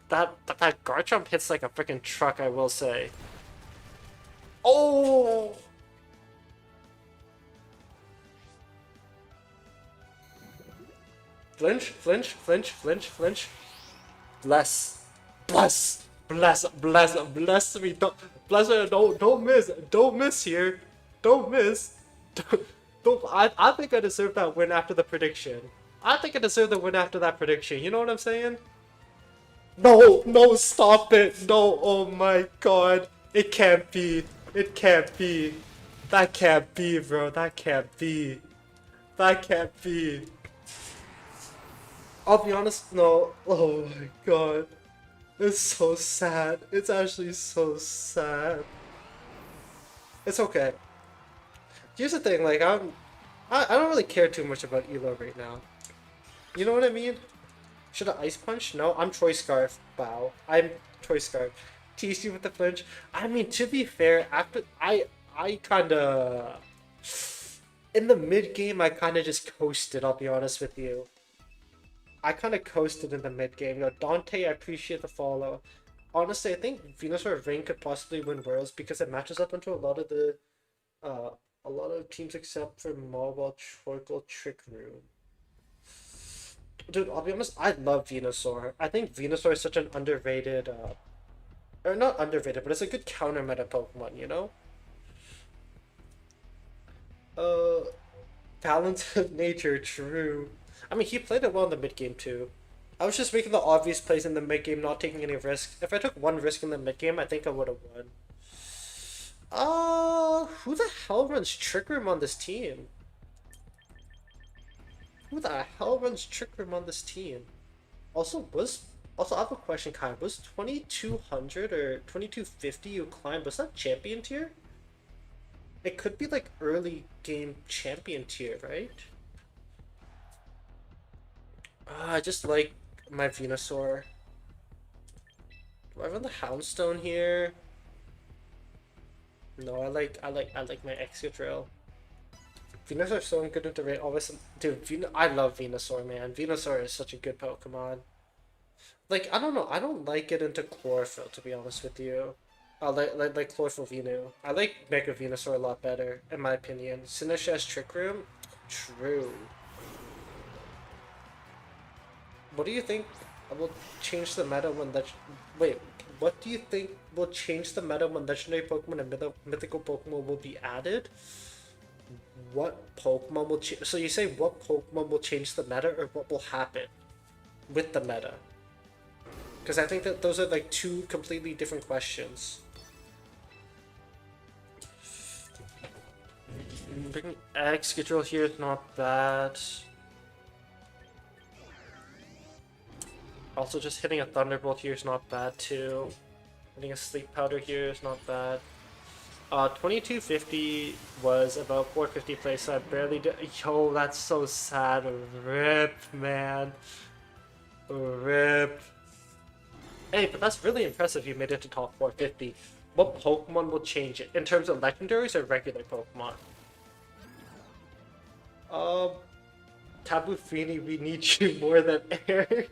S1: That Garchomp hits like a freaking truck, I will say. Oh! Flinch, flinch, flinch, flinch, flinch. Bless. Bless. Bless, bless, bless me. Don't miss. Don't miss here. Don't miss. I think I deserve that win after the prediction. I think I deserve the win after that prediction. You know what I'm saying? No, no, stop it. No, oh my god. It can't be. It can't be. That can't be, bro. That can't be. That can't be. I'll be honest, no. Oh my god. It's so sad. It's actually so sad. It's okay. Here's the thing, like, I don't really care too much about Elo right now. You know what I mean? Should I Ice Punch? No, I'm Troy Scarf. Bow. I'm Troy Scarf. Tease you with the flinch. I mean, to be fair, after I kinda in the mid game I kinda just coasted, I'll be honest with you. I kinda coasted in the mid game. You know, Dante, I appreciate the follow. Honestly, I think Venusaur Ring could possibly win Worlds because it matches up into a lot of the a lot of teams except for Mobile, Troicle, Trick Room. Dude, I'll be honest, I love Venusaur. I think Venusaur is such an underrated, or not underrated, but it's a good counter meta Pokemon, you know? Balance of nature, true. I mean, he played it well in the mid game too. I was just making the obvious plays in the mid game, not taking any risks. If I took one risk in the mid game, I think I would have won. Who the hell runs Trick Room on this team? Who the hell runs Trick Room on this team? Also, I have a question, Kai. Was 2200 or 2250 you climbed, was that champion tier? It could be like early game champion tier, right? I just like my Venusaur. Do I run the Houndstone here? No, I like my Excadrill. Venusaur so good into raid. Always, dude. I love Venusaur, man. Venusaur is such a good Pokemon. Like, I don't know. I don't like it into Chlorophyll, to be honest with you. I like Chlorophyll Venu. I like Mega Venusaur a lot better, in my opinion. Sinistcha as Trick Room, true. What do you think will change the meta when that? Wait, what do you think will change the meta when legendary Pokemon and mythical Pokemon will be added? What Pokemon will change? So you say what Pokemon will change the meta, or what will happen with the meta? Because I think that those are like two completely different questions. Bringing Excadrill here is not bad. Also, just hitting a Thunderbolt here is not bad too. Hitting a Sleep Powder here is not bad. 2250 was about 450 play, so I barely did. Yo, that's so sad. Rip, man. Rip. Hey, but that's really impressive you made it to top 450. What Pokemon will change it? In terms of legendaries or regular Pokemon? Tabu Fini, we need you more than air.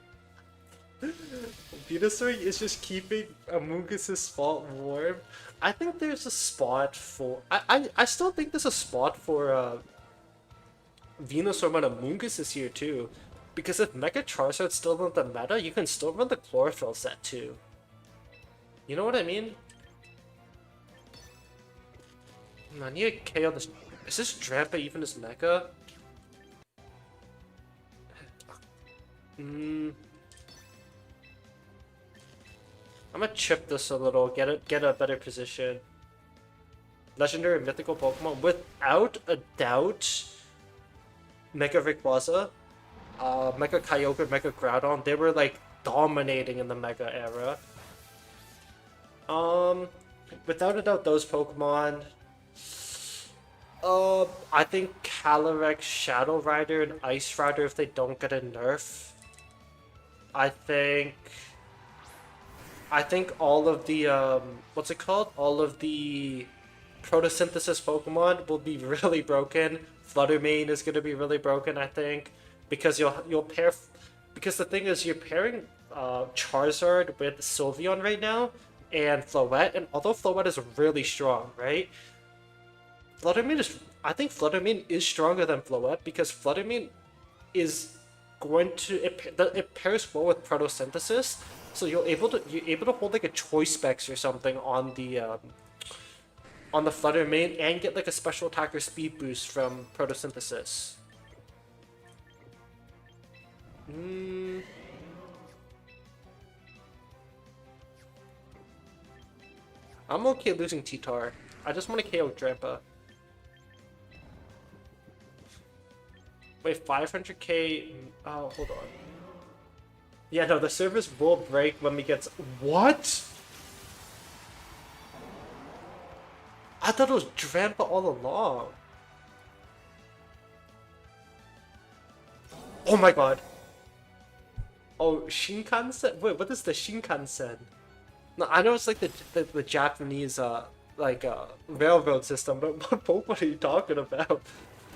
S1: Venusaur is just keeping Amoonguss' spot warm. I think there's a spot for... I still think there's a spot for Venusaur when Amoonguss is here too. Because if Mega Charizard's still in the meta, you can still run the Chlorophyll set too. You know what I mean? I need to KO this... Is this Drampa even his Mega? I'm gonna chip this a little, get a better position. Legendary and mythical Pokemon, without a doubt, Mega Rayquaza, Mega Kyogre, Mega Groudon, they were like dominating in the Mega era. Without a doubt, those Pokemon. I think Calyrex, Shadow Rider, and Ice Rider if they don't get a nerf. I think all of the what's it called? All of the photosynthesis Pokemon will be really broken. Fluttermane is gonna be really broken, I think, because you'll pair. Because the thing is, you're pairing Charizard with Sylveon right now, and Floette, and although Floette is really strong, right? Fluttermane is. I think Fluttermane is stronger than Floette because Fluttermane is going to it pairs well with photosynthesis, so you're able to hold like a choice specs or something on the Fluttermane and get like a special attacker speed boost from photosynthesis. I'm okay losing T-Tar. I just want to KO Drampa. Wait, 500k. Oh, hold on. Yeah, no, the servers will break when we get. What? I thought it was Drampa all along. Oh my god. Oh, Shinkansen? Wait, what is the Shinkansen? No, I know it's like the Japanese railroad system, but what Pokemon are you talking about?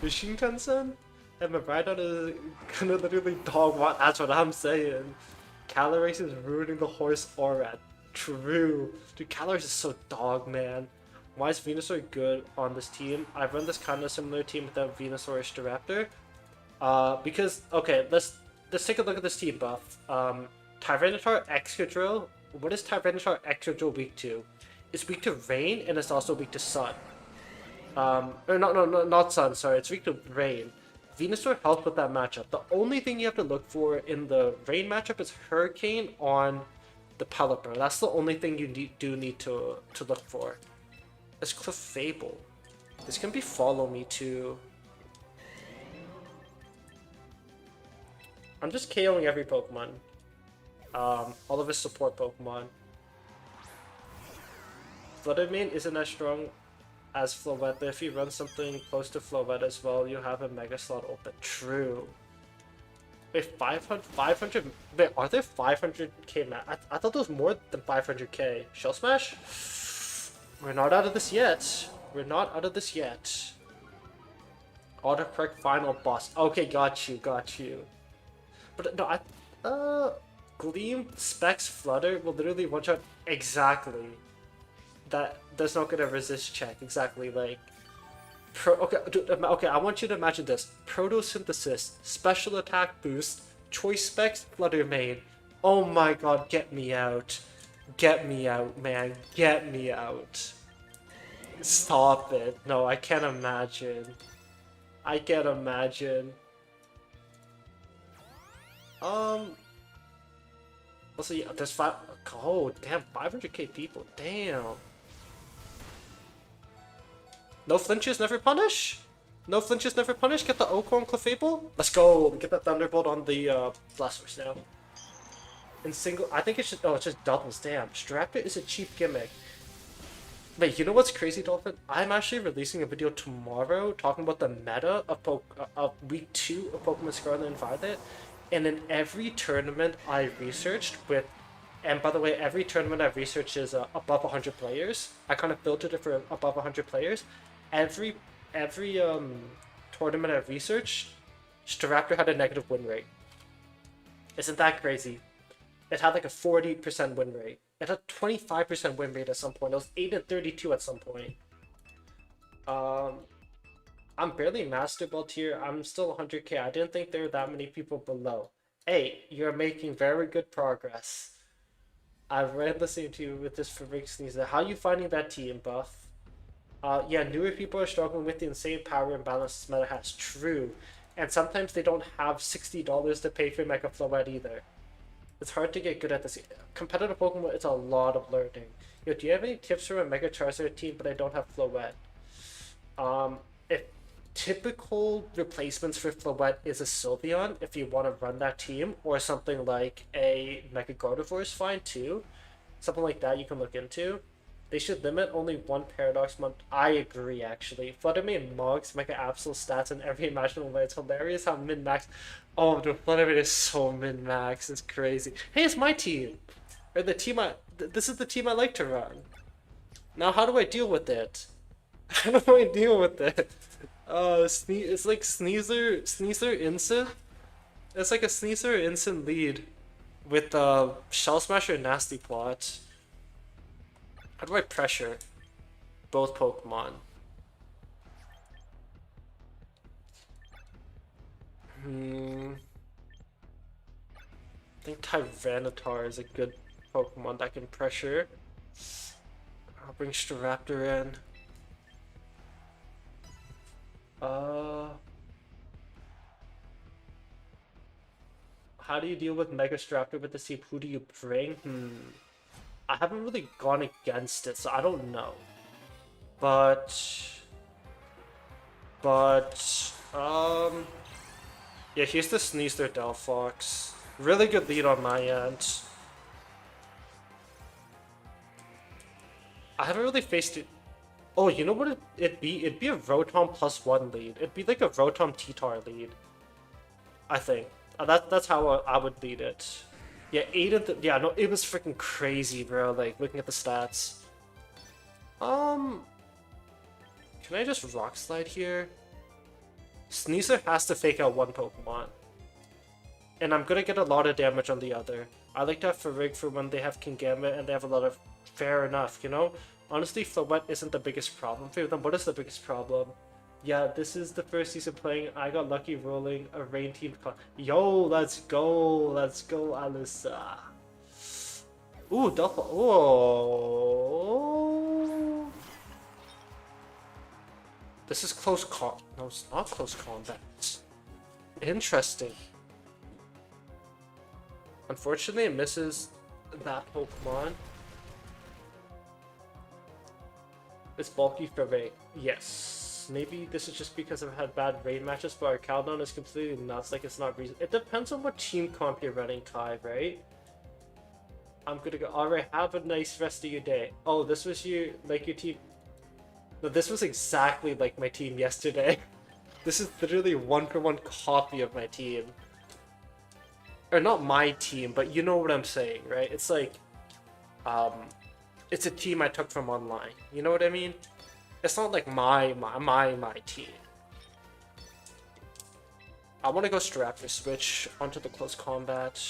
S1: The Shinkansen? And Miraidon is gonna literally dog walk. That's what I'm saying. Calyrex is ruining the horse aura. True. Dude, Calyrex is so dog, man. Why is Venusaur good on this team? I've run this kind of similar team without Venusaur or Staraptor. Because, okay, let's take a look at this team buff. Tyranitar Excadrill. What is Tyranitar Excadrill weak to? It's weak to rain, and it's also weak to sun. Or no, not sun, sorry. It's weak to rain. Venusaur helps with that matchup. The only thing you have to look for in the rain matchup is Hurricane on the Pelipper. That's the only thing you need to look for. It's Clefable. This can be Follow Me too. I'm just KOing every Pokemon. All of his support Pokemon. Fluttermane isn't as strong as Floette, but if you run something close to Floette as well, you have a Mega Slot open. True. Wait, 500? Wait, are there 500k I thought there was more than 500k. Shell Smash? We're not out of this yet. We're not out of this yet. Autocorrect final boss. Okay, got you. But no, Gleam Specs Flutter will literally one-shot exactly. That's not gonna resist check exactly like. Okay, I want you to imagine this: Photosynthesis, Special Attack Boost, Choice Specs, Fluttermane. Oh my god, get me out! Get me out, man! Get me out! Stop it! No, I can't imagine. I can't imagine. Let's see. There's five. Oh, damn! 500k people. Damn. No flinches, never punish? No flinches, never punish? Get the Oko on Clefable? Let's go! Get that Thunderbolt on the Blastoise now. In single... I think it should... Oh, it just doubles. Damn. Staraptor is a cheap gimmick. Wait, you know what's crazy, Dolphin? I'm actually releasing a video tomorrow talking about the meta of Week 2 of Pokemon Scarlet and Violet. And in every tournament I researched with... And by the way, every tournament I've researched is above 100 players. I kind of filtered it for above 100 players. Every tournament I've researched, Staraptor had a negative win rate. Isn't that crazy? It had like a 40% win rate. It had 25% win rate at some point. It was 8-32 at some point. I'm barely Master Belt here. I'm still 100k. I didn't think there were that many people below. Hey, you're making very good progress. I've read listening to you with this for Rick Sneezer. How you finding that team buff? Yeah, newer people are struggling with the insane power imbalance this meta has. True. And sometimes they don't have $60 to pay for Mega Floette either. It's hard to get good at this. Competitive Pokemon, it's a lot of learning. Yo, do you have any tips for a Mega Charizard team, but I don't have Floette? If typical replacements for Floette is a Sylveon, if you want to run that team, or something like a Mega Gardevoir is fine too. Something like that you can look into. They should limit only one Paradox month. I agree, actually. Fluttermane Mogs make an absolute stats in every imaginable way. It's hilarious how min-max. Oh, the Fluttermane is so min-max. It's crazy. Hey, it's my team! Or the team this is the team I like to run. Now, how do I deal with it? How do I deal with it? It's like Sneasler Instant. It's like a Sneasler Instant lead with Shell Smasher and Nasty Plot. How do I pressure both Pokemon? I think Tyranitar is a good Pokemon that can pressure. I'll bring Staraptor in. How do you deal with Mega Staraptor with the Seep? Who do you bring? I haven't really gone against it, so I don't know. But yeah, here's the Sneasler Delphox. Really good lead on my end. I haven't really faced it. Oh, you know what it'd be? It'd be a Rotom +1 lead. It'd be like a Rotom T-Tar lead. I think. That's how I would lead it. Yeah, 8 of the... Yeah, no, it was freaking crazy, bro. Like, looking at the stats. Can I just Rock Slide here? Sneasler has to fake out one Pokemon. And I'm gonna get a lot of damage on the other. I like to have Farig for when they have Kingambit and they have a lot of... Fair enough, you know? Honestly, Floette isn't the biggest problem for them. What is the biggest problem? Yeah, this is the first season playing. I got lucky rolling a rain team. Yo, let's go. Let's go, Alyssa. Ooh, Delpha. Oh. This is close combat. No, it's not close combat. Interesting. Unfortunately, it misses that Pokemon. It's bulky for Ray. Yes. Maybe this is just because I've had bad raid matches, but our Caldon is completely nuts. Like, it's not reason. It depends on what team comp you're running, Kai, right? I'm gonna go. Alright, have a nice rest of your day. Oh, this was your team. No, this was exactly like my team yesterday. This is literally 1-for-1 copy of my team. Or not my team, but you know what I'm saying, right? It's like, it's a team I took from online. You know what I mean? It's not like my team. I want to go Staraptor switch onto the close combat.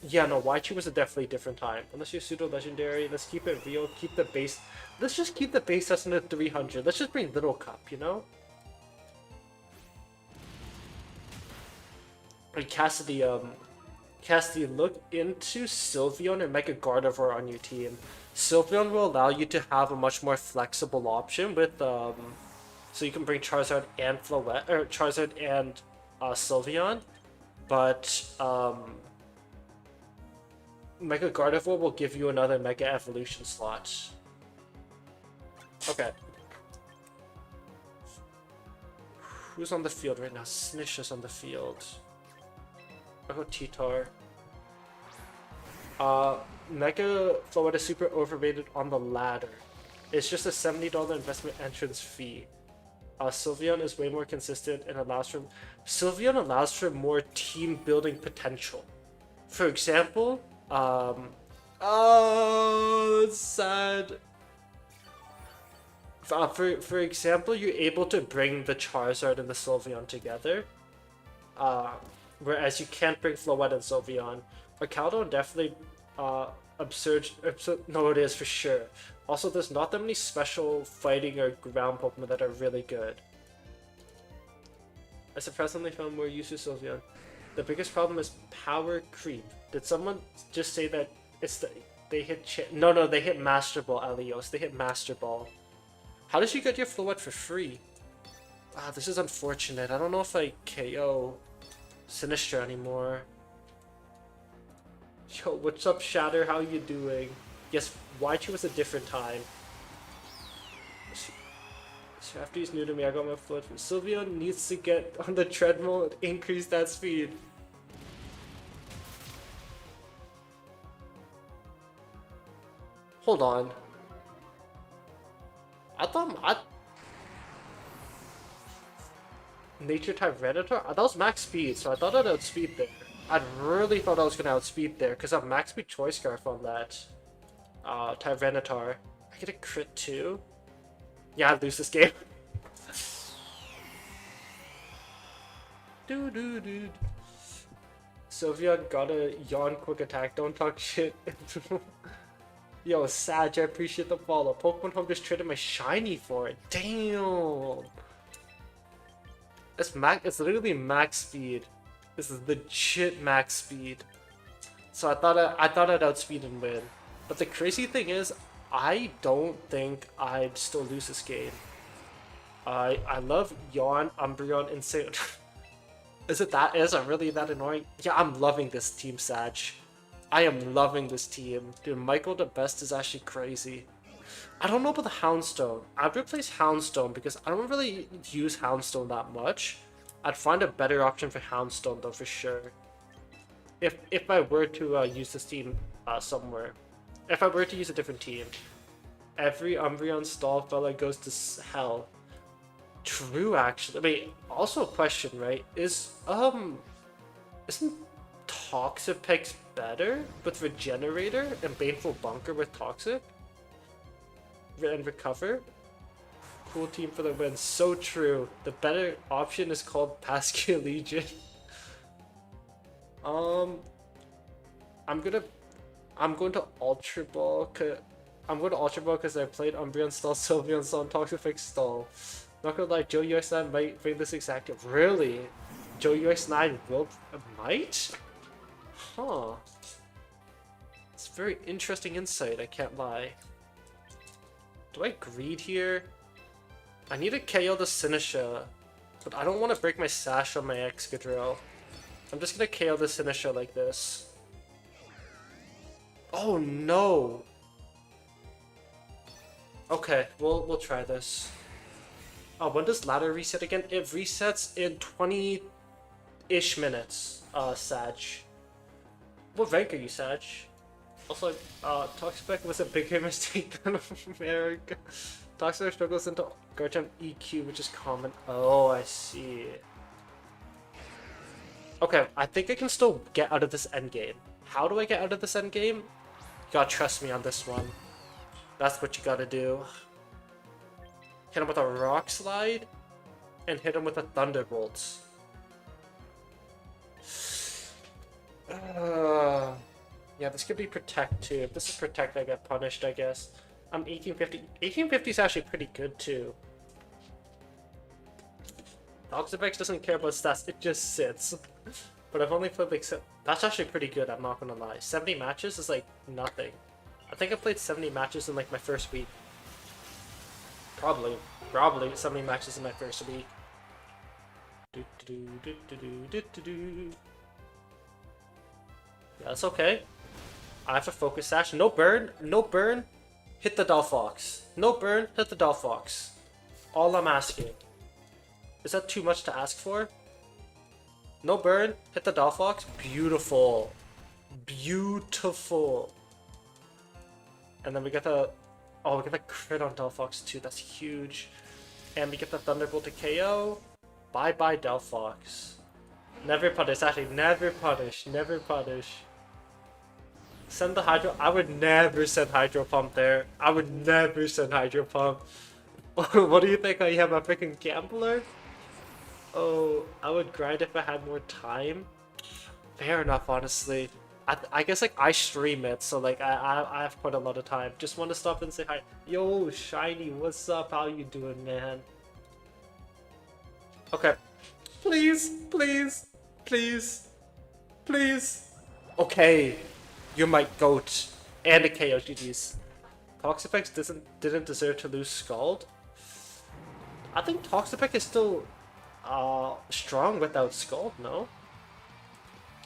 S1: Yeah, no, Waichu was a definitely different time. Unless you're pseudo legendary, let's keep it real. Keep the base. Let's just keep the base estimate at 300. Let's just bring Little Cup, you know? And Cassidy, look into Sylveon and Mega Gardevoir on your team. Sylveon will allow you to have a much more flexible option with, so you can bring Charizard and Floette, or Charizard and Sylveon, but Mega Gardevoir will give you another Mega Evolution slot. Okay. Who's on the field right now? Snish is on the field. I'll go T-Tar. Mega Floette is super overrated on the ladder. It's just a $70 investment entrance fee. Sylveon is way more consistent and Sylveon allows for more team building potential. For example, oh, that's sad. For example, you're able to bring the Charizard and the Sylveon together. Whereas you can't bring Floette and Sylveon. Arcaldo definitely absurd. No, it is for sure. Also, there's not that many special fighting or ground Pokemon that are really good. I surprisingly found more use of Sylveon. The biggest problem is power creep. Did someone just say that it's they hit No, they hit Master Ball, Alios. They hit Master Ball. How did you get your Floette for free? Ah, this is unfortunate. I don't know if I KO Sinistra anymore. Yo, what's up, Shatter? How you doing? Yes, Waichu was a different time. So after he's new to me, I got my foot. Sylveon needs to get on the treadmill and increase that speed. Hold on. I thought Nature type Venator? That was max speed, so I thought I'd outspeed there. I really thought I was gonna outspeed there, because I have max speed choice scarf on that. Type Venator. I get a crit too? Yeah, I lose this game. Dude. Sylvia got a yawn quick attack, don't talk shit. Yo, Sag, I appreciate the follow. Pokemon Home just traded my shiny for it. Damn. It's literally max speed. This is legit max speed. So I thought I'd outspeed and win. But the crazy thing is, I don't think I'd still lose this game. I love Yawn, Umbreon, Insane. Is it really that annoying? Yeah, I'm loving this team, Sag. I am loving this team. Dude, Michael the Best is actually crazy. I don't know about the Houndstone. I'd replace Houndstone because I don't really use Houndstone that much. I'd find a better option for Houndstone though, for sure. If I were to use this team somewhere. If I were to use a different team. Every Umbreon stall fella goes to hell. True, actually. I mean, also a question, right? Isn't Toxapex better with Regenerator and Baneful Bunker with Toxic? And Recover? Cool team for the win. So true. The better option is called Pascal Legion. I'm going to Ultra Ball. I'm going to Ultra Ball because I played Umbreon Stall, Sylveon Stall, and Toxapex Stall. Not gonna lie, Joe UX9 might bring this exact. Really? Joe UX9 might? Huh. It's a very interesting insight, I can't lie. Do I greed here? I need to KO the Sinistcha, but I don't want to break my sash on my Excadrill. I'm just gonna KO the Sinistcha like this. Oh no! Okay, we'll try this. Oh, when does ladder reset again? It resets in 20-ish minutes, Sag. What rank are you, Sag? Also, Toxapex was a bigger mistake than America. Toxapex struggles into Garchomp EQ, which is common. Oh, I see. Okay, I think I can still get out of this endgame. How do I get out of this endgame? You gotta trust me on this one. That's what you gotta do. Hit him with a Rock Slide, and hit him with a Thunderbolt. Yeah, this could be Protect too. If this is Protect, I get punished, I guess. 1850. 1850 is actually pretty good too. Toxapex doesn't care about stats, it just sits. But I've only played like... That's actually pretty good, I'm not gonna lie. 70 matches is like nothing. I think I played 70 matches in like my first week. Probably 70 matches in my first week. Yeah, that's okay. I have to focus sash. No burn, hit the Delphox. No burn, hit the Delphox. All I'm asking. Is that too much to ask for? No burn, hit the Delphox. Beautiful. Beautiful. And then we get the... Oh, we get the crit on Delphox too, that's huge. And we get the Thunderbolt to KO. Bye-bye Delphox. Never punish, actually, never punish. Send the Hydro... I would never send Hydro Pump there. I would never send Hydro Pump. What do you think, I am a freaking gambler? Oh, I would grind if I had more time. Fair enough, honestly. I guess like I stream it, so like I have quite a lot of time. Just want to stop and say hi. Yo, Shiny, what's up? How you doing, man? Okay. Please. Okay. You're my goat. And a KO, GG's. Toxapex didn't deserve to lose Scald. I think Toxapex is still strong without Scald, no?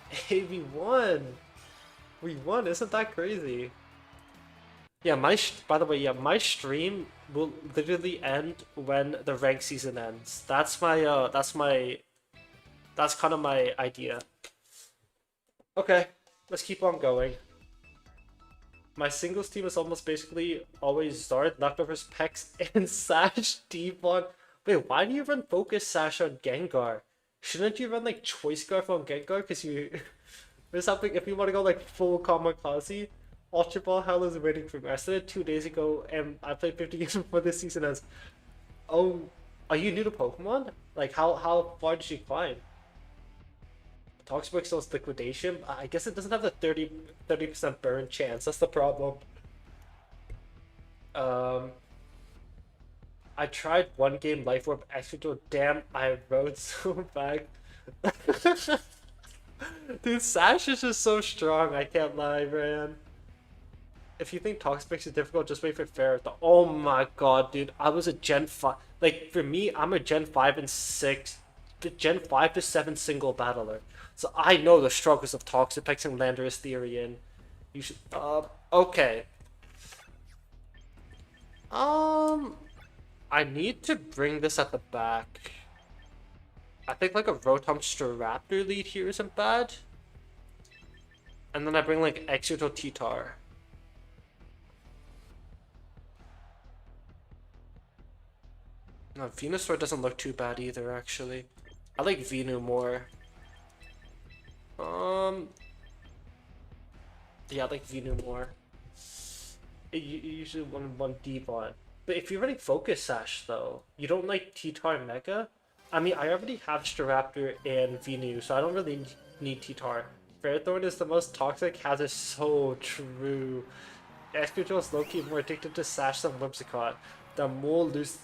S1: Hey, we won! We won, isn't that crazy? Yeah, by the way, yeah, my stream will literally end when the rank season ends. That's kind of my idea. Okay, let's keep on going. My singles team is almost basically always Zard, Leftovers, Pex, and Sash Devon. Wait, why do you run Focus Sash on Gengar? Shouldn't you run like Choice Scarf on Gengar? Because you. There's something, if you want to go like full Kamikaze, Ultra Ball Hell is waiting for me. I said it 2 days ago, and I played 50 games before this season as. Oh, are you new to Pokemon? Like, how far did you climb? Toxic Still liquidation. I guess it doesn't have the 30% burn chance. That's the problem. I tried one game Life Orb Extra. Damn, I rode so bad. Dude, Sash is just so strong. I can't lie, man. If you think Toxic makes it difficult, just wait for Ferret. Oh my god, dude. I was a Gen 5. Like, for me, I'm a Gen 5 and 6. The Gen 5 to 7 single battler. So I know the struggles of Toxapex and Landorus Therian. You should, okay. I need to bring this at the back. I think like a Rotom Staraptor lead here isn't bad. And then I bring like Exoto Titar. No, Venusaur doesn't look too bad either, actually. I like Venu more. Yeah, I like Venu more. You usually one Devon. But if you're running Focus Sash, though, you don't like T-Tar Mega? I mean, I already have Staraptor and Venu, so I don't really need T-Tar. Ferrothorn is the most toxic, has it so true. Excadrill is low-key more addicted to Sash than Whimsicott. The mole loses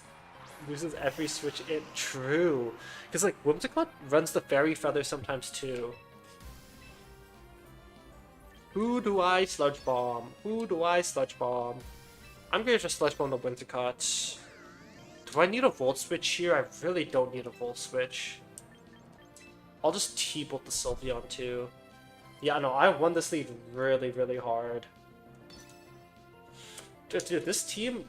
S1: every switch in. True. Because, like, Whimsicott runs the Fairy Feather sometimes, too. Who do I Sludge Bomb? Who do I Sludge Bomb? I'm gonna just Sludge Bomb the Whimsicott. Do I need a Volt Switch here? I really don't need a Volt Switch. I'll just T-Bolt the Sylveon too. Yeah, no, I won this lead really, really hard. Dude, this team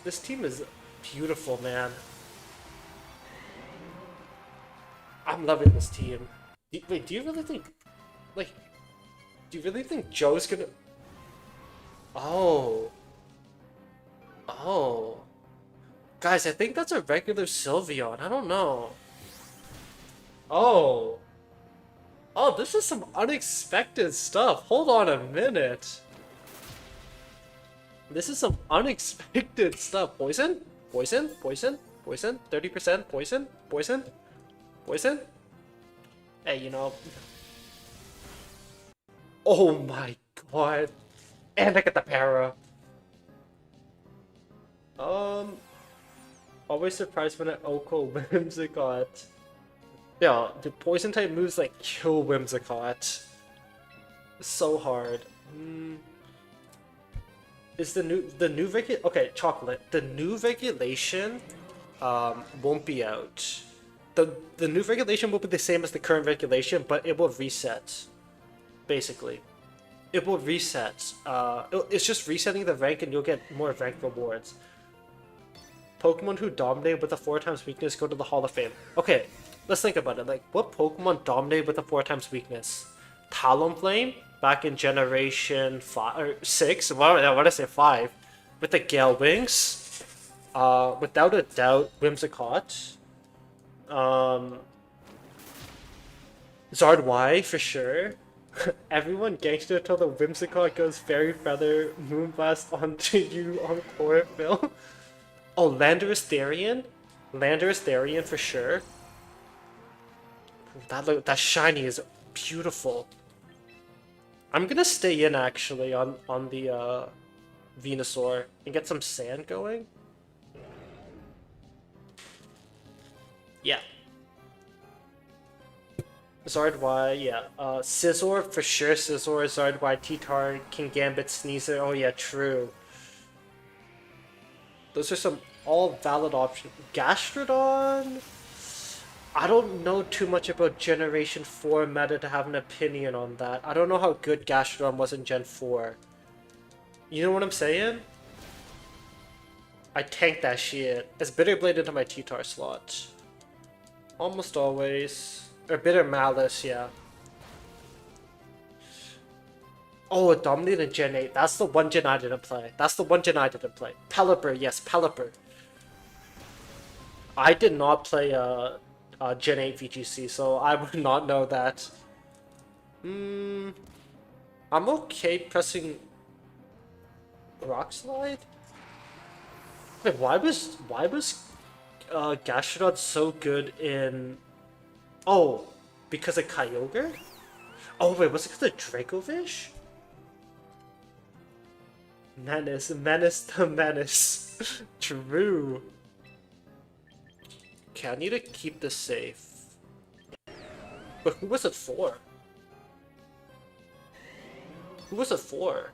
S1: is beautiful, man. I'm loving this team. Wait, do you really think, like, do you really think Joe's gonna... Oh. Oh. Guys, I think that's a regular Sylveon. I don't know. Oh. Oh, this is some unexpected stuff. Hold on a minute. This is some unexpected stuff. Poison? Poison? Poison? Poison? 30% poison? Poison? Poison? Hey, you know... Oh my god. And I get the para. Always surprised when an Oko Whimsicott. Yeah, the poison type moves like kill Whimsicott. So hard. Is the new okay, Chocolate. The new regulation won't be out. The new regulation will be the same as the current regulation, but it will reset. Basically. It will reset. It's just resetting the rank and you'll get more rank rewards. Pokemon who dominate with a 4x weakness go to the Hall of Fame. Okay, let's think about it. Like, what Pokemon dominated with a 4x weakness? Talonflame, back in Generation 5 or 6. What did I say? 5, with the Gale Wings. Without a doubt, Whimsicott. Zard for sure. Everyone gangster till the Whimsicott goes Fairy Feather Moonblast onto you on Chlorophyll. Oh, Landorus Therian? Landorus Therian for sure. That shiny is beautiful. I'm gonna stay in actually on the Venusaur and get some sand going. Yeah. Zard Y, yeah. Scizor for sure. Scizor, Zard Y, T-Tar, King Gambit, Sneasel. Oh yeah, true. Those are some all valid options. Gastrodon? I don't know too much about Generation 4 meta to have an opinion on that. I don't know how good Gastrodon was in Gen 4. You know what I'm saying? I tanked that shit. It's Bitter Blade into my T-Tar slot. Almost always. Or Bitter Malice, yeah. Oh, it dominated Gen 8. That's the one Gen I didn't play. That's the one Gen I didn't play. Pelipper, yes, Pelipper. I did not play Gen 8 VGC, so I would not know that. I'm okay pressing Rock Slide? Wait, why was Gastrodon so good in... Oh, because of Kyogre? Oh wait, was it because of Dracovish? Menace the menace. True. Okay, I need to keep this safe. But who was it for? Who was it for?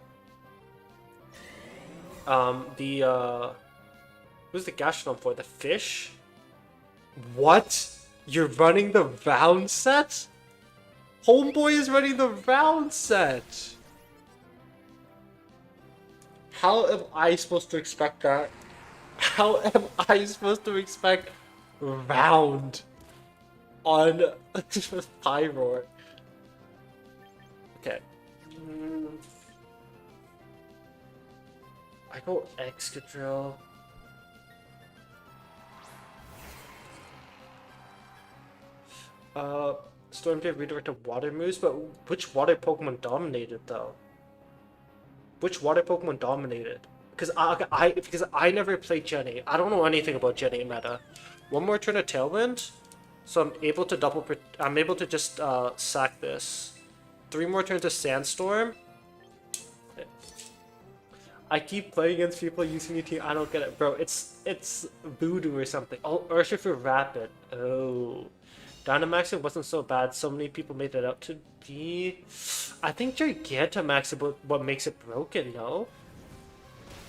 S1: Who's the Gastrodon for? The fish? What? You're running the round set? Homeboy is running the round set! How am I supposed to expect that? How am I supposed to expect round on Pyroar? Okay. I go Excadrill. Stormtree redirected water moves, but which water Pokemon dominated though? Which water Pokemon dominated? Because I never played Gen 8. I don't know anything about Gen 8 meta. One more turn of Tailwind, so I'm able to I'm able to just sack this. 3 more turns of Sandstorm. I keep playing against people using your team. I don't get it, bro. It's voodoo or something. Oh, Urshifu Rapid. Oh. Dynamax wasn't so bad. So many people made it out to be. I think Gigantamax is what makes it broken, no?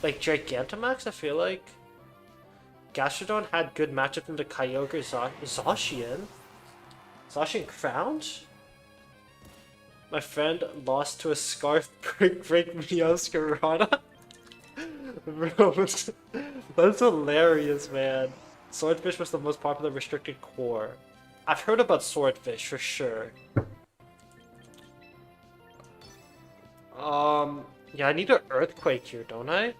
S1: Like Gigantamax, I feel like Gastrodon had good matchup into Kyogre, Zacian. Zacian crowned? My friend lost to a Scarf break Meowscarada. Bro, that's hilarious, man. Swordfish was the most popular restricted core. I've heard about Swordfish for sure. Yeah, I need an Earthquake here, don't I?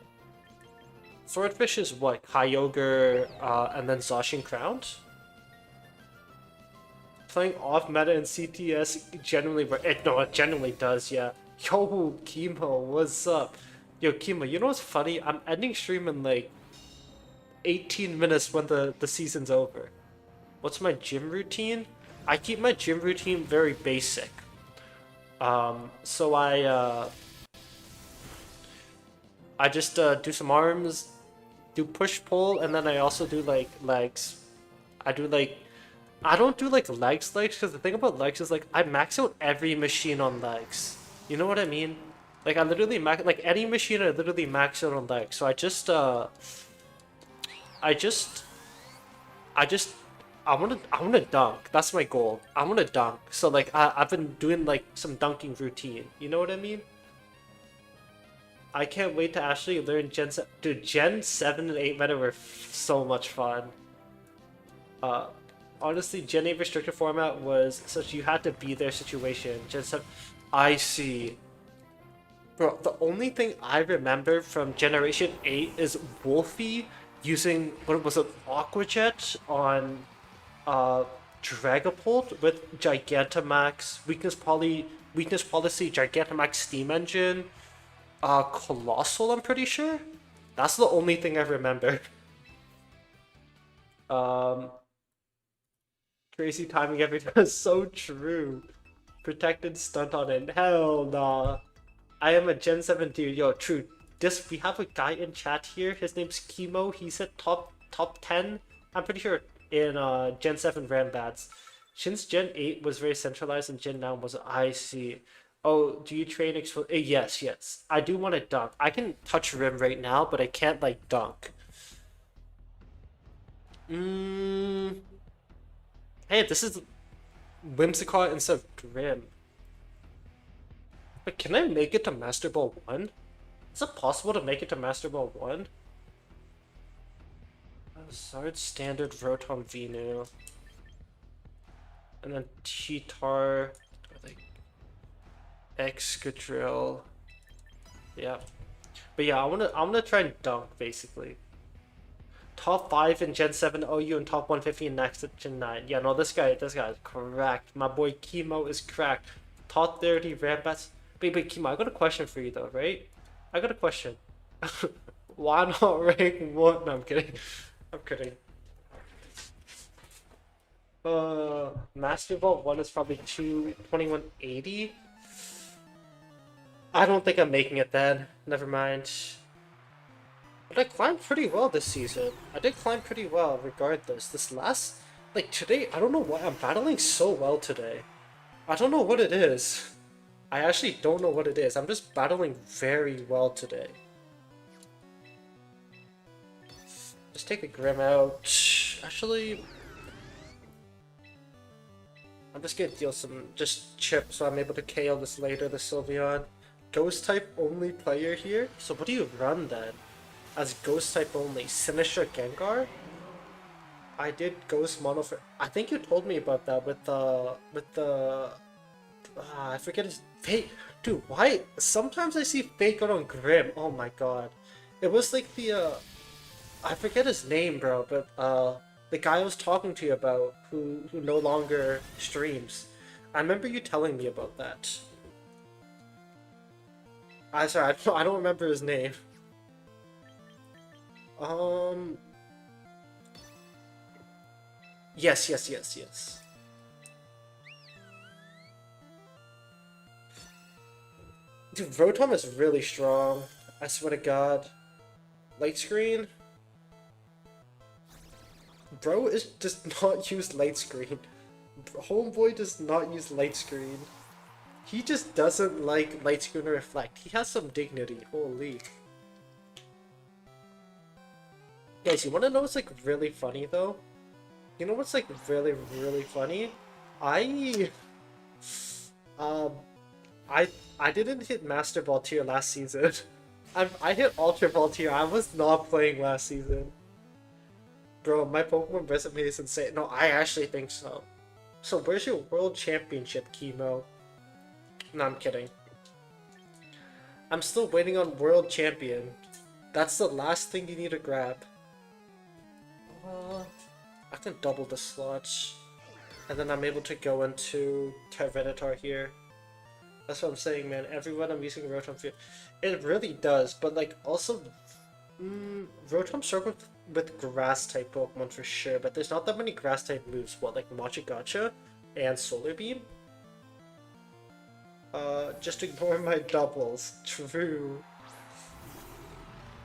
S1: Swordfish is what? Kyogre, and then Zacian crowned? Playing off meta in CTS generally, it generally does, yeah. Yo, Chemo, what's up? Yo, Chemo, you know what's funny? I'm ending stream in like 18 minutes when the season's over. What's my gym routine? I keep my gym routine very basic. So I just do some arms, do push-pull, and then I also do like legs. I don't do like legs because the thing about legs is like I max out every machine on legs. You know what I mean? Like I literally max like any machine I literally max out on legs. So I wanna dunk. That's my goal. I wanna dunk. So like I've been doing like some dunking routine. You know what I mean? I can't wait to actually learn Gen 7. Dude, Gen 7 and 8 meta were so much fun. Honestly, Gen 8 restricted format was such you had to be there situation. Gen 7, I see. Bro, the only thing I remember from Generation 8 is Wolfie using, what was it, Aqua Jet on Dragapult with Gigantamax, weakness policy, Gigantamax Steam Engine, Colossal, I'm pretty sure? That's the only thing I remember. Crazy timing every time is so true. Protected stunt on it. Hell nah. I am a Gen 7 dude. Yo, true. We have a guy in chat here. His name's Chemo. He said top 10. I'm pretty sure in Gen 7 Rambats. Since Gen 8 was very centralized and Gen 9 was I see. Oh, do you train yes. I do want to dunk. I can touch rim right now, but I can't like dunk. Hey, this is Whimsicott instead of Grim. But can I make it to Master Ball 1? Is it possible to make it to Master Ball 1? Zard Standard Rotom Venu. And then Cheetar. Like Excadrill. Yeah. But yeah, I wanna try and dunk basically. Top 5 in Gen 7 OU and top 150 in next Gen 9. Yeah, no, this guy is cracked. My boy Chemo is cracked. Top 30 Rambats. Wait, Chemo, I got a question for you though, right? I got a question. Why not rank 1? No, I'm kidding. I'm kidding. Master Vault 1 is probably 2180. I don't think I'm making it then. Never mind. But I climbed pretty well this season. I did climb pretty well regardless. This last, like today, I don't know why I'm battling so well today. I don't know what it is. I actually don't know what it is. I'm just battling very well today. Just take the Grim out. Actually, I'm just gonna deal some just chip so I'm able to KO this later, the Sylveon. Ghost type only player here. So what do you run then? As ghost type only, Sinistra Gengar? I did ghost mono for. I think you told me about that with the I forget his fake. Dude, why? Sometimes I see fake on Grim. Oh my god, it was like the I forget his name, bro. But the guy I was talking to you about who no longer streams. I remember you telling me about that. Sorry, I don't remember his name. Yes. Dude, Rotom is really strong. I swear to God. Light screen? Bro does not use light screen. Homeboy does not use light screen. He just doesn't like light screen or reflect. He has some dignity. Holy. Guys, you wanna know what's like really funny though? You know what's like really, really funny? I um I didn't hit Master Ball tier last season. I hit Ultra Ball tier. I was not playing last season. Bro, my Pokemon resume is insane. No, I actually think so. So where's your World Championship, Chemo? No, I'm kidding. I'm still waiting on World Champion. That's the last thing you need to grab. I can double the slots. And then I'm able to go into Tyranitar here. That's what I'm saying, man. Everyone I'm using Rotom for. It really does, but like also Rotom struggled with grass type Pokemon for sure, but there's not that many grass type moves. What, like Machigacha and Solar Beam? Just ignore my doubles. True.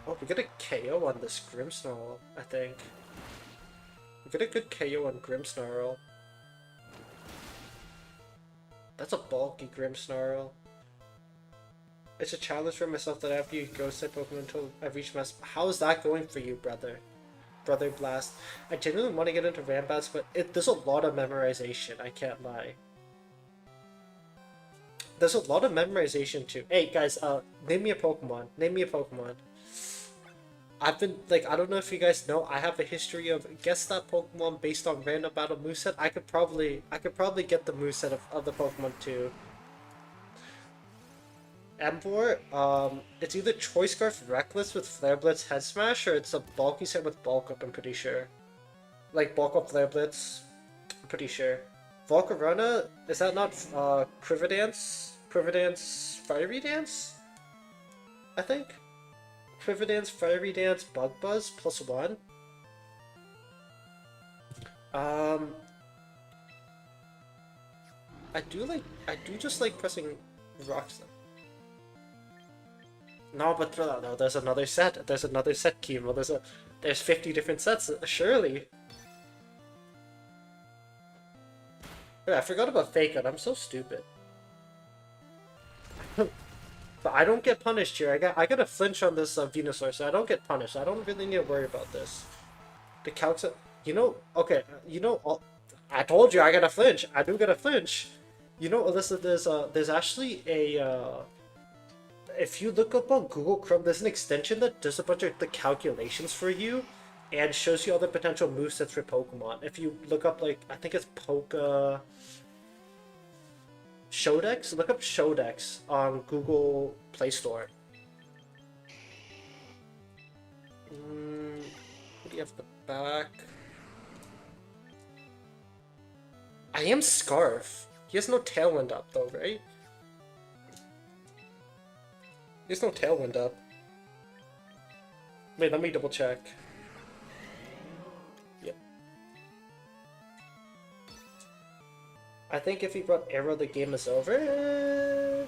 S1: Oh, we get a KO on this Grimmsnarl, I think. We get a good KO on Grimmsnarl. That's a bulky Grimmsnarl. It's a challenge for myself that I have to use Ghost type Pokemon until I reach my. How is that going for you, brother? Brother Blast. I genuinely want to get into Rambats, but there's a lot of memorization. I can't lie. There's a lot of memorization too. Hey guys, name me a Pokemon. Name me a Pokemon. I've been like, I don't know if you guys know, I have a history of guess that Pokemon based on random battle moveset. I could probably get the moveset of the Pokemon too. Emvor, it's either Choice Scarf Reckless with Flare Blitz Head Smash, or it's a bulky set with Bulk Up, I'm pretty sure. Like Bulk Up Flare Blitz, I'm pretty sure. Volcarona, is that not Criverdance? Criverdance Fiery Dance? I think? Criverdance, Fiery Dance, Bug Buzz, +1. I do just like pressing rocks though. No, but no, there's another set. There's another set, Chemo. There's 50 different sets, surely. Yeah, I forgot about Fake Out. I'm so stupid. But I don't get punished here. I got a flinch on this Venusaur, so I don't get punished. I don't really need to worry about this. The calcs, you know, okay, you know, I told you I got a flinch. I do get a flinch. You know, Alyssa, there's actually a if you look up on Google Chrome, there's an extension that does a bunch of the calculations for you and shows you all the potential movesets for Pokemon. If you look up, like, I think it's Shodex? Look up Shodex on Google Play Store. he have the back? I am Scarf. He has no Tailwind up though, right? He has no Tailwind up. Wait, let me double check. Yep. I think if he brought Arrow, the game is over.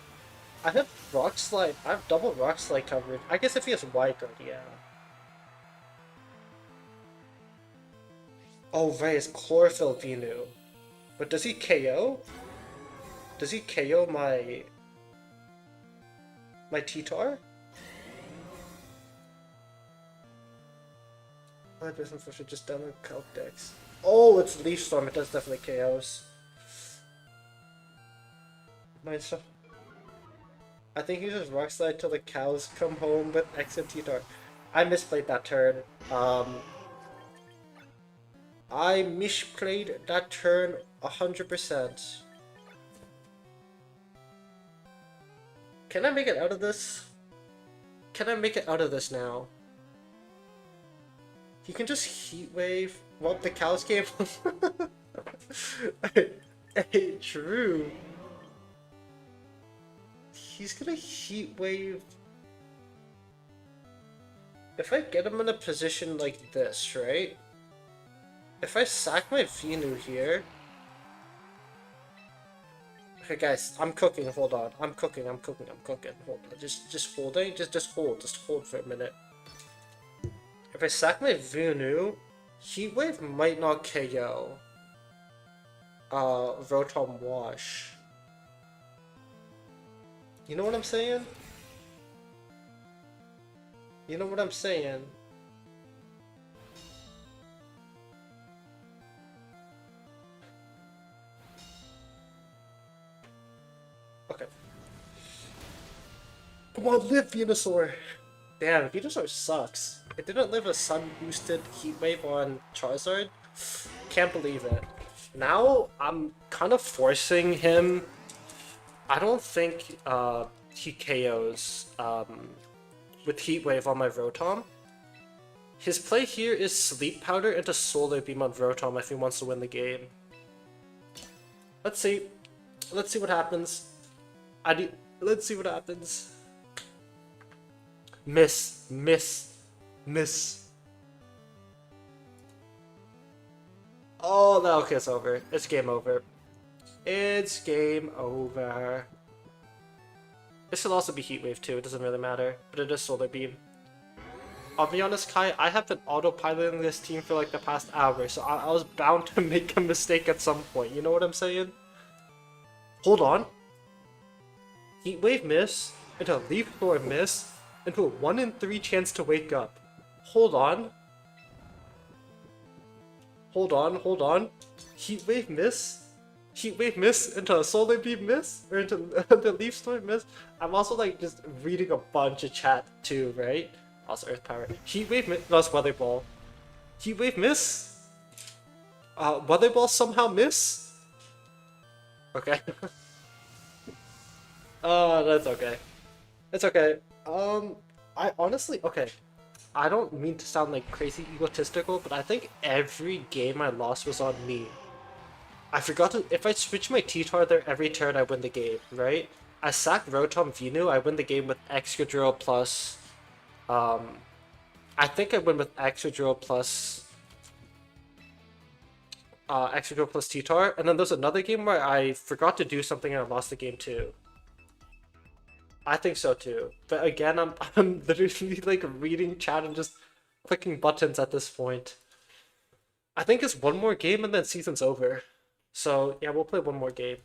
S1: I have Rock Slide. I have double Rock Slide coverage. I guess if he has Wide Guard, yeah. Oh, right, it's Chlorophyll Venu. But does he KO? Does he KO my T-Tar? My business should just download Calc Dex. Oh, it's Leaf Storm. It does definitely KOs. Nice. I think he just Rock Slide till the cows come home with X and T-Tar. I misplayed that turn. I misplayed that turn 100%. Can I make it out of this? Can I make it out of this now? He can just Heat Wave. Well, the cows came. Hey, Drew. He's gonna Heat Wave. If I get him in a position like this, right? If I sack my Venu here... Okay, guys, I'm cooking, hold on. I'm cooking. Hold on. Just holding. Just hold for a minute. If I sack my Venu, Heat Wave might not KO. Rotom Wash. You know what I'm saying? You know what I'm saying? Okay. Come on, live, Venusaur! Damn, Venusaur sucks. It didn't live a sun-boosted Heat Wave on Charizard. Can't believe it. Now, I'm kind of forcing him. I don't think he KOs with Heat Wave on my Rotom. His play here is Sleep Powder into Solar Beam on Rotom if he wants to win the game. Let's see. Let's see what happens. Let's see what happens. Miss. Oh, no, okay, it's over. It's game over. It's game over. This should also be Heat Wave too, it doesn't really matter. But it is Solar Beam. I'll be honest, Kai, I have been autopiloting this team for like the past hour, so I was bound to make a mistake at some point, you know what I'm saying? Hold on. Heat Wave miss, into Leaf Storm miss, into a 1 in 3 chance to wake up. Hold on. Hold on. Heat Wave miss into a Solar Beam miss, or into the Leaf Storm miss. I'm also like just reading a bunch of chat too, right? Also Earth Power. Heat Wave miss. No, it's Weather Ball. Heat Wave miss. Weather Ball somehow miss. Okay. Oh, that's okay. It's okay. I honestly, okay. I don't mean to sound like crazy egotistical, but I think every game I lost was on me. I forgot to, if I switch my T-Tar there every turn, I win the game, right? I sack Rotom Venu, I win the game with Excadrill plus, I think I win with Excadrill plus T-Tar, and then there's another game where I forgot to do something and I lost the game too. I think so too. But again, I'm literally like reading chat and just clicking buttons at this point. I think it's one more game and then season's over. So yeah, we'll play one more game.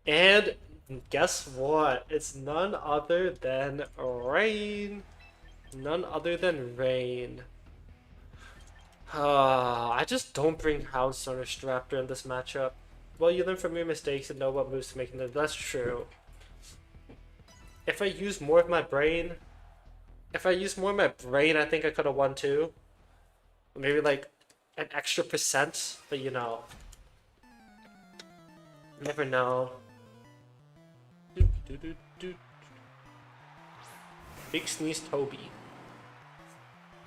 S1: And guess what? It's none other than Rain. None other than Rain. I just don't bring Houndstone or Staraptor in this matchup. Well, you learn from your mistakes and know what moves to make. That's true. If I use more of my brain, I think I could have won too. Maybe like an extra %, but you know. Never know. Big Sneeze Toby.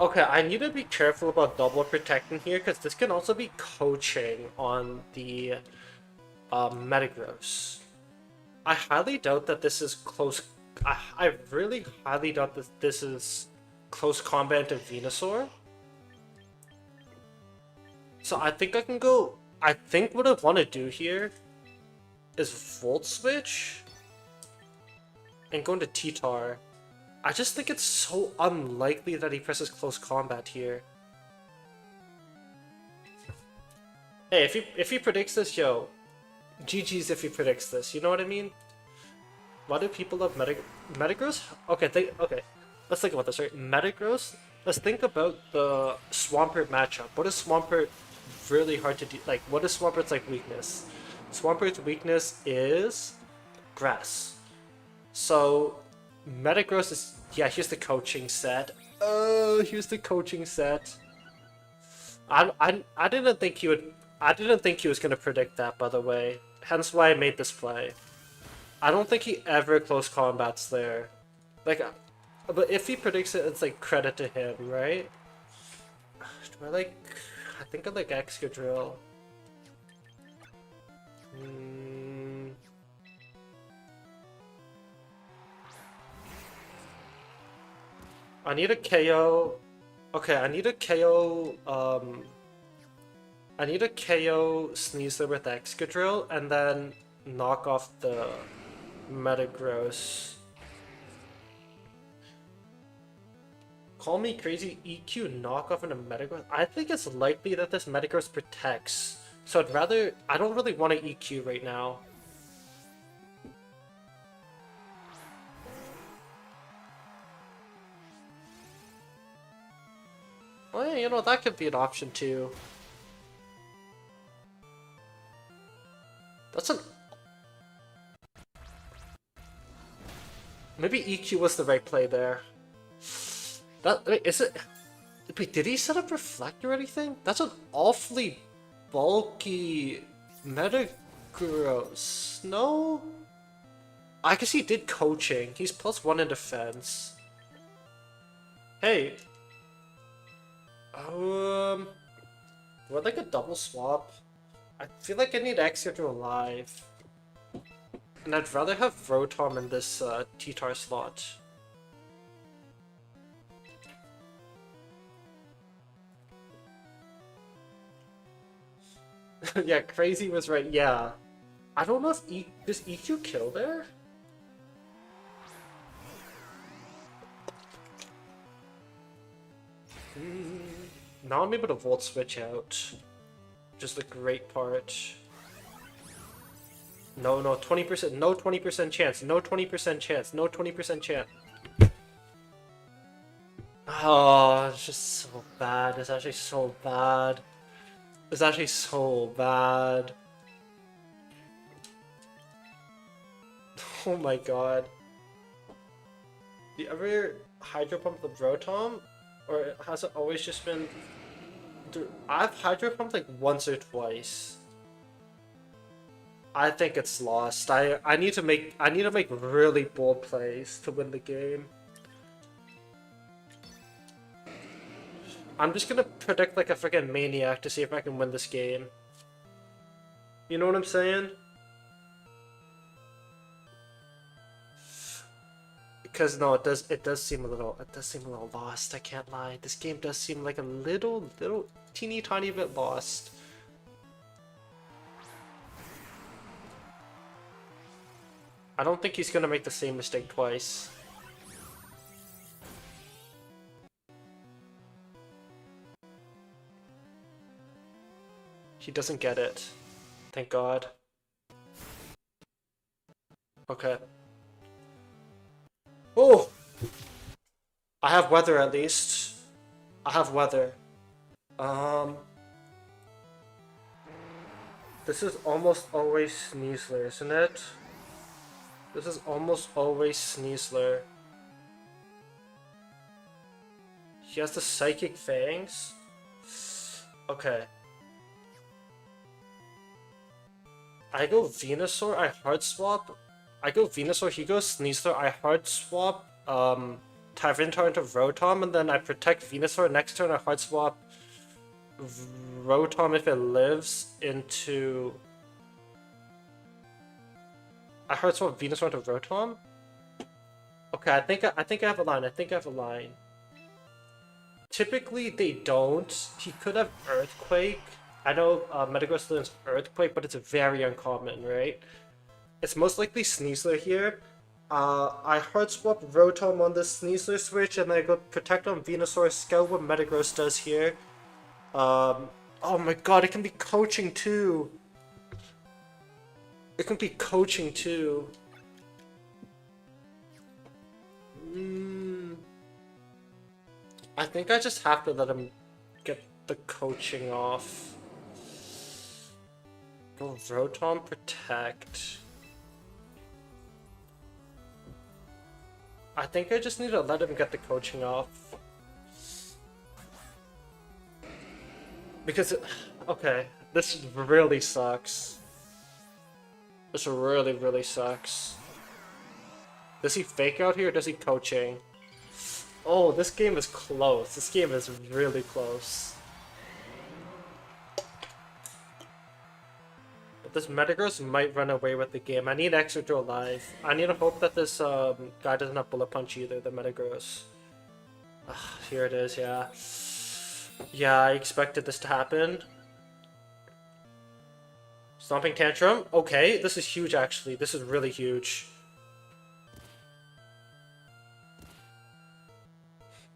S1: Okay, I need to be careful about double protecting here because this can also be coaching on the Metagross. I highly doubt that this is close. I really highly doubt that this is close combat to Venusaur. So I think I can go. I think what I want to do here is Volt Switch and go into T-Tar. I just think it's so unlikely that he presses close combat here. Hey, if he predicts this, yo, GG's if he predicts this. You know what I mean? Why do people love Metagross? Okay, let's think about this, right? Metagross. Let's think about the Swampert matchup. What is Swampert really hard to do? Like, what is Swampert's like weakness? Swampert's weakness is grass. So Metagross is, yeah, here's the coaching set. Oh, here's the coaching set. I didn't think he would. I didn't think he was gonna predict that, by the way. Hence why I made this play. I don't think he ever close combats there. Like, but if he predicts it, it's like credit to him, right? Do I like? I think I like Excadrill. I need a KO. Okay, I need a KO. I need a KO Sneasler with Excadrill and then knock off the Metagross. Call me crazy, EQ knock off into Metagross. I think it's likely that this Metagross protects. So I don't really want to EQ right now. Well, yeah, you know, that could be an option too. That's an... Maybe EQ was the right play there. Wait, is it... Wait, did he set up Reflect or anything? That's an awfully bulky Metagross. No? I guess he did coaching. He's +1 in defense. Hey. Do I like a double swap? I feel like I need Excadrill alive. And I'd rather have Rotom in this T-Tar slot. Yeah, Crazy was right, yeah. I don't know if does EQ kill there? Now I'm able to Volt Switch out. Just a great part. No, 20%, no 20% chance, no 20% chance, no 20% chance. Oh, it's just so bad. It's actually so bad. It's actually so bad. Oh my god. Do you ever Hydro Pump the Rotom? Or has it always just been... Dude, I've Hydro Pumped like once or twice. I think it's lost. I need to make really bold plays to win the game. I'm just gonna predict like a freaking maniac to see if I can win this game. You know what I'm saying? Because no, it does seem a little lost. I can't lie. This game does seem like a little teeny tiny bit lost. I don't think he's gonna make the same mistake twice. He doesn't get it. Thank God. Okay. Oh! I have weather at least. I have weather. This is almost always Sneasler, isn't it? This is almost always Sneasler. He has the Psychic Fangs? Okay. I go Venusaur, I Hard Swap. I go Venusaur, he goes Sneasler, I Hard Swap, Tyranitar into Rotom, and then I protect Venusaur. Next turn I hard swap Rotom if it lives into... I hard swap Venusaur into Rotom? Okay, I think I have a line. I think I have a line. Typically they don't. He could have Earthquake. I know Metagross learns Earthquake, but it's very uncommon, right? It's most likely Sneasler here. I hard swap Rotom on the Sneasler switch, and then I go protect on Venusaur. Scout what Metagross does here. Oh my god, it can be coaching too. It can be coaching too. I think I just have to let him get the coaching off. Go Rotom protect. I think I just need to let him get the coaching off. Because, okay, this really sucks. This really, really sucks. Does he fake out here or does he coaching? Oh, this game is close. This game is really close. But this Metagross might run away with the game. I need Excadrill alive. I need to hope that this guy doesn't have Bullet Punch either, the Metagross. Here it is, yeah. Yeah, I expected this to happen. Stomping Tantrum? Okay, this is huge actually. This is really huge.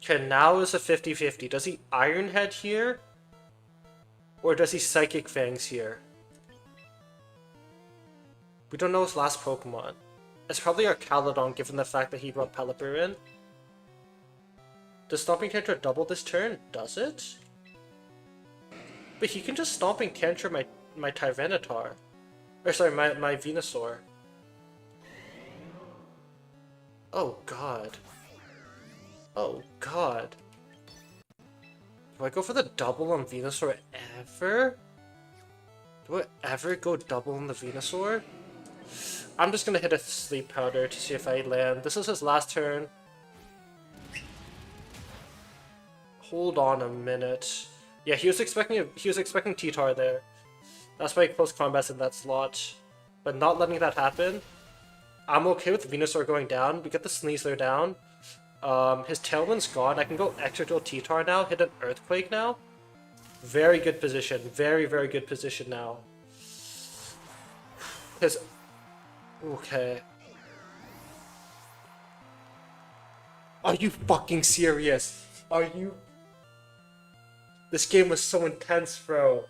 S1: Okay, now is a 50-50. Does he Iron Head here? Or does he Psychic Fangs here? We don't know his last Pokemon. It's probably Archaludon given the fact that he brought Pelipper in. Does Stomping Tantrum double this turn? Does it? But he can just Stomping Tantrum my Tyranitar. Or sorry, my Venusaur. Oh god. Oh god. Do I go for the double on Venusaur ever? Do I ever go double on the Venusaur? I'm just gonna hit a Sleep Powder to see if I land. This is his last turn. Hold on a minute. Yeah, he was expecting T-Tar there. That's why close combat's in that slot. But not letting that happen. I'm okay with Venusaur going down. We get the Sneasler down. His Tailwind's gone. I can go Excadrill T-Tar now, hit an Earthquake now. Very good position. Very, very good position now. His... Okay. Are you fucking serious? Are you... This game was so intense, bro.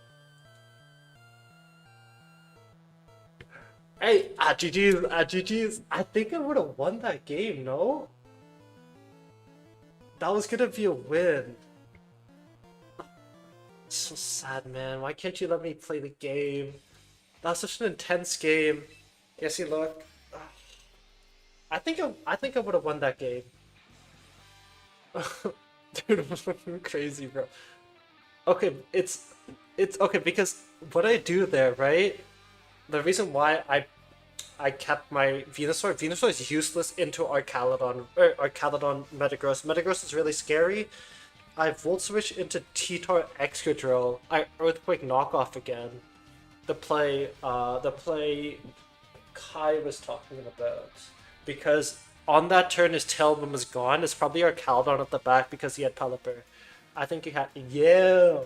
S1: Hey, GG's. I think I would have won that game, no? That was gonna be a win. So sad, man. Why can't you let me play the game? That was such an intense game. Yes, you look. I think I would have won that game. Dude, I'm fucking crazy, bro. Okay, it's okay because what I do there, right? The reason why I kept my Venusaur. Venusaur is useless into Archaludon. Archaludon Metagross. Metagross is really scary. I Volt Switch into T-Tar Excadrill. I Earthquake Knockoff again. The play Kai was talking about. Because on that turn his Tailwind was gone. It's probably Archaludon at the back because he had Pelipper. I think he had... Yeah!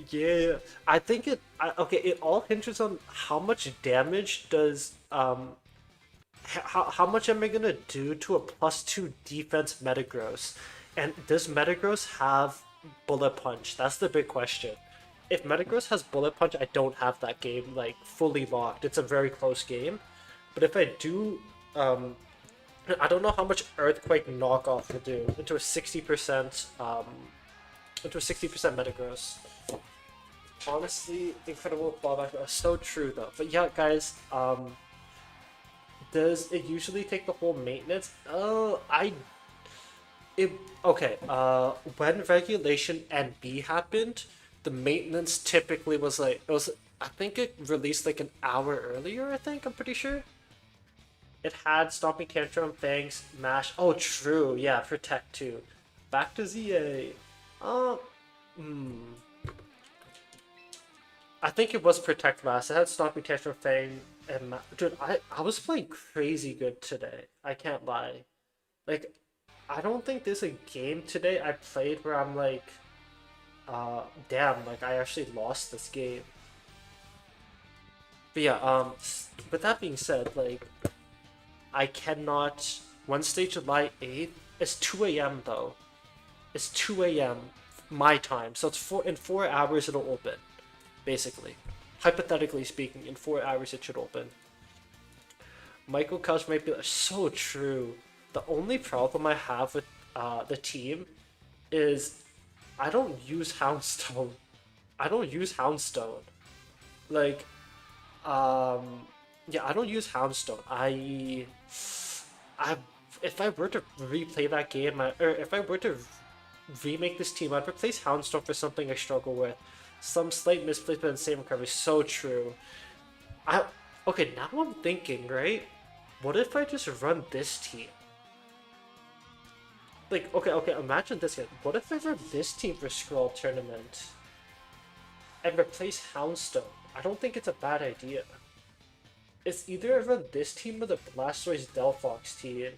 S1: Yeah, I think okay, it all hinges on how much damage does how much am I gonna do to a +2 defense Metagross, and does Metagross have Bullet Punch? That's the big question. If Metagross has Bullet Punch, I don't have that game like fully locked. It's a very close game, but if I do, I don't know how much Earthquake Knockoff will do into a 60% Metagross. Honestly, incredible fallback. So true though. But yeah, guys, does it usually take the whole maintenance? Okay. When Regulation NB happened, the maintenance typically was like I think it released like an hour earlier. I'm pretty sure. It had Stomping Tantrum, Fangs, Mash. Oh, true. Yeah, Protect too. Back to ZA. Uh, hmm. I think it was Protect last. It had Stomping Tantrum, Fang, and dude, I was playing crazy good today. I can't lie. Like, I don't think there's a game today I played where I'm like, damn, like I actually lost this game. But yeah, with that being said, like, I cannot. Wednesday, July 8th. It's 2 a.m. though. It's 2 a.m. my time, so it's in 4 hours it'll open, basically. Hypothetically speaking, in 4 hours it should open. Michael Kels might be so true. The only problem I have with the team is I don't use Houndstone. I don't use Houndstone. Like, yeah, I don't use Houndstone. I, if I were to replay that game, or if I were to remake this team, I'd replace Houndstone for something I struggle with. Some slight misplacement and same recovery. So true. I okay. Now I'm thinking, right? What if I just run this team? Like, okay. Imagine this again. What if I run this team for Scroll Tournament and replace Houndstone? I don't think it's a bad idea. It's either I run this team or the Blastoise Delphox team.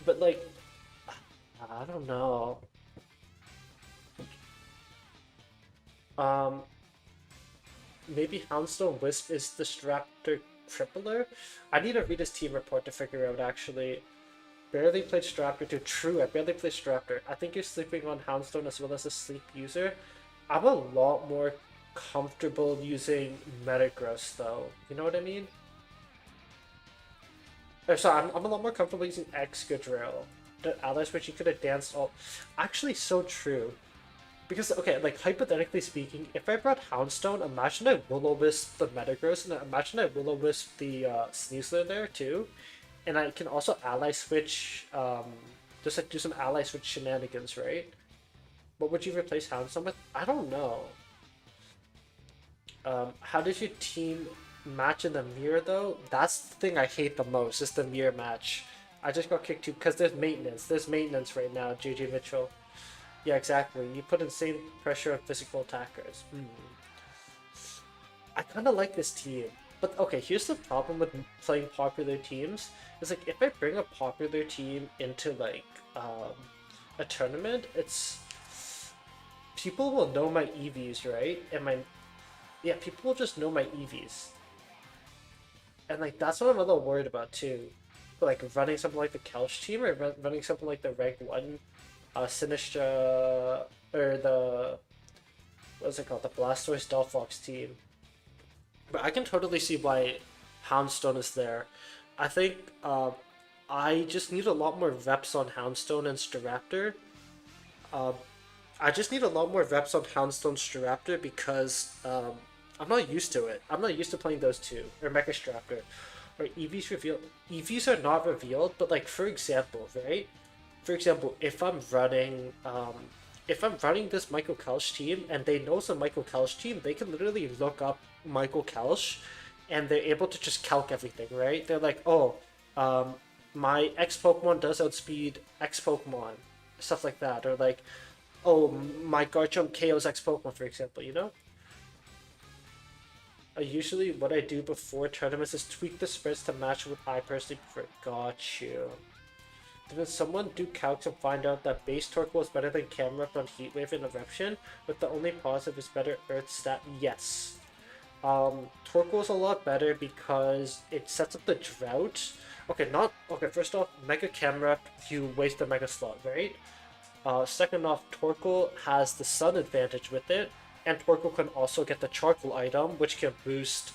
S1: But like, I don't know. Um, maybe Houndstone Wisp is the Staraptor Crippler? I need to read his team report to figure out actually. Barely played Staraptor too. True, I barely played Staraptor. I think you're sleeping on Houndstone as well as a sleep user. I'm a lot more comfortable using Metagross though. You know what I mean? Or sorry, I'm a lot more comfortable using Excadrill. The ally switch you could have danced all. Actually, so true. Because, okay, like, hypothetically speaking, if I brought Houndstone, imagine I Will-O-Wisp the Metagross, and imagine I Will-O-Wisp the Sneasler there, too. And I can also ally switch, just like do some ally switch shenanigans, right? What would you replace Houndstone with? I don't know. How does your team match in the mirror, though? That's the thing I hate the most, is the mirror match. I just got kicked too, because there's maintenance. There's maintenance right now, JJ Mitchell. Yeah, exactly. You put insane pressure on physical attackers. I kind of like this team. But okay, here's the problem with playing popular teams. Is like, if I bring a popular team into like a tournament, it's people will know my EVs, right? And yeah, people will just know my EVs. And like that's what I'm a little worried about too. Like running something like the Couch team or running something like the Rank 1 Sinistra, or the, what's it called, the Blastoise Delphox team. But I can totally see why Houndstone is there. I think I just need a lot more reps on Houndstone and Staraptor. Uh, I just need a lot more reps on Houndstone Staraptor because I'm not used to it. I'm not used to playing those two, or Mecha Staraptor. Or EVs revealed. EVs are not revealed, but like, for example, right? For example, if I'm running this Michael Kelch team and they know some Michael Kelch team, they can literally look up Michael Kelch and they're able to just calc everything, right? They're like, oh, my X Pokemon does outspeed X Pokemon, stuff like that, or like, oh, my Garchomp KOs X Pokemon, for example, you know? Usually what I do before tournaments is tweak the spreads to match what I personally prefer. Got you. Did someone do calcs and find out that base Torkoal is better than Camerupt on Heatwave and Eruption, but the only positive is better Earth stat? Yes. Torkoal is a lot better because it sets up the drought. Okay, first off, Mega Camerupt, you waste the Mega Slot, right? Second off, Torkoal has the Sun advantage with it, and Torkoal can also get the Charcoal item, which can boost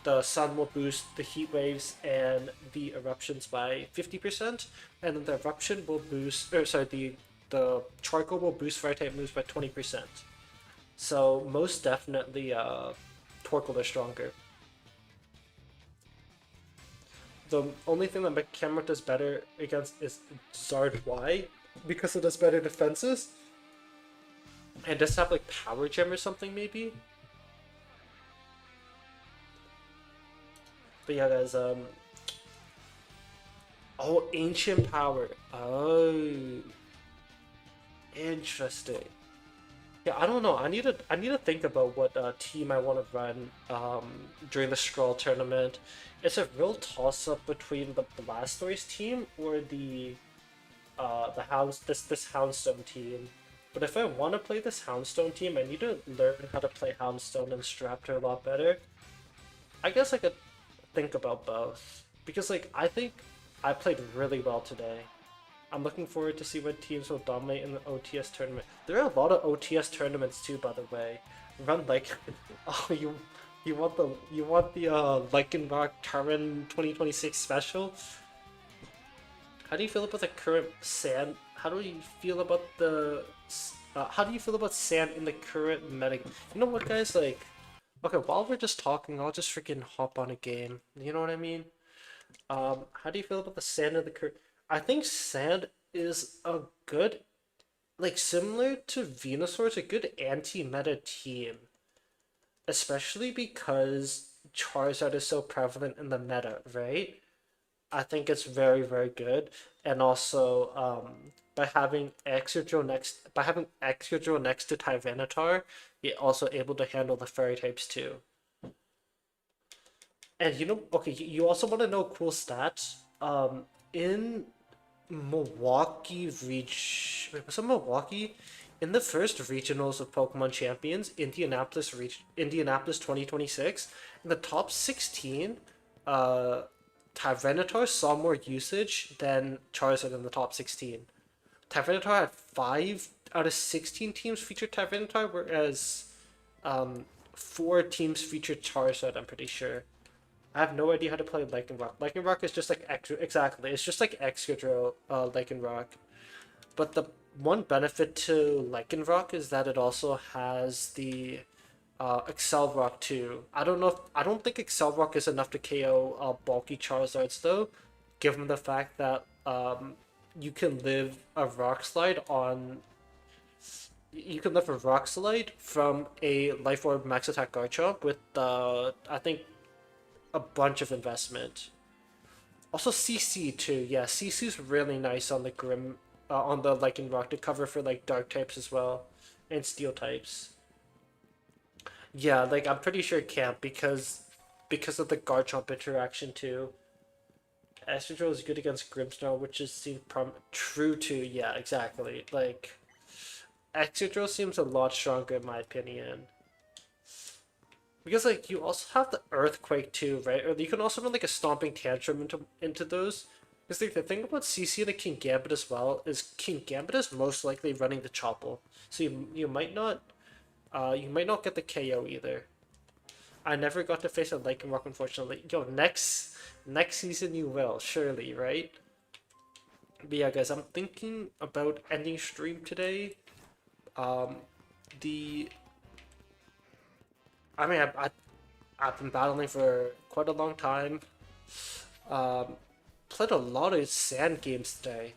S1: the Sun will boost the heat waves and the eruptions by 50%, and then the eruption will boost, the charcoal will boost fire type moves by 20%. So most definitely, Torkoal is stronger. The only thing that Mechanic does better against is Zard Y, because it does better defenses. And does have like Power Gem or something maybe? But yeah, guys. Oh, ancient power. Oh, interesting. Yeah, I don't know. I need to think about what team I want to run during the Scroll tournament. It's a real toss up between the Blastoise team or the this Houndstone team. But if I want to play this Houndstone team, I need to learn how to play Houndstone and Straptor a lot better. I guess I could think about both because like I think I played really well today. I'm looking forward to see what teams will dominate in the OTS tournament. There are a lot of OTS tournaments too, by the way. Run like, oh you want the Lycanroc Terran 2026 special? How do you feel about the current sand? How do you feel about the? How do you feel about sand in the current meta? You know what, guys? Like, okay, while we're just talking, I'll just freaking hop on a game. You know what I mean? How do you feel about the sand of the current? I think sand is a good, like similar to Venusaur, it's a good anti-meta team, especially because Charizard is so prevalent in the meta, right? I think it's very, very good. And also, by having Excadrill next to Tyranitar, you're also able to handle the fairy types too. And you know, okay, you also want to know cool stats. In Milwaukee wait, was it Milwaukee? In the first regionals of Pokemon Champions, Indianapolis 2026, in the top 16, uh, Tyranitar saw more usage than Charizard in the top 16. Tyranitar had 5 out of 16 teams featured Tyranitar, whereas um, 4 teams featured Charizard, I'm pretty sure. I have no idea how to play Lycanroc. Lycanroc is just like exactly. It's just like Excadrill, Lycanroc. But the one benefit to Lycanroc is that it also has the Accelerock too. I don't think Accelerock is enough to KO bulky Charizards though, given the fact that you can live a Rock Slide on. You can live a Rock Slide from a Life Orb Max Attack Garchomp with I think a bunch of investment. Also CC too. Yeah, CC's really nice on the on the Lycanroc to cover for like dark types as well and steel types. Yeah, like I'm pretty sure it can't because of the Garchomp interaction too. Excadrill is good against Grimmsnarl, which is true too. Yeah, exactly. Like Excadrill seems a lot stronger in my opinion. Because like you also have the Earthquake too, right? Or you can also run like a Stomping Tantrum into those. Because like, the thing about CC and the Kingambit as well is Kingambit is most likely running the Chople, so you might not get the KO either. I never got to face a Lycanroc, unfortunately. Yo, next season you will, surely, right? But yeah, guys, I'm thinking about ending stream today. Um, the I mean, I've been battling for quite a long time. Um, Played a lot of sand games today,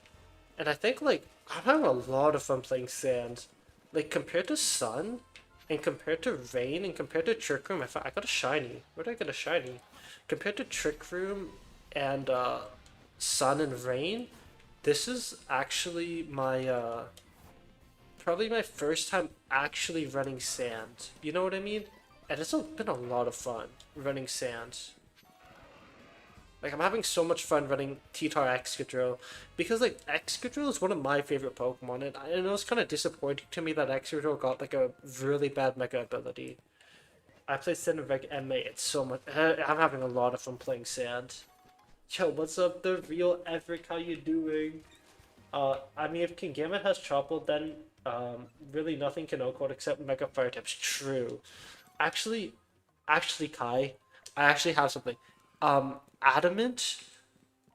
S1: and I think like I'm having a lot of fun playing sand. Like compared to Sun, and compared to Rain, and compared to Trick Room, I got a shiny. Where did I get a shiny? Compared to Trick Room and Sun and Rain, this is actually my probably my first time actually running sand. You know what I mean? And it's been a lot of fun running sand. Like I'm having so much fun running T-Tar Excadrill because like Excadrill is one of my favorite Pokemon, and I know it's kind of disappointing to me that Excadrill got like a really bad Mega ability. I play Sand and Reg MA. It's so much. I'm having a lot of fun playing Sand. Yo, what's up, the real Everett? How you doing? I mean, if Kingambit has Chople, then really nothing can O-Code except Mega Fire types. True. Actually, Kai, I actually have something. Adamant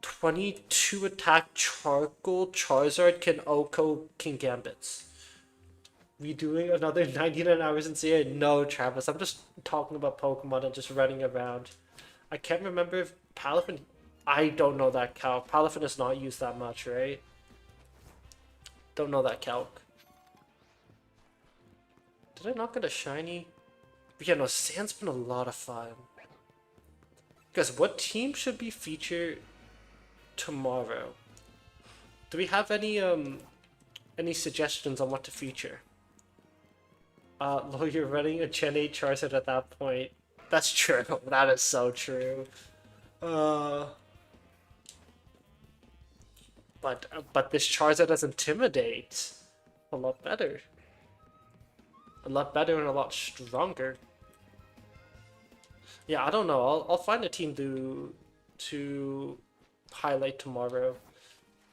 S1: 22 attack Charcoal Charizard can OHKO Kingambits. We doing another 99 hours in CA? No, Travis. I'm just talking about Pokemon and just running around. I can't remember if Palafin. I don't know that calc. Palafin is not used that much, right? Don't know that calc. Did I not get a shiny? But yeah, no, Sand's been a lot of fun. Because what team should be featured tomorrow? Do we have any suggestions on what to feature? Lo, you're running a Gen 8 Charizard at that point. That's true. That is so true. Uh, but this Charizard does Intimidate. A lot better. A lot better and a lot stronger. Yeah, I don't know. I'll find a team to highlight tomorrow.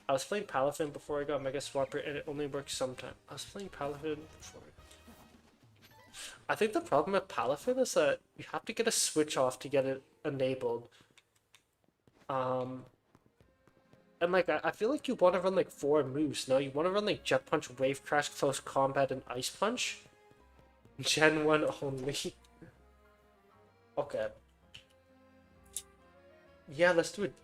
S1: I was playing Palafin before I got Mega Swampert, and it only works sometimes. I was playing Palafin before. I think the problem with Palafin is that you have to get a switch off to get it enabled. And like I feel like you want to run like 4 moves. No, you want to run like Jet Punch, Wave Crash, Close Combat, and Ice Punch. Gen 1 only. Okay. Yeah, let's do it.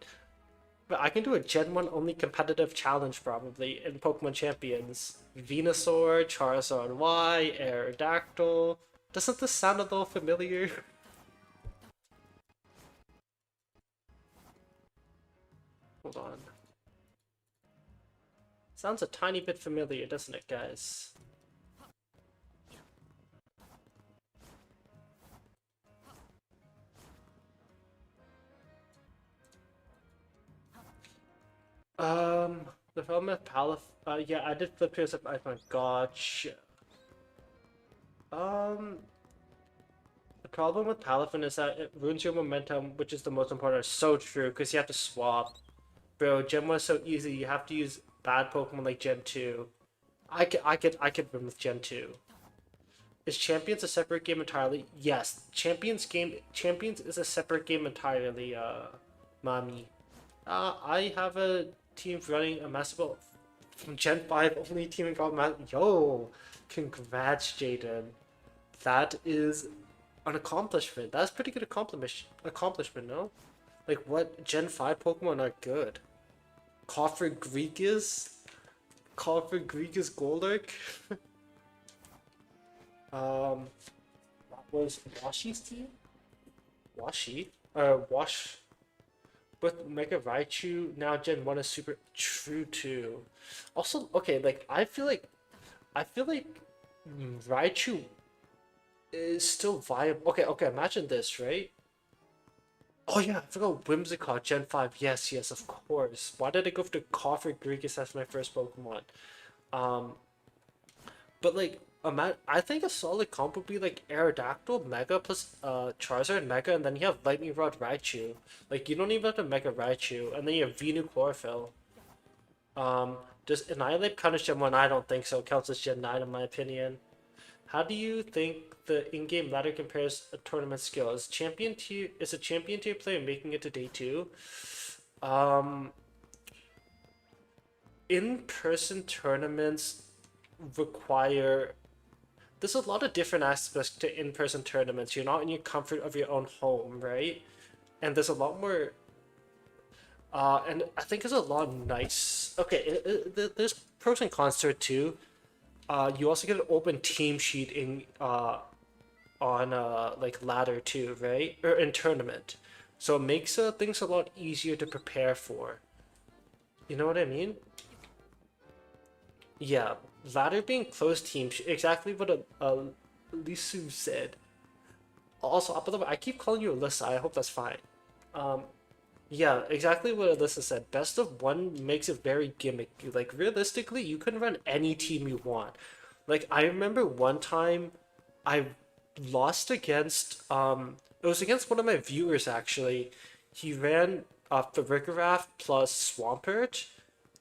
S1: But I can do a Gen 1 only competitive challenge probably in Pokemon Champions. Venusaur, Charizard Y, Aerodactyl. Doesn't this sound a little familiar? Hold on. Sounds a tiny bit familiar, doesn't it, guys? The problem with yeah, I did flip here's I thought, gotcha. The problem with Palafin is that it ruins your momentum, which is the most important. It's so true, because you have to swap. Bro, Gen 1 is so easy, you have to use bad Pokemon like Gen 2. I could win with Gen 2. Is Champions a separate game entirely? Yes. Champions is a separate game entirely, Mami. I have a team running a Master Ball from Gen 5 only team and got Yo! Congrats, Jaden. That is an accomplishment. That's pretty good accomplishment, no? Like, what Gen 5 Pokemon are good? Coffer Gregas Golurk? That was Washi's team? Wash. But Mega Raichu, now Gen 1 is super true too. Also, okay, like, I feel like Raichu is still viable. Okay, imagine this, right? Oh yeah, I forgot Whimsicott, Gen 5. Yes, of course. Why did I go for Coffer Gregas as my first Pokemon? Um, but like, I think a solid comp would be like Aerodactyl, Mega plus Charizard, Mega, and then you have Lightning Rod Raichu. Like, you don't even have to Mega Raichu, and then you have Venu Chlorophyll. Does Annihilate count as Gen 1? I don't think so. It counts as Gen 9 in my opinion. How do you think the in-game ladder compares a tournament skill? Is a champion tier player making it to day 2? In-person tournaments require there's a lot of different aspects to in-person tournaments. You're not in your comfort of your own home, right? And there's a lot more and I think there's a lot of nice okay, there's pros and cons to it too. You also get an open team sheet in on like ladder too, right? Or in tournament. So it makes things a lot easier to prepare for. You know what I mean? Yeah, ladder being closed team, exactly what Lisu said. Also, by the way, I keep calling you Alyssa. I hope that's fine. Um, yeah, exactly what Alyssa said. Best of one makes it very gimmicky. Like, realistically, you can run any team you want. Like, I remember one time I lost against, it was against one of my viewers, actually. He ran the Rickeraff plus Swampert,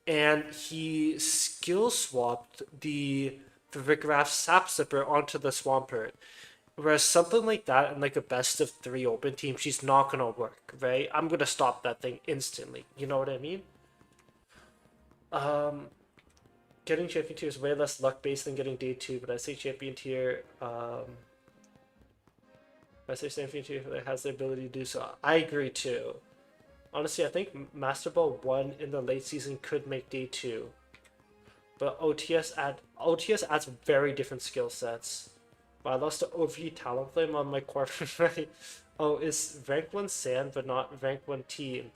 S1: and he skill swapped the Rickeraff Sap Sipper onto the Swampert. Whereas something like that in like a best of 3 open team, she's not gonna work, right? I'm gonna stop that thing instantly. You know what I mean? Um, Getting champion tier is way less luck based than getting day 2, but I say champion tier. I say champion tier has the ability to do so. I agree too. Honestly, I think Master Ball 1 in the late season could make day 2. But OTS adds very different skill sets. But I lost to OV Talonflame on my core. Right? Oh, it's rank 1 Sand, but not rank 1 team.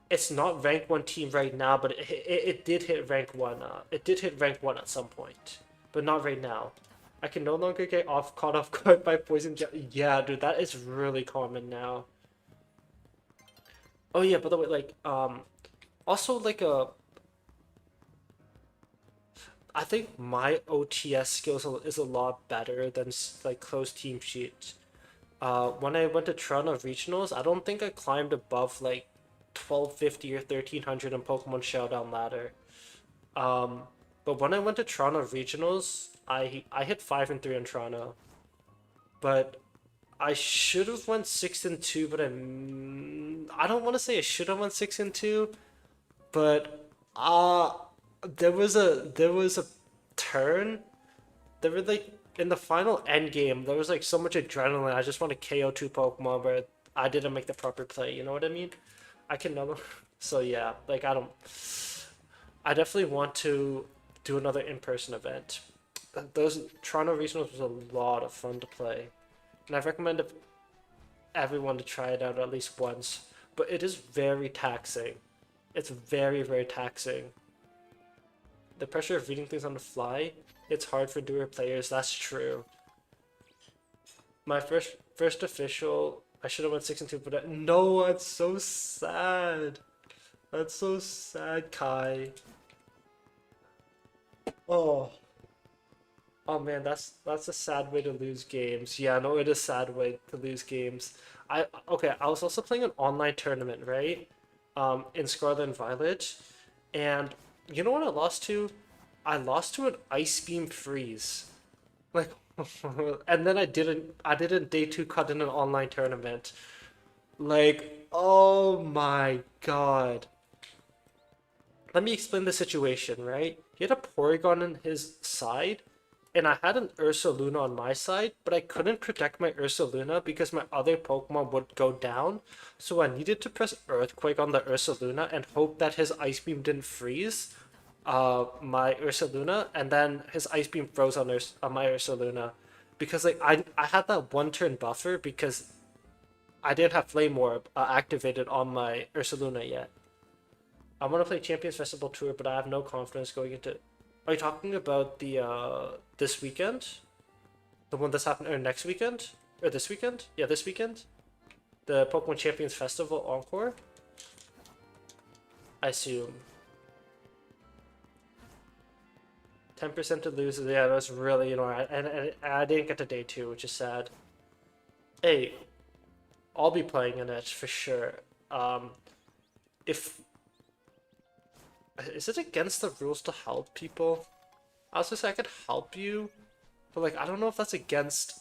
S1: It's not rank 1 team right now, but it did hit rank 1. It did hit rank 1 at some point, but not right now. I can no longer get caught off guard by poison gel. Yeah, dude, that is really common now. Oh yeah, by the way, like also like I think my OTS skills is a lot better than like closed team sheets. When I went to Toronto regionals, I don't think I climbed above like 1250 or 1300 in Pokemon Showdown ladder. Um, but when I went to Toronto regionals, I hit 5-3 in Toronto, but I should have went 6-2, but I don't want to say I should have went 6-2, but uh there was a turn. There were like in the final end game, there was like so much adrenaline. I just want to KO two Pokemon, but I didn't make the proper play. You know what I mean? I can never. So yeah, like I don't. I definitely want to do another in-person event. Those Toronto regionals was a lot of fun to play, and I recommend everyone to try it out at least once. But it is very taxing. It's very, very taxing. The pressure of reading things on the fly, it's hard for newer players. That's true. My first official, I should have went 6-2, but no, that's so sad. That's so sad, Kai. Oh, oh man, that's a sad way to lose games. Yeah, no, it is a sad way to lose games. Okay, I was also playing an online tournament, right? In Scarlet and Violet, and you know what I lost to? I lost to an Ice Beam Freeze. Like, and then I didn't day two cut in an online tournament. Like, oh my god. Let me explain the situation, right? He had a Porygon on his side, and I had an Ursaluna on my side, but I couldn't protect my Ursaluna because my other Pokemon would go down. So I needed to press Earthquake on the Ursaluna and hope that his Ice Beam didn't freeze my Ursaluna, and then his Ice Beam froze on my Ursaluna. Because like I had that one turn buffer because I didn't have Flame Orb activated on my Ursaluna yet. I want to play Champions Festival Tour, but I have no confidence going into. Are you talking about the this weekend? The one that's happening or next weekend? Or this weekend? Yeah, this weekend. The Pokemon Champions Festival Encore. I assume. 10% to lose. Yeah, that was really annoying. And I didn't get to day two, which is sad. Hey, I'll be playing in it for sure. If is it against the rules to help people? I was gonna say I could help you, but like I don't know if that's against.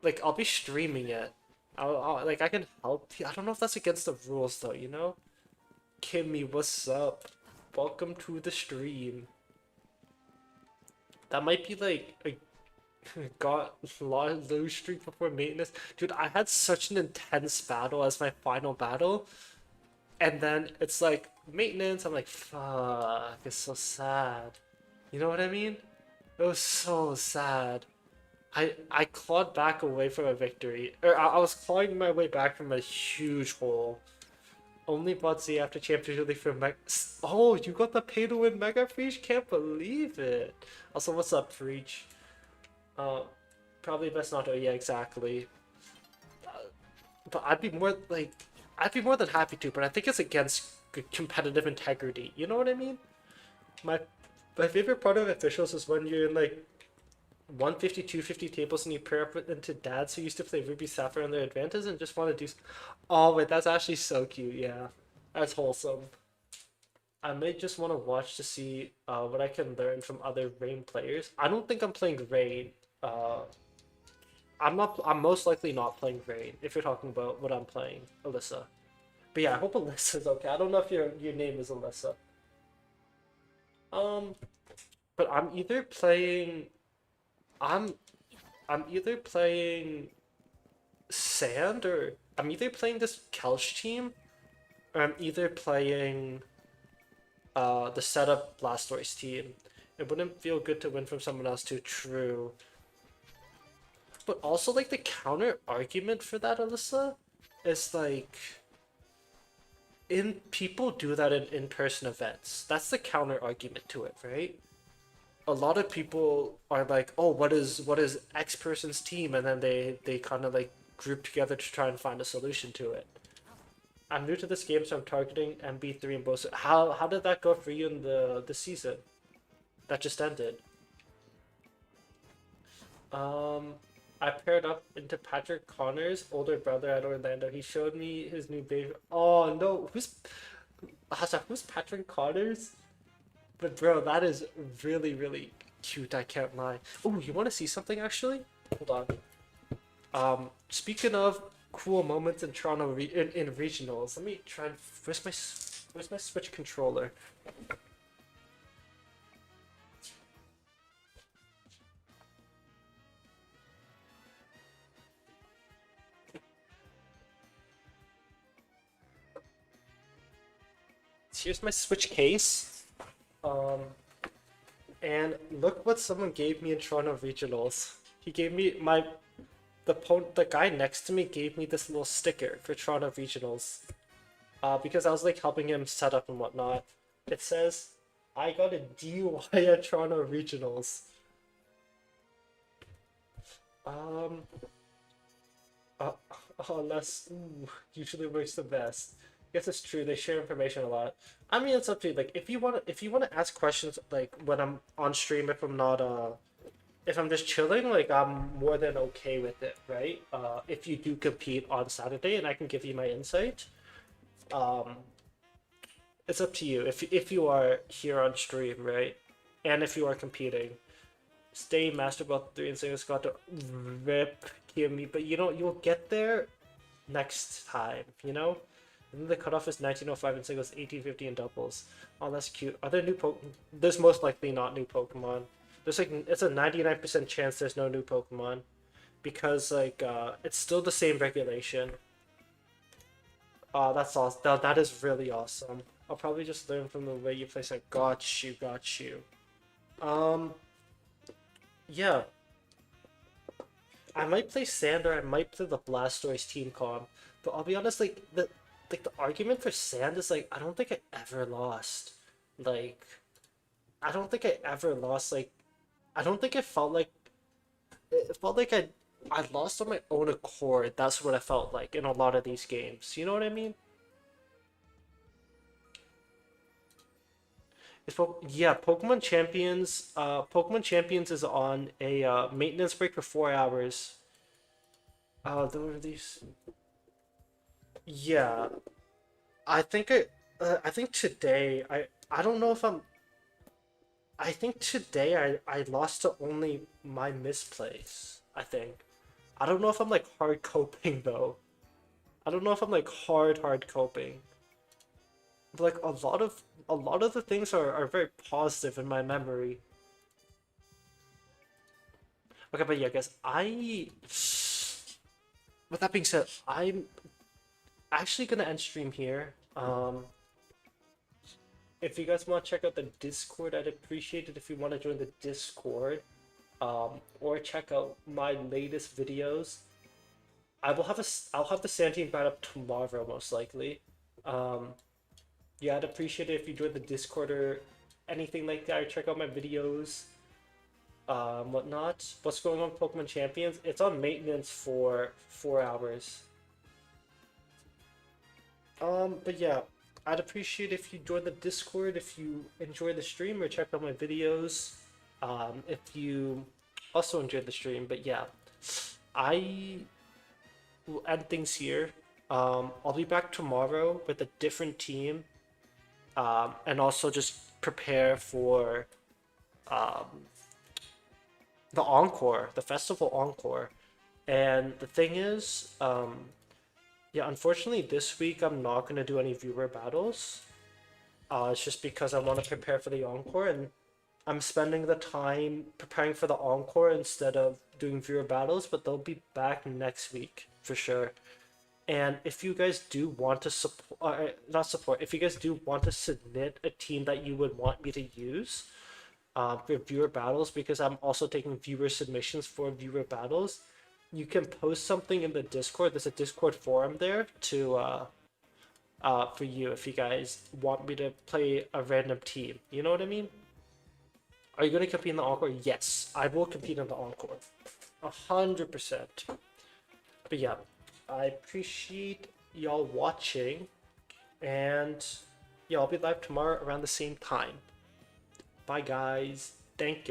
S1: Like I'll be streaming it. Like I can help you. I don't know if that's against the rules though. You know? Kimmy, what's up? Welcome to the stream. That might be like a got low streak before maintenance. Dude, I had such an intense battle as my final battle, and then it's like maintenance. I'm like, fuck, it's so sad. You know what I mean? It was so sad. I clawed back away from a victory, or I was clawing my way back from a huge hole. Only bought Z after Champions League for Mega. Oh, you got the pay to win Mega Freach? Can't believe it. Also, what's up, Freach? Uh, Probably best not to. Yeah, exactly. But I'd be more than happy to. But I think it's against competitive integrity. You know what I mean? My my favorite part of officials is when you're in like 150, 250 tables and you pair up into dads who used to play Ruby Sapphire on their advantage and just want to do. Oh wait, that's actually so cute. Yeah, that's wholesome. I may just want to watch to see what I can learn from other Rain players. I don't think I'm playing Rain. Uh, I'm not. I'm most likely not playing Rain. If you're talking about what I'm playing, Alyssa. But yeah, I hope Alyssa's okay. I don't know if your name is Alyssa. Um, but I'm I'm either playing Sand or I'm either playing this Kelch team or I'm either playing the setup Blastoise team. It wouldn't feel good to win from someone else too. True. But also, like, the counter argument for that, Alyssa, is like, people do that in in-person events. That's the counter argument to it, right? A lot of people are like, oh, what is X person's team, and then they kind of like group together to try and find a solution to it. I'm new to this game, so I'm targeting MB3 and both. How did that go for you in the season that just ended? Um, I paired up into Patrick Connor's older brother at Orlando. He showed me his new baby. Oh no, who's Patrick Connors? But bro, that is really really cute. I can't lie. Oh, you want to see something actually? Hold on. Speaking of cool moments in Toronto in regionals, let me try and where's my Switch controller? Here's my Switch case. Um, and look what someone gave me in Toronto regionals. He gave me the guy next to me gave me this little sticker for Toronto regionals. Because I was like helping him set up and whatnot. It says, "I got a DUI at Toronto regionals." Um, uh, unless usually works the best. Guess it's true. They share information a lot. I mean, it's up to you. Like, if you want to ask questions, like when I'm on stream, if I'm just chilling, like I'm more than okay with it, right? If you do compete on Saturday, and I can give you my insight, um, it's up to you. If you are here on stream, right, and if you are competing, stay Master Belt 3 and say it's got to rip Kiyomi, but you'll get there next time, you know? And then the cutoff is 1905 in singles, 1850 in doubles. Oh, that's cute. Are there new Pokemon? There's most likely not new Pokemon. There's like, it's a 99% chance there's no new Pokemon. Because, like, it's still the same regulation. That's awesome. That is really awesome. I'll probably just learn from the way you play. Like, got you, got you. Um, yeah. I might play Sand or I might play the Blastoise team comp. But I'll be honest, like the argument for Sand is like I don't think I ever lost. Like I don't think I ever lost. Like I don't think it felt like I lost on my own accord. That's what I felt like in a lot of these games. You know what I mean? Yeah, Pokemon Champions. Pokemon Champions is on a maintenance break for 4 hours. There were these. Yeah, I think today I don't know if I think today I lost to only my misplays. I think I don't know if I'm like hard coping though. I don't know if I'm like hard coping. But like a lot of the things are very positive in my memory. Okay, but yeah, guys, with that being said, I'm actually gonna end stream here. If you guys want to check out the Discord, I'd appreciate it if you want to join the Discord. Or check out my latest videos. I'll have the Santine bat up tomorrow most likely. Yeah, I'd appreciate it if you join the Discord or anything like that. Or check out my videos, whatnot. What's going on with Pokemon Champions? It's on maintenance for 4 hours. But yeah, I'd appreciate if you join the Discord if you enjoy the stream or check out my videos. If you also enjoyed the stream, but yeah, I will end things here. I'll be back tomorrow with a different team, and also just prepare for um, the Encore, the festival Encore. And the thing is, yeah, unfortunately this week I'm not gonna do any viewer battles. It's just because I want to prepare for the Encore, and I'm spending the time preparing for the Encore instead of doing viewer battles, but they'll be back next week for sure. And if you guys do want to support, not support, if you guys do want to submit a team that you would want me to use for viewer battles, because I'm also taking viewer submissions for viewer battles, you can post something in the Discord. There's a Discord forum there to for you if you guys want me to play a random team. You know what I mean? Are you gonna compete in the encore? Yes, I will compete in the encore. 100%. But yeah, I appreciate y'all watching, and yeah, I'll be live tomorrow around the same time. Bye guys. Thank you.